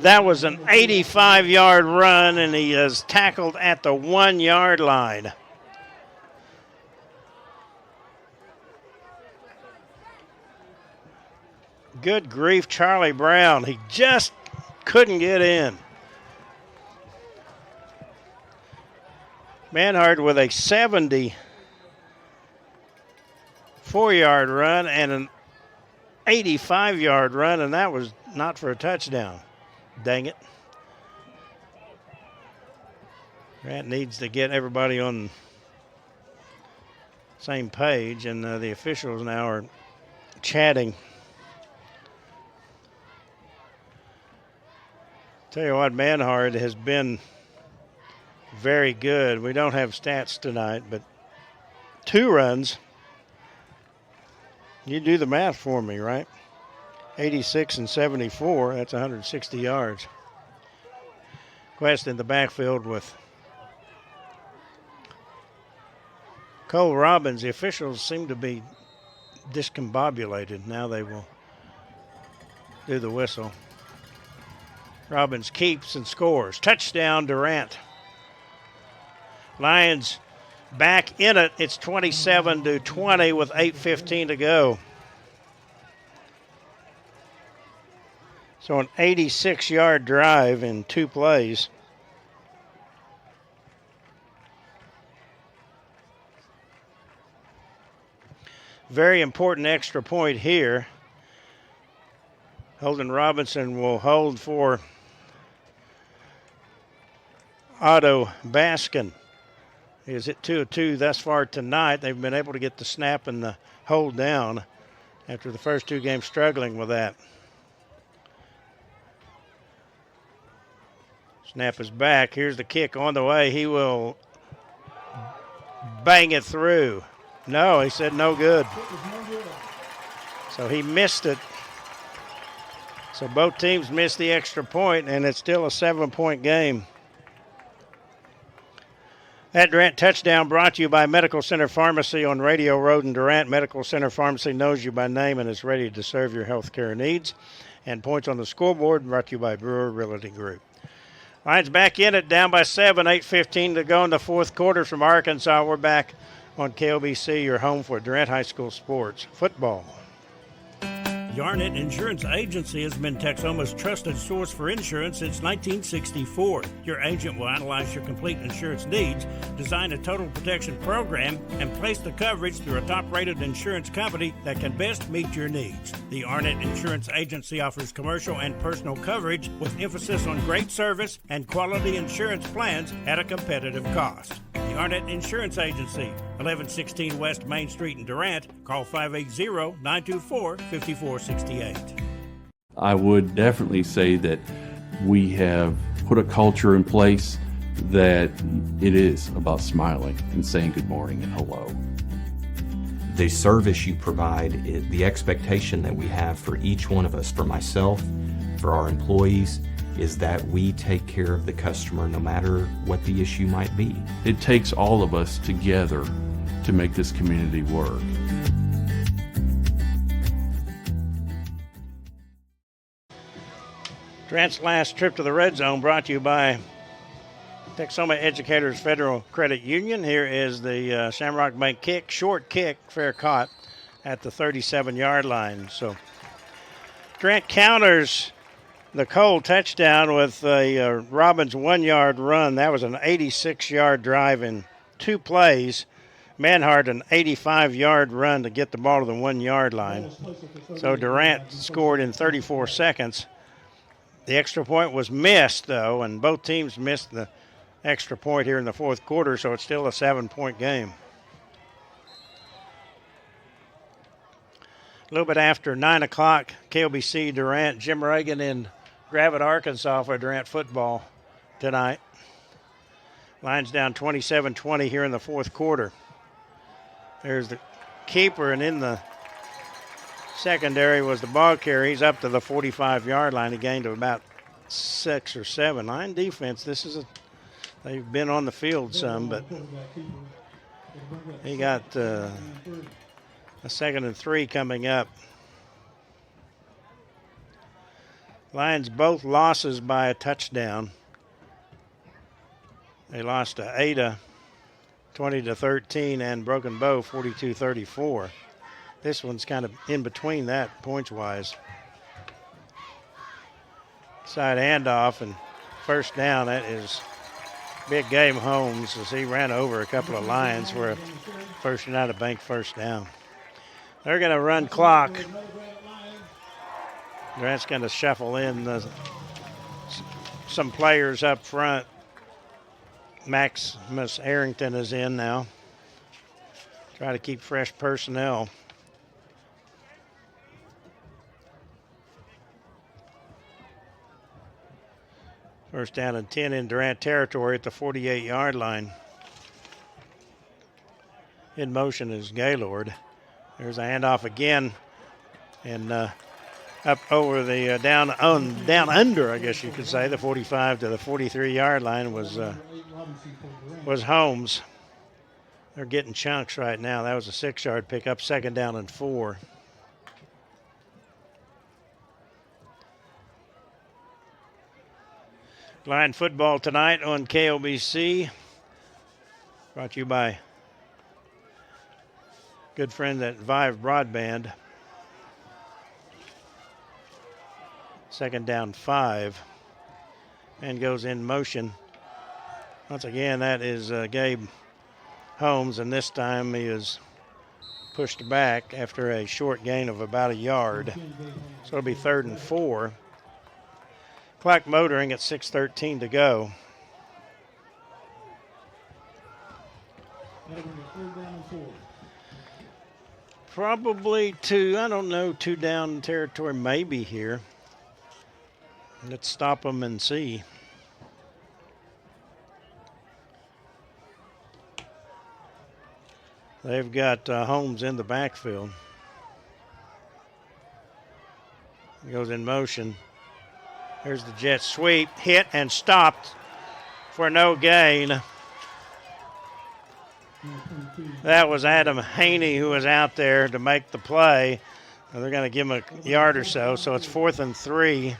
That was an 85-yard run, and he is tackled at the 1 yard line. Good grief, Charlie Brown. He just couldn't get in. Manhart with a 74-yard run and an 85-yard run, and that was not for a touchdown. Dang it. Grant needs to get everybody on the same page, and the officials now are chatting. Tell you what, Manhart has been very good. We don't have stats tonight, but 2 runs. You do the math for me, right? 86 and 74, that's 160 yards. Quest in the backfield with Cole Robbins. The officials seem to be discombobulated. Now they will do the whistle. Robbins keeps and scores. Touchdown, Durant. Lions back in it. It's 27-20 with 8:15 to go. So an 86-yard drive in 2 plays. Very important extra point here. Holden Robinson will hold for Otto Baskin. He is at 2-2 thus far tonight. They've been able to get the snap and the hold down after the first 2 games struggling with that. Snap is back. Here's the kick on the way. He will bang it through. No, he said no good. So he missed it. So both teams missed the extra point, and it's still a 7-point game. That Durant touchdown brought to you by Medical Center Pharmacy on Radio Road in Durant. Medical Center Pharmacy knows you by name and is ready to serve your health care needs. And points on the scoreboard brought to you by Brewer Realty Group. Lions back in it, down by 7, 8:15 to go in the 4th quarter from Arkansas. We're back on KLBC, your home for Durant High School sports football. Yarnett Insurance Agency has been Texoma's trusted source for insurance since 1964. Your agent will analyze your complete insurance needs, design a total protection program, and place the coverage through a top-rated insurance company that can best meet your needs. The Yarnett Insurance Agency offers commercial and personal coverage with emphasis on great service and quality insurance plans at a competitive cost. The Yarnett Insurance Agency, 1116 West Main Street in Durant. Call 580-924-5468. I would definitely say that we have put a culture in place that it is about smiling and saying good morning and hello. The service you provide, the expectation that we have for each one of us, for myself, for our employees, is that we take care of the customer no matter what the issue might be. It takes all of us together to make this community work. Durant's last trip to the red zone brought to you by Texoma Educators Federal Credit Union. Here is the Shamrock Bank kick, short kick, fair caught at the 37-yard line. So Durant counters the Cole touchdown with a Robbins 1-yard run. That was an 86-yard drive in 2 plays. Manhart an 85-yard run to get the ball to the 1-yard line. So Durant scored in 34 seconds. The extra point was missed, though, and both teams missed the extra point here in the fourth quarter, so it's still a 7-point game. A little bit after 9 o'clock, KLBC Durant, Jim Reagan in Gravette, Arkansas for Durant football tonight. Line's down 27-20 here in the fourth quarter. There's the keeper, and in the secondary was the ball carrier. He's up to the 45-yard line. He gained about 6 or 7. Line defense, they've been on the field some, but he got a 2nd and 3 coming up. Lions both losses by a touchdown. They lost to Ada 20-13 and Broken Bow 42-34. This one's kind of in between that points-wise. Side handoff and first down. That is big game Holmes as he ran over a couple of Lions for a First United Bank first down. They're going to run clock. Durant's going to shuffle in some players up front. Maximus Arrington is in now. Try to keep fresh personnel. First down and 10 in Durant territory at the 48-yard line. In motion is Gaylord. There's a handoff again, and up over the down under, I guess you could say, the 45 to the 43-yard line was Holmes. They're getting chunks right now. That was a 6-yard pickup, 2nd down and 4. Line football tonight on KLBC. Brought to you by good friend at Vive Broadband. 2nd down 5. And goes in motion. Once again, that is Gabe Holmes, and this time he is pushed back after a short gain of about a yard. So it'll be 3rd and 4. Clock motoring at 6:13 to go. Probably 2, I don't know, 2 down territory maybe here. Let's stop them and see. They've got Holmes in the backfield. He goes in motion. Here's the jet sweep, hit and stopped for no gain. That was Adam Haney who was out there to make the play. They're going to give him a yard or so, so it's 4th and 3.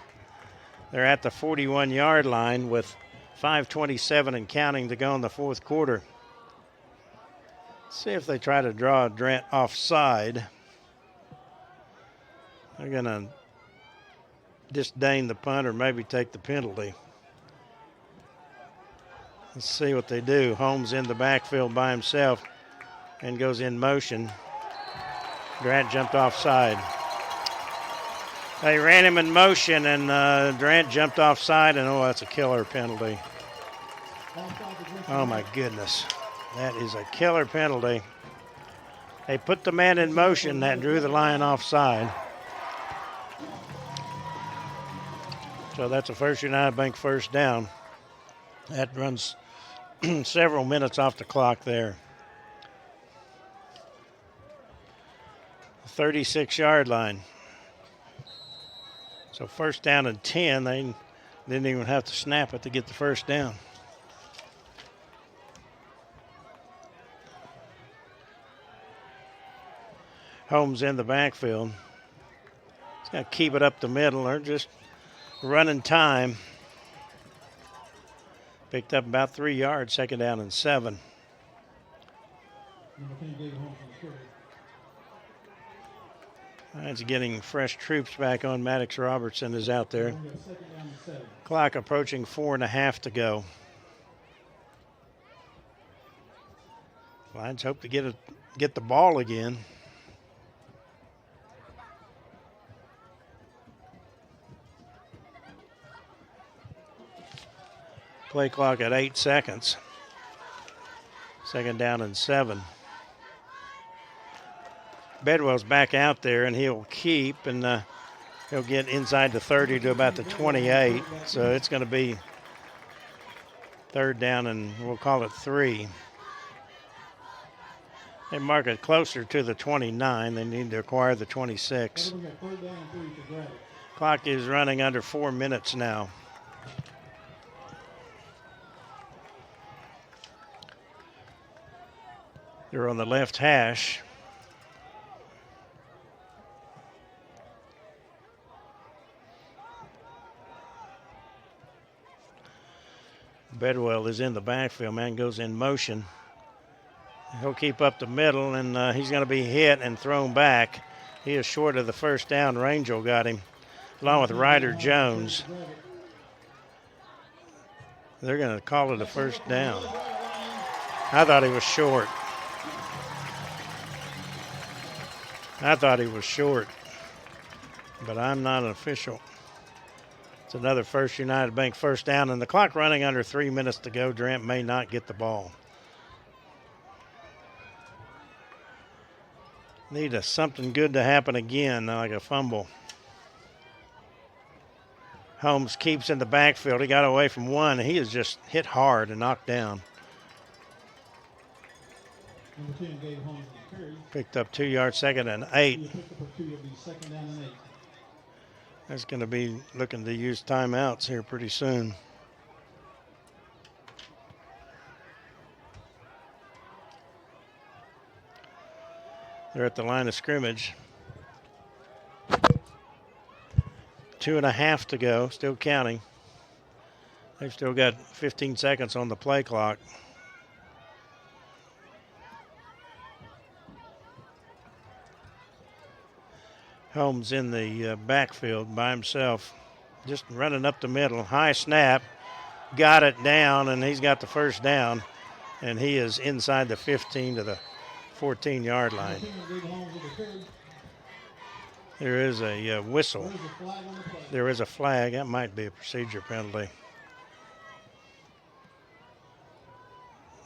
They're at the 41-yard line with 5:27 and counting to go in the fourth quarter. Let's see if they try to draw Durant offside. They're going to disdain the punt or maybe take the penalty. Let's see what they do. Holmes in the backfield by himself and goes in motion. Durant jumped offside. They ran him in motion, and Durant jumped offside, and that's a killer penalty. Oh, my goodness. That is a killer penalty. They put the man in motion that drew the line offside. So that's a First United Bank first down. That runs several minutes off the clock there. 36-yard line. So first down and 10. They didn't even have to snap it to get the first down. Holmes in the backfield. He's got to keep it up the middle. They're just running time. Picked up about 3 yards, 2nd down and 7. That's getting fresh troops back on. Maddox Robertson is out there. Clock approaching 4.5 to go. Lions hope to get the ball again. Play clock at 8 seconds. 2nd down and 7. Bedwell's back out there, and he'll keep, and he'll get inside the 30 to about the 28. So it's going to be 3rd down, and we'll call it 3. They mark it closer to the 29. They need to acquire the 26. Clock is running under 4 minutes now. They're on the left hash. Bedwell is in the backfield. Man goes in motion. He'll keep up the middle, and he's going to be hit and thrown back. He is short of the 1st down. Rangel got him, along with Ryder Jones. They're going to call it a 1st down. I thought he was short. But I'm not an official. It's another First United Bank 1st down, and the clock running under 3 minutes to go. Durant may not get the ball. Need something good to happen again, like a fumble. Holmes keeps in the backfield. He got away from one. He is just hit hard and knocked down. Picked up 2 yards, 2nd and 8. That's going to be looking to use timeouts here pretty soon. They're at the line of scrimmage. 2.5 to go, still counting. They've still got 15 seconds on the play clock. Holmes in the backfield by himself, just running up the middle. High snap, got it down, and he's got the 1st down, and he is inside the 15 to the 14-yard line. There is a whistle. There is a flag. That might be a procedure penalty.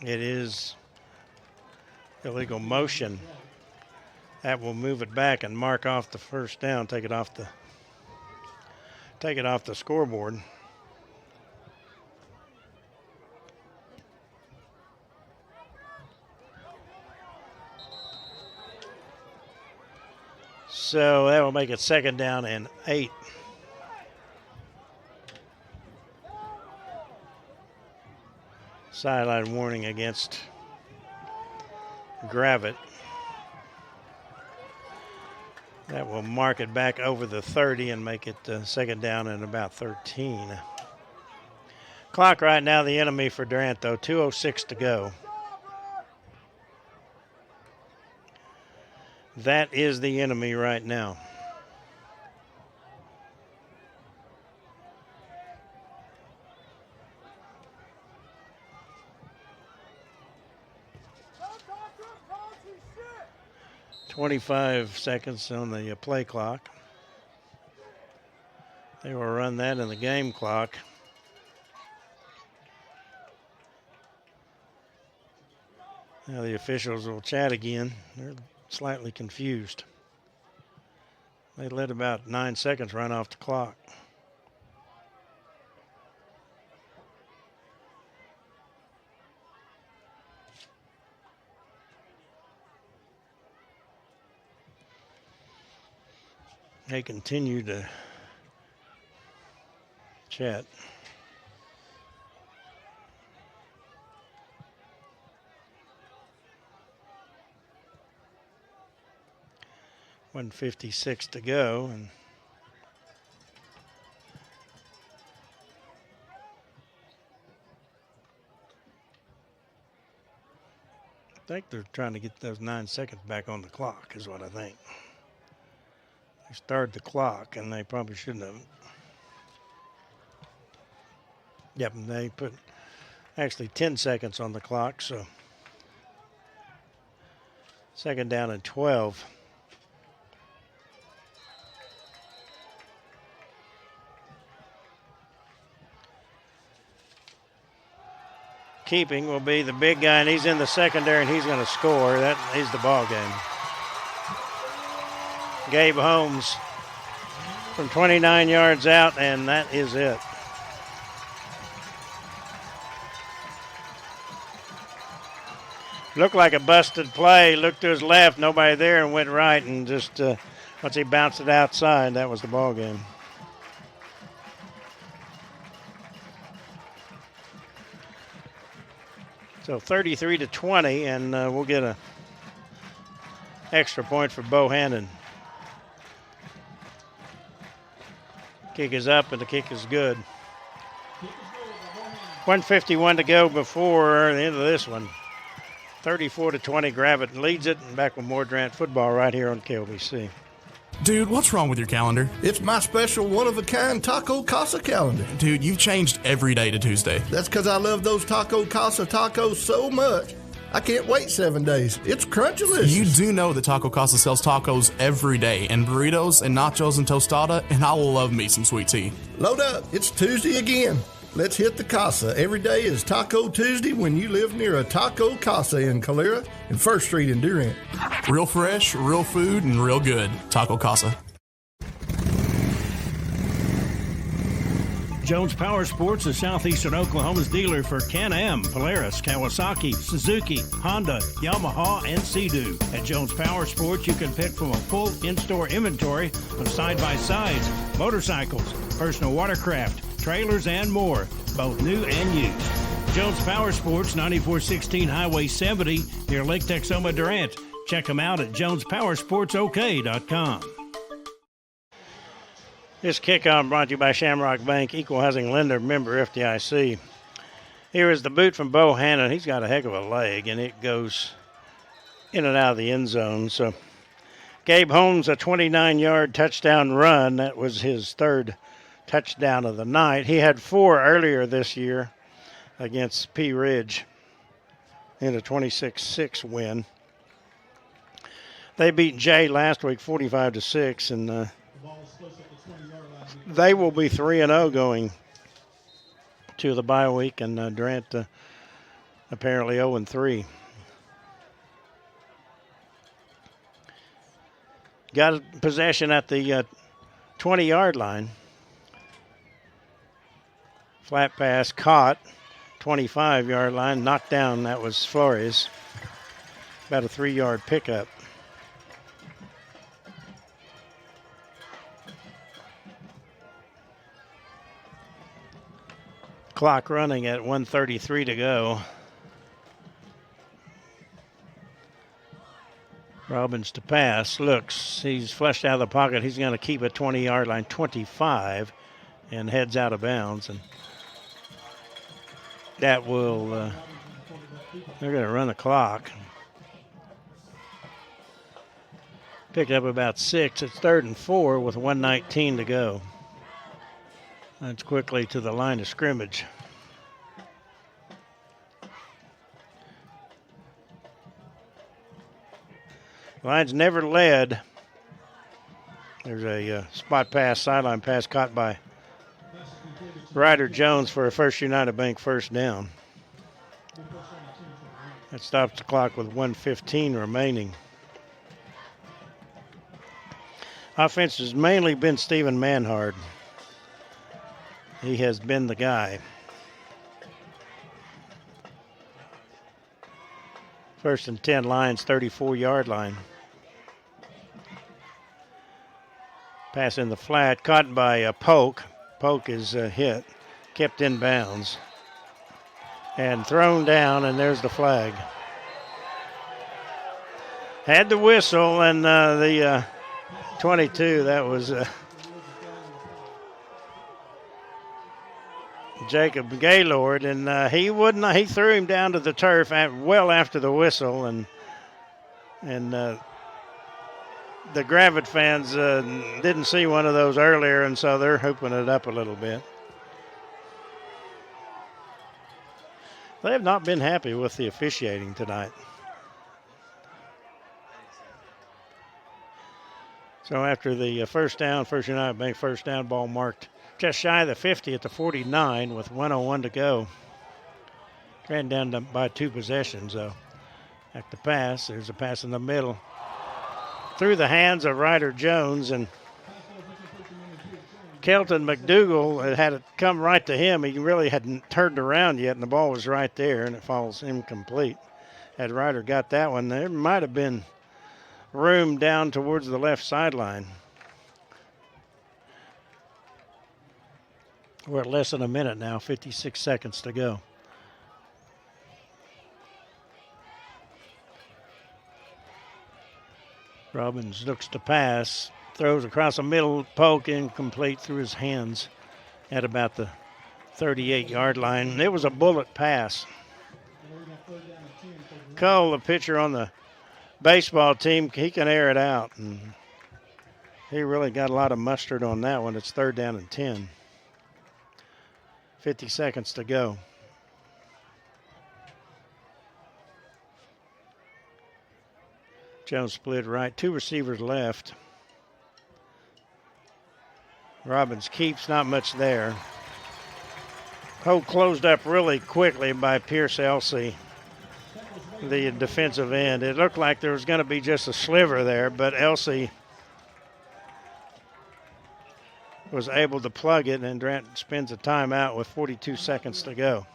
It is illegal motion. That will move it back and mark off the 1st down. Take it off the scoreboard. So that will make it 2nd down and 8. Sideline warning against Gravette. That will mark it back over the 30 and make it 2nd down and about 13. Clock right now, the enemy for Durant, though. 2:06 to go. That is the enemy right now. .25 seconds on the play clock. They will run that in the game clock. Now the officials will chat again. They're slightly confused. They let about 9 seconds run off the clock. They continue to chat. .156 to go, and I think they're trying to get those 9 seconds back on the clock is what I think. They started the clock, and they probably shouldn't have. Yep, and they put actually 10 seconds on the clock, so 2nd down and 12. keeping will be the big guy, and he's in the secondary, and he's going to score. That is the ball game. Gabe Holmes from 29 yards out, and that is it. Looked like a busted play. Looked to his left, nobody there, and went right, and just once he bounced it outside, that was the ball game. So 33-20, and we'll get a extra point for Bohannon. Kick is up, and the kick is good. 1:51 to go before the end of this one. 34-20, Gravette leads it, and back with more Durant football right here on KLBC. Dude, what's wrong with your calendar? It's my special one-of-a-kind Taco Casa calendar. Dude, you've changed every day to Tuesday. That's because I love those Taco Casa tacos so much. I can't wait 7 days. It's crunchless. You do know that Taco Casa sells tacos every day, and burritos and nachos and tostada, and I will love me some sweet tea. Load up. It's Tuesday again. Let's hit the Casa. Every day is Taco Tuesday when you live near a Taco Casa in Calera and 1st Street in Durant. Real fresh, real food, and real good. Taco Casa. Jones Power Sports is southeastern Oklahoma's dealer for Can-Am, Polaris, Kawasaki, Suzuki, Honda, Yamaha, and Sea-Doo. At Jones Power Sports, you can pick from a full in-store inventory of side-by-sides, motorcycles, personal watercraft, trailers, and more, both new and used. Jones Power Sports, 9416 Highway 70 near Lake Texoma, Durant. Check them out at jonespowersportsok.com. This kickoff brought to you by Shamrock Bank, equal housing lender, member FDIC. Here is the boot from Bohannon. He's got a heck of a leg, and it goes in and out of the end zone. So Gabe Holmes, a 29-yard touchdown run. That was his third touchdown of the night. He had 4 earlier this year against Pea Ridge in a 26-6 win. They beat Jay last week 45-6, and they will be 3-0 going to the bye week, and Durant apparently 0-3. Got possession at the 20-yard line. Flat pass caught, 25-yard line, knocked down. That was Flores. About a 3-yard pickup. Clock running at 1:33 to go. Robbins to pass. Looks, he's flushed out of the pocket. He's going to keep a 20-yard line, 25, and heads out of bounds. And that will, they're going to run the clock. Picked up about 6. It's 3rd and 4 with 1:19 to go. That's quickly to the line of scrimmage. Lions never led. There's a spot pass, sideline pass caught by Ryder Jones for a First United Bank first down. That stops the clock with 1:15 remaining. Offense has mainly been Stephen Manhard. He has been the guy. 1st and 10, Lions 34-yard line. Pass in the flat, caught by Polk. Polk is hit, kept in bounds, and thrown down, and there's the flag. Had the whistle, and the 22, that was Jacob Gaylord, and he threw him down to the turf well after the whistle, and the Gravette fans didn't see one of those earlier, and so they're hooping it up a little bit. They have not been happy with the officiating tonight. So after the first down, First United Bank first down, ball marked just shy of the 50 at the 49 with 1:01 to go. Ran down by 2 possessions, though. At the pass, there's a pass in the middle. Through the hands of Ryder Jones, and Kelton McDougal had it come right to him. He really hadn't turned around yet, and the ball was right there, and it falls incomplete. Had Ryder got that one, there might have been room down towards the left sideline. We're at less than a minute now, 56 seconds to go. Robbins looks to pass, throws across the middle, poke incomplete through his hands at about the 38-yard line. It was a bullet pass. Cole, the pitcher on the baseball team, he can air it out, and he really got a lot of mustard on that one. It's 3rd down and 10. 50 seconds to go. Jones split right, 2 receivers left. Robbins keeps, not much there. Hole closed up really quickly by Pierce Elsey, the defensive end. It looked like there was going to be just a sliver there, but Elsey was able to plug it, and Durant spends a timeout with 42 seconds to go.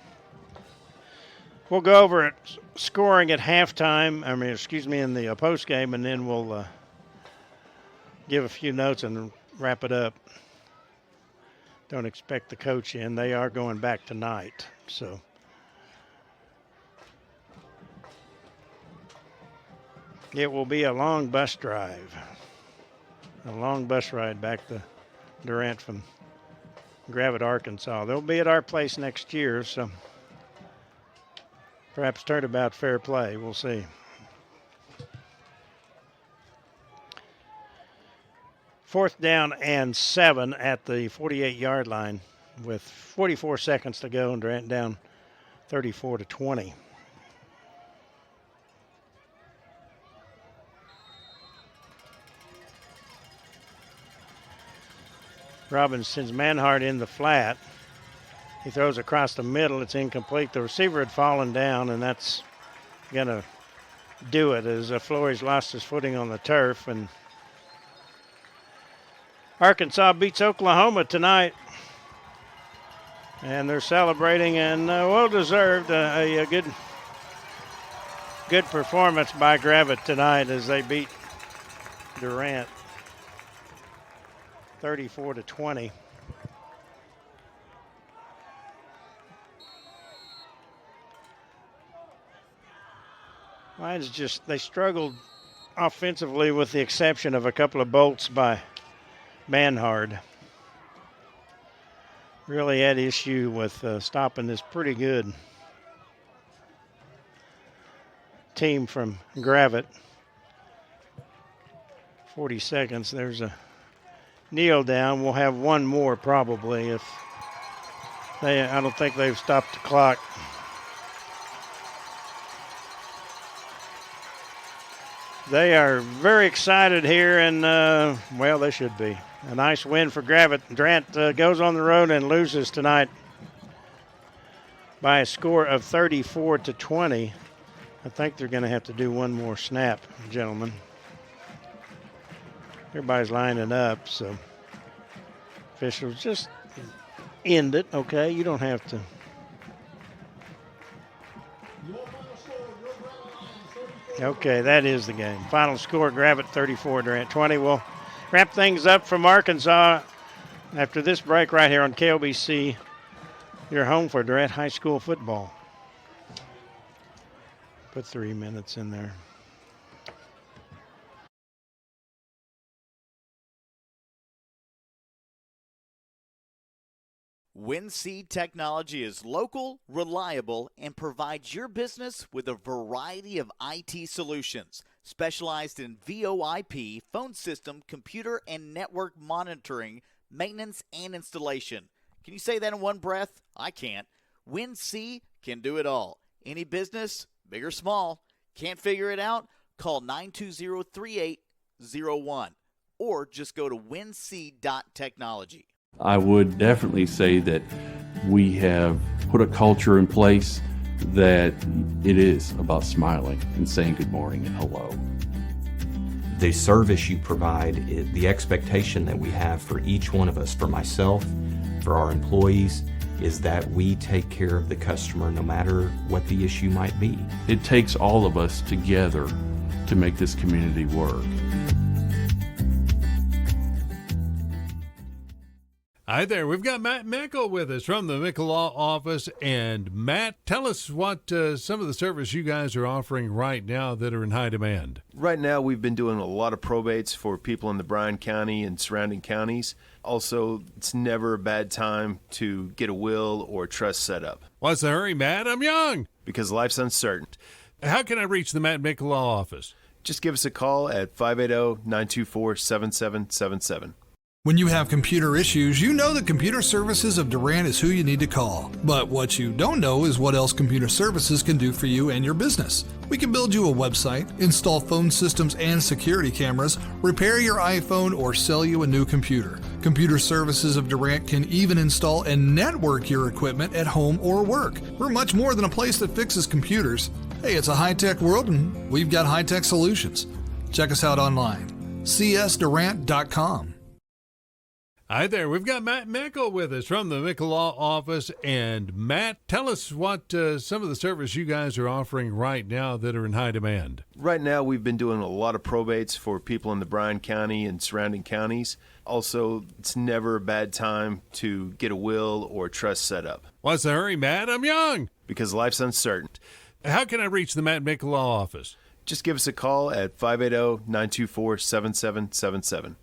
We'll go over it scoring at halftime, in the post game, and then we'll give a few notes and wrap it up. Don't expect the coach in. They are going back tonight, so. It will be a long bus drive. A long bus ride back to Durant from Gravette, Arkansas. They'll be at our place next year, so perhaps turnabout fair play. We'll see. Fourth down and 7 at the 48-yard line with 44 seconds to go, and Durant down 34-20. Robbins sends Manhart in the flat. He throws across the middle. It's incomplete. The receiver had fallen down, and that's going to do it as Flores lost his footing on the turf. And Arkansas beats Oklahoma tonight. And they're celebrating, and well-deserved, a good performance by Gravette tonight as they beat Durant 34-20. Lions they struggled offensively with the exception of a couple of bolts by Manhard. Really had issue with stopping this pretty good team from Gravette. 40 seconds. There's a kneel down. We'll have one more probably if I don't think they've stopped the clock. They are very excited here, and well, they should be. A nice win for Gravette. Durant goes on the road and loses tonight by a score of 34-20. I think they're going to have to do one more snap, gentlemen. Everybody's lining up, so officials just end it, okay? You don't have to. Okay, that is the game. Final score, Gravette 34, Durant 20. We'll wrap things up from Arkansas after this break right here on KLBC. Your home for Durant High School football. Put 3 minutes in there. WinSeed Technology is local, reliable, and provides your business with a variety of IT solutions, specialized in VoIP, phone system, computer, and network monitoring, maintenance, and installation. Can you say that in one breath? I can't. WinSeed can do it all. Any business, big or small, can't figure it out? Call 920-3801 or just go to winseed.technology. I would definitely say that we have put a culture in place that it is about smiling and saying good morning and hello. The service you provide, the expectation that we have for each one of us, for myself, for our employees, is that we take care of the customer no matter what the issue might be. It takes all of us together to make this community work. Hi there, we've got Matt Mickle with us from the Mickle Law Office. And Matt, tell us what some of the service you guys are offering right now that are in high demand. Right now, we've been doing a lot of probates for people in the Bryan County and surrounding counties. Also, it's never a bad time to get a will or trust set up. What's the hurry, Matt? I'm young. Because life's uncertain. How can I reach the Matt Mickle Law Office? Just give us a call at 580-924-7777. When you have computer issues, you know that Computer Services of Durant is who you need to call. But what you don't know is what else Computer Services can do for you and your business. We can build you a website, install phone systems and security cameras, repair your iPhone, or sell you a new computer. Computer Services of Durant can even install and network your equipment at home or work. We're much more than a place that fixes computers. Hey, it's a high-tech world and we've got high-tech solutions. Check us out online, csdurant.com. Hi there, we've got Matt Mickle with us from the Mickle Law Office. And Matt, tell us what some of the service you guys are offering right now that are in high demand. Right now, we've been doing a lot of probates for people in the Bryan County and surrounding counties. Also, it's never a bad time to get a will or trust set up. What's the hurry, Matt? I'm young. Because life's uncertain. How can I reach the Matt Mickle Law Office? Just give us a call at 580-924-7777.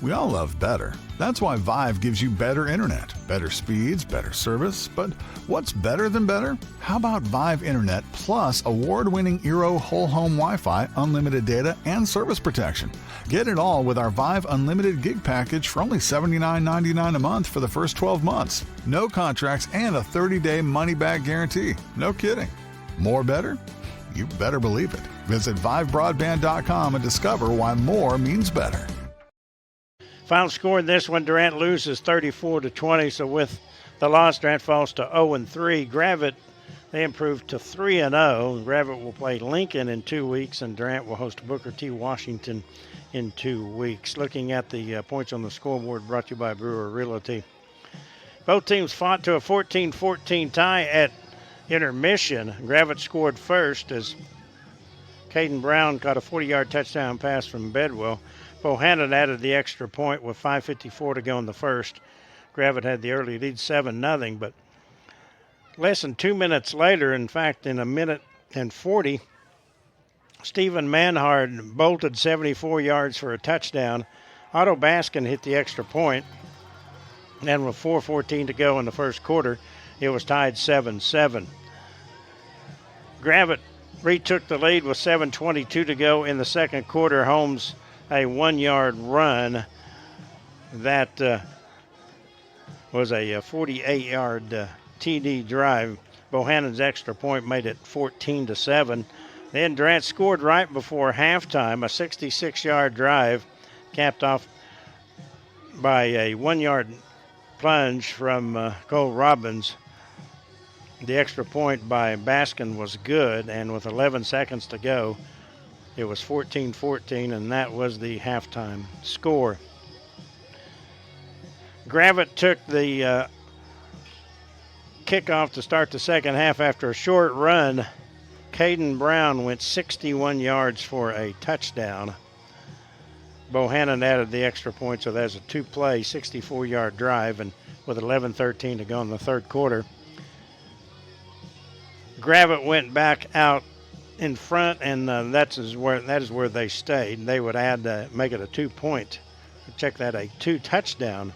We all love better. That's why Vive gives you better internet, better speeds, better service. But what's better than better? How about Vive Internet Plus award-winning Eero whole home Wi-Fi, unlimited data, and service protection? Get it all with our Vive Unlimited Gig package for only $79.99 a month for the first 12 months. No contracts and a 30-day money-back guarantee. No kidding. More better? You better believe it. Visit ViveBroadband.com and discover why more means better. Final score in this one, Durant loses 34-20, so with the loss, Durant falls to 0-3. Gravette, they improved to 3-0. Gravette will play Lincoln in 2 weeks, and Durant will host Booker T. Washington in 2 weeks. Looking at the points on the scoreboard, brought to you by Brewer Realty. Both teams fought to a 14-14 tie at intermission. Gravette scored first as Caden Brown got a 40-yard touchdown pass from Bedwell. Bohannon added the extra point with 5:54 to go in the first. Gravette had the early lead 7-0, but less than 2 minutes later, in fact, in 1:40, Stephen Manhard bolted 74 yards for a touchdown. Otto Baskin hit the extra point, and with 4:14 to go in the first quarter, it was tied 7-7. Gravette retook the lead with 7:22 to go in the second quarter. Holmes a 1-yard run that was a 48-yard TD drive. Bohannon's extra point made it 14-7. Then Durant scored right before halftime, a 66-yard drive capped off by a 1-yard plunge from Cole Robbins. The extra point by Baskin was good, and with 11 seconds to go, it was 14-14, and that was the halftime score. Gravette took the kickoff to start the second half after a short run. Caden Brown went 61 yards for a touchdown. Bohannon added the extra point, so there's a two-play, 64-yard drive, and with 11:13 to go in the third quarter, Gravette went back out in front, and that is where they stayed. They would add, make it a 2-point. Check that, a 2-touchdown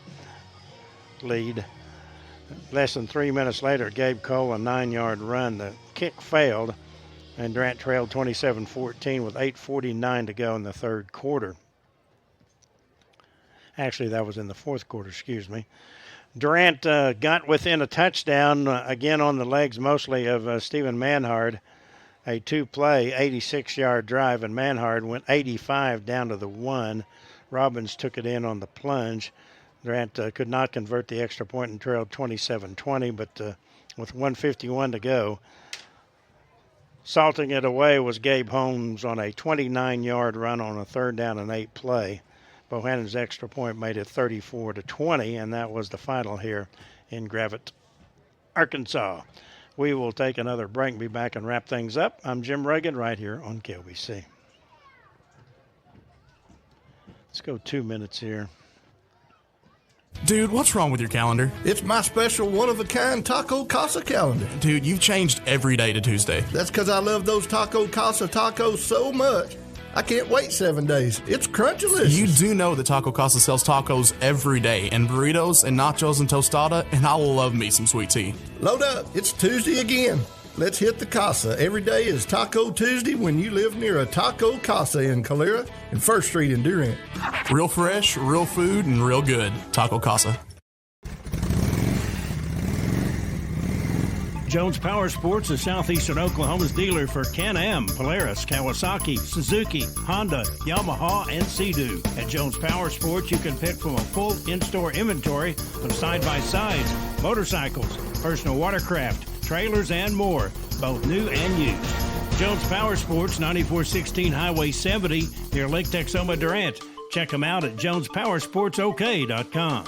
lead. Less than 3 minutes later, Gabe Cole, a 9-yard run. The kick failed, and Durant trailed 27-14 with 8:49 to go in the third quarter. Actually, that was in the fourth quarter, excuse me. Durant got within a touchdown, again on the legs mostly of Stephen Manhard. A two-play, 86-yard drive, and Manhard went 85 down to the 1. Robbins took it in on the plunge. Durant could not convert the extra point and trailed 27-20, but with 1:51 to go. Salting it away was Gabe Holmes on a 29-yard run on a 3rd down and 8 play. Bohannon's extra point made it 34-20, and that was the final here in Gravette, Arkansas. We will take another break and be back and wrap things up. I'm Jim Reagan right here on KOBC. Let's go 2 minutes here. Dude, what's wrong with your calendar? It's my special one-of-a-kind Taco Casa calendar. Dude, you've changed every day to Tuesday. That's because I love those Taco Casa tacos so much. I can't wait 7 days. It's Crunchlicious. You do know that Taco Casa sells tacos every day, and burritos and nachos and tostada, and I will love me some sweet tea. Load up. It's Tuesday again. Let's hit the Casa. Every day is Taco Tuesday when you live near a Taco Casa in Calera and 1st Street in Durant. Real fresh, real food, and real good. Taco Casa. Jones Power Sports is Southeastern Oklahoma's dealer for Can-Am, Polaris, Kawasaki, Suzuki, Honda, Yamaha, and Sea-Doo. At Jones Power Sports, you can pick from a full in-store inventory of side-by-sides, motorcycles, personal watercraft, trailers, and more, both new and used. Jones Power Sports, 9416 Highway 70 near Lake Texoma, Durant. Check them out at jonespowersportsok.com.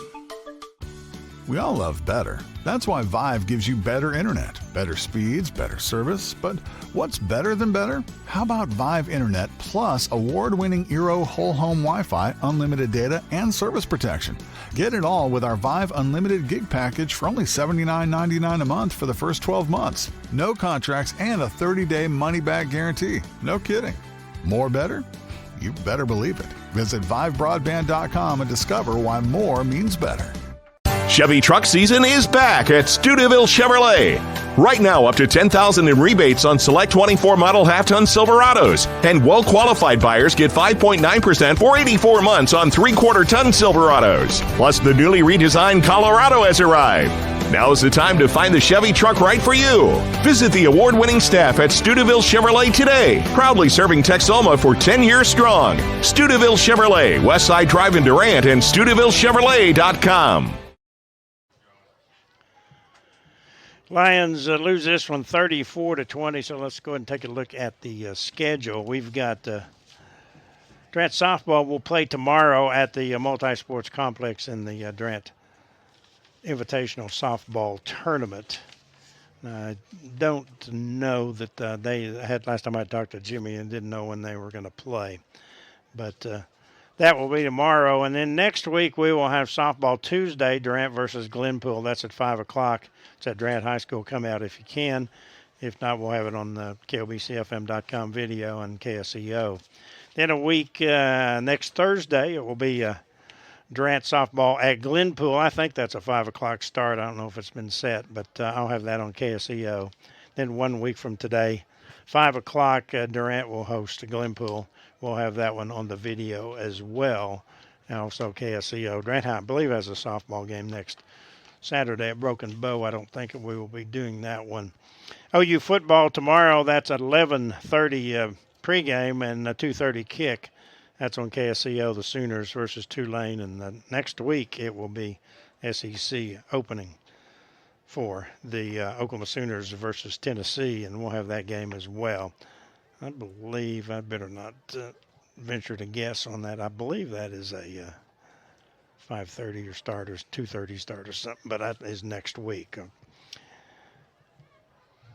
We all love better. That's why Vive gives you better internet, better speeds, better service. But what's better than better? How about Vive Internet Plus award-winning Eero whole home Wi-Fi, unlimited data, and service protection? Get it all with our Vive Unlimited Gig package for only $79.99 a month for the first 12 months. No contracts and a 30-day money-back guarantee. No kidding. More better? You better believe it. Visit ViveBroadband.com and discover why more means better. Chevy truck season is back at Steubenville Chevrolet. Right now, up to $10,000 in rebates on select 24 model half-ton Silverados. And well-qualified buyers get 5.9% for 84 months on 3/4-ton Silverados. Plus, the newly redesigned Colorado has arrived. Now's the time to find the Chevy truck right for you. Visit the award-winning staff at Steubenville Chevrolet today. Proudly serving Texoma for 10 years strong. Steubenville Chevrolet, Westside Drive in Durant, and SteubenvilleChevrolet.com. Lions lose this one 34-20, so let's go ahead and take a look at the schedule. We've got Durant softball will play tomorrow at the Multi-Sports Complex in the Durant Invitational Softball Tournament. I don't know that they had, last time I talked to Jimmy, and didn't know when they were going to play. But that will be tomorrow. And then next week we will have softball Tuesday, Durant versus Glenpool. That's at 5 o'clock. It's at Durant High School. Come out if you can. If not, we'll have it on the KOBCFM.com video and KSEO. Then a week next Thursday, it will be Durant softball at Glenpool. I think that's a 5 o'clock start. I don't know if it's been set, but I'll have that on KSEO. Then 1 week from today, 5 o'clock, Durant will host Glenpool. We'll have that one on the video as well. And also KSEO. Durant, I believe, has a softball game next Saturday at Broken Bow. I don't think we will be doing that one. OU football tomorrow, that's at 11:30 pregame and a 2:30 kick. That's on KSEO, the Sooners versus Tulane. And next week it will be SEC opening for the Oklahoma Sooners versus Tennessee, and we'll have that game as well. I believe, I better not venture to guess on that. I believe that is a 5:30 or start or 2:30 start or something, but that is next week. I'd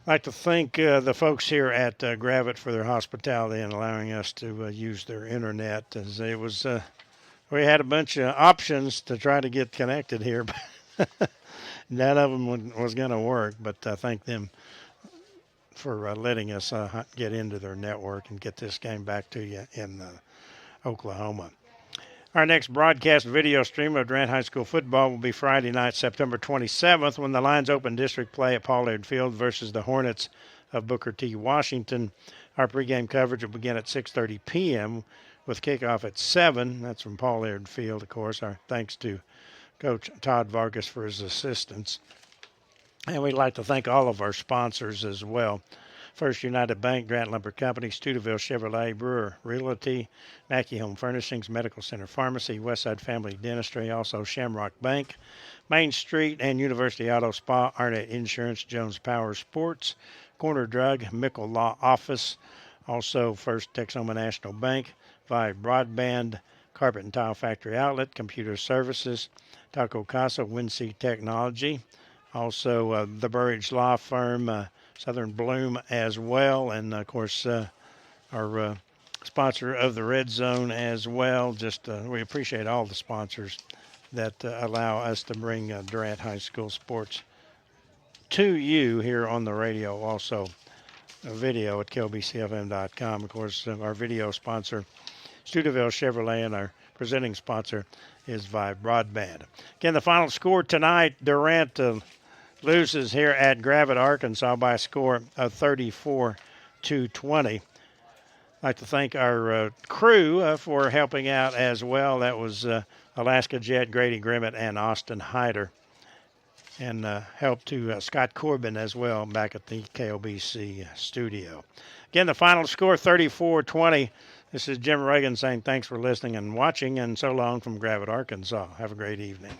like to thank the folks here at Gravette for their hospitality and allowing us to use their internet. As it was, we had a bunch of options to try to get connected here, but none of them was going to work. But I thank them for letting us get into their network and get this game back to you in Oklahoma. Our next broadcast video stream of Durant High School football will be Friday night, September 27th, when the Lions open district play at Pollard Field versus the Hornets of Booker T. Washington. Our pregame coverage will begin at 6:30 p.m. with kickoff at 7. That's from Pollard Field, of course. Our thanks to Coach Todd Vargas for his assistance. And we'd like to thank all of our sponsors as well. First United Bank, Grant Lumber Company, Studeville Chevrolet, Brewer Realty, Mackey Home Furnishings, Medical Center Pharmacy, Westside Family Dentistry, also Shamrock Bank, Main Street and University Auto Spa, Arnett Insurance, Jones Power Sports, Corner Drug, Mickle Law Office, also First Texoma National Bank, Vive Broadband, Carpet and Tile Factory Outlet, Computer Services, Taco Casa, Windsea Technology, also the Burridge Law Firm, Southern Bloom as well, and of course our sponsor of the Red Zone as well. Just we appreciate all the sponsors that allow us to bring Durant High School sports to you here on the radio. Also a video at klbcfm.com. Of course, our video sponsor, Studeville Chevrolet, and our presenting sponsor is Vive Broadband. Again, the final score tonight, Durant loses here at Gravette, Arkansas by a score of 34-20. I'd like to thank our crew for helping out as well. That was Alaska Jet, Grady Grimmett, and Austin Hyder. And help to Scott Corbin as well back at the KLBC studio. Again, the final score, 34-20. This is Jim Reagan saying thanks for listening and watching, and so long from Gravette, Arkansas. Have a great evening.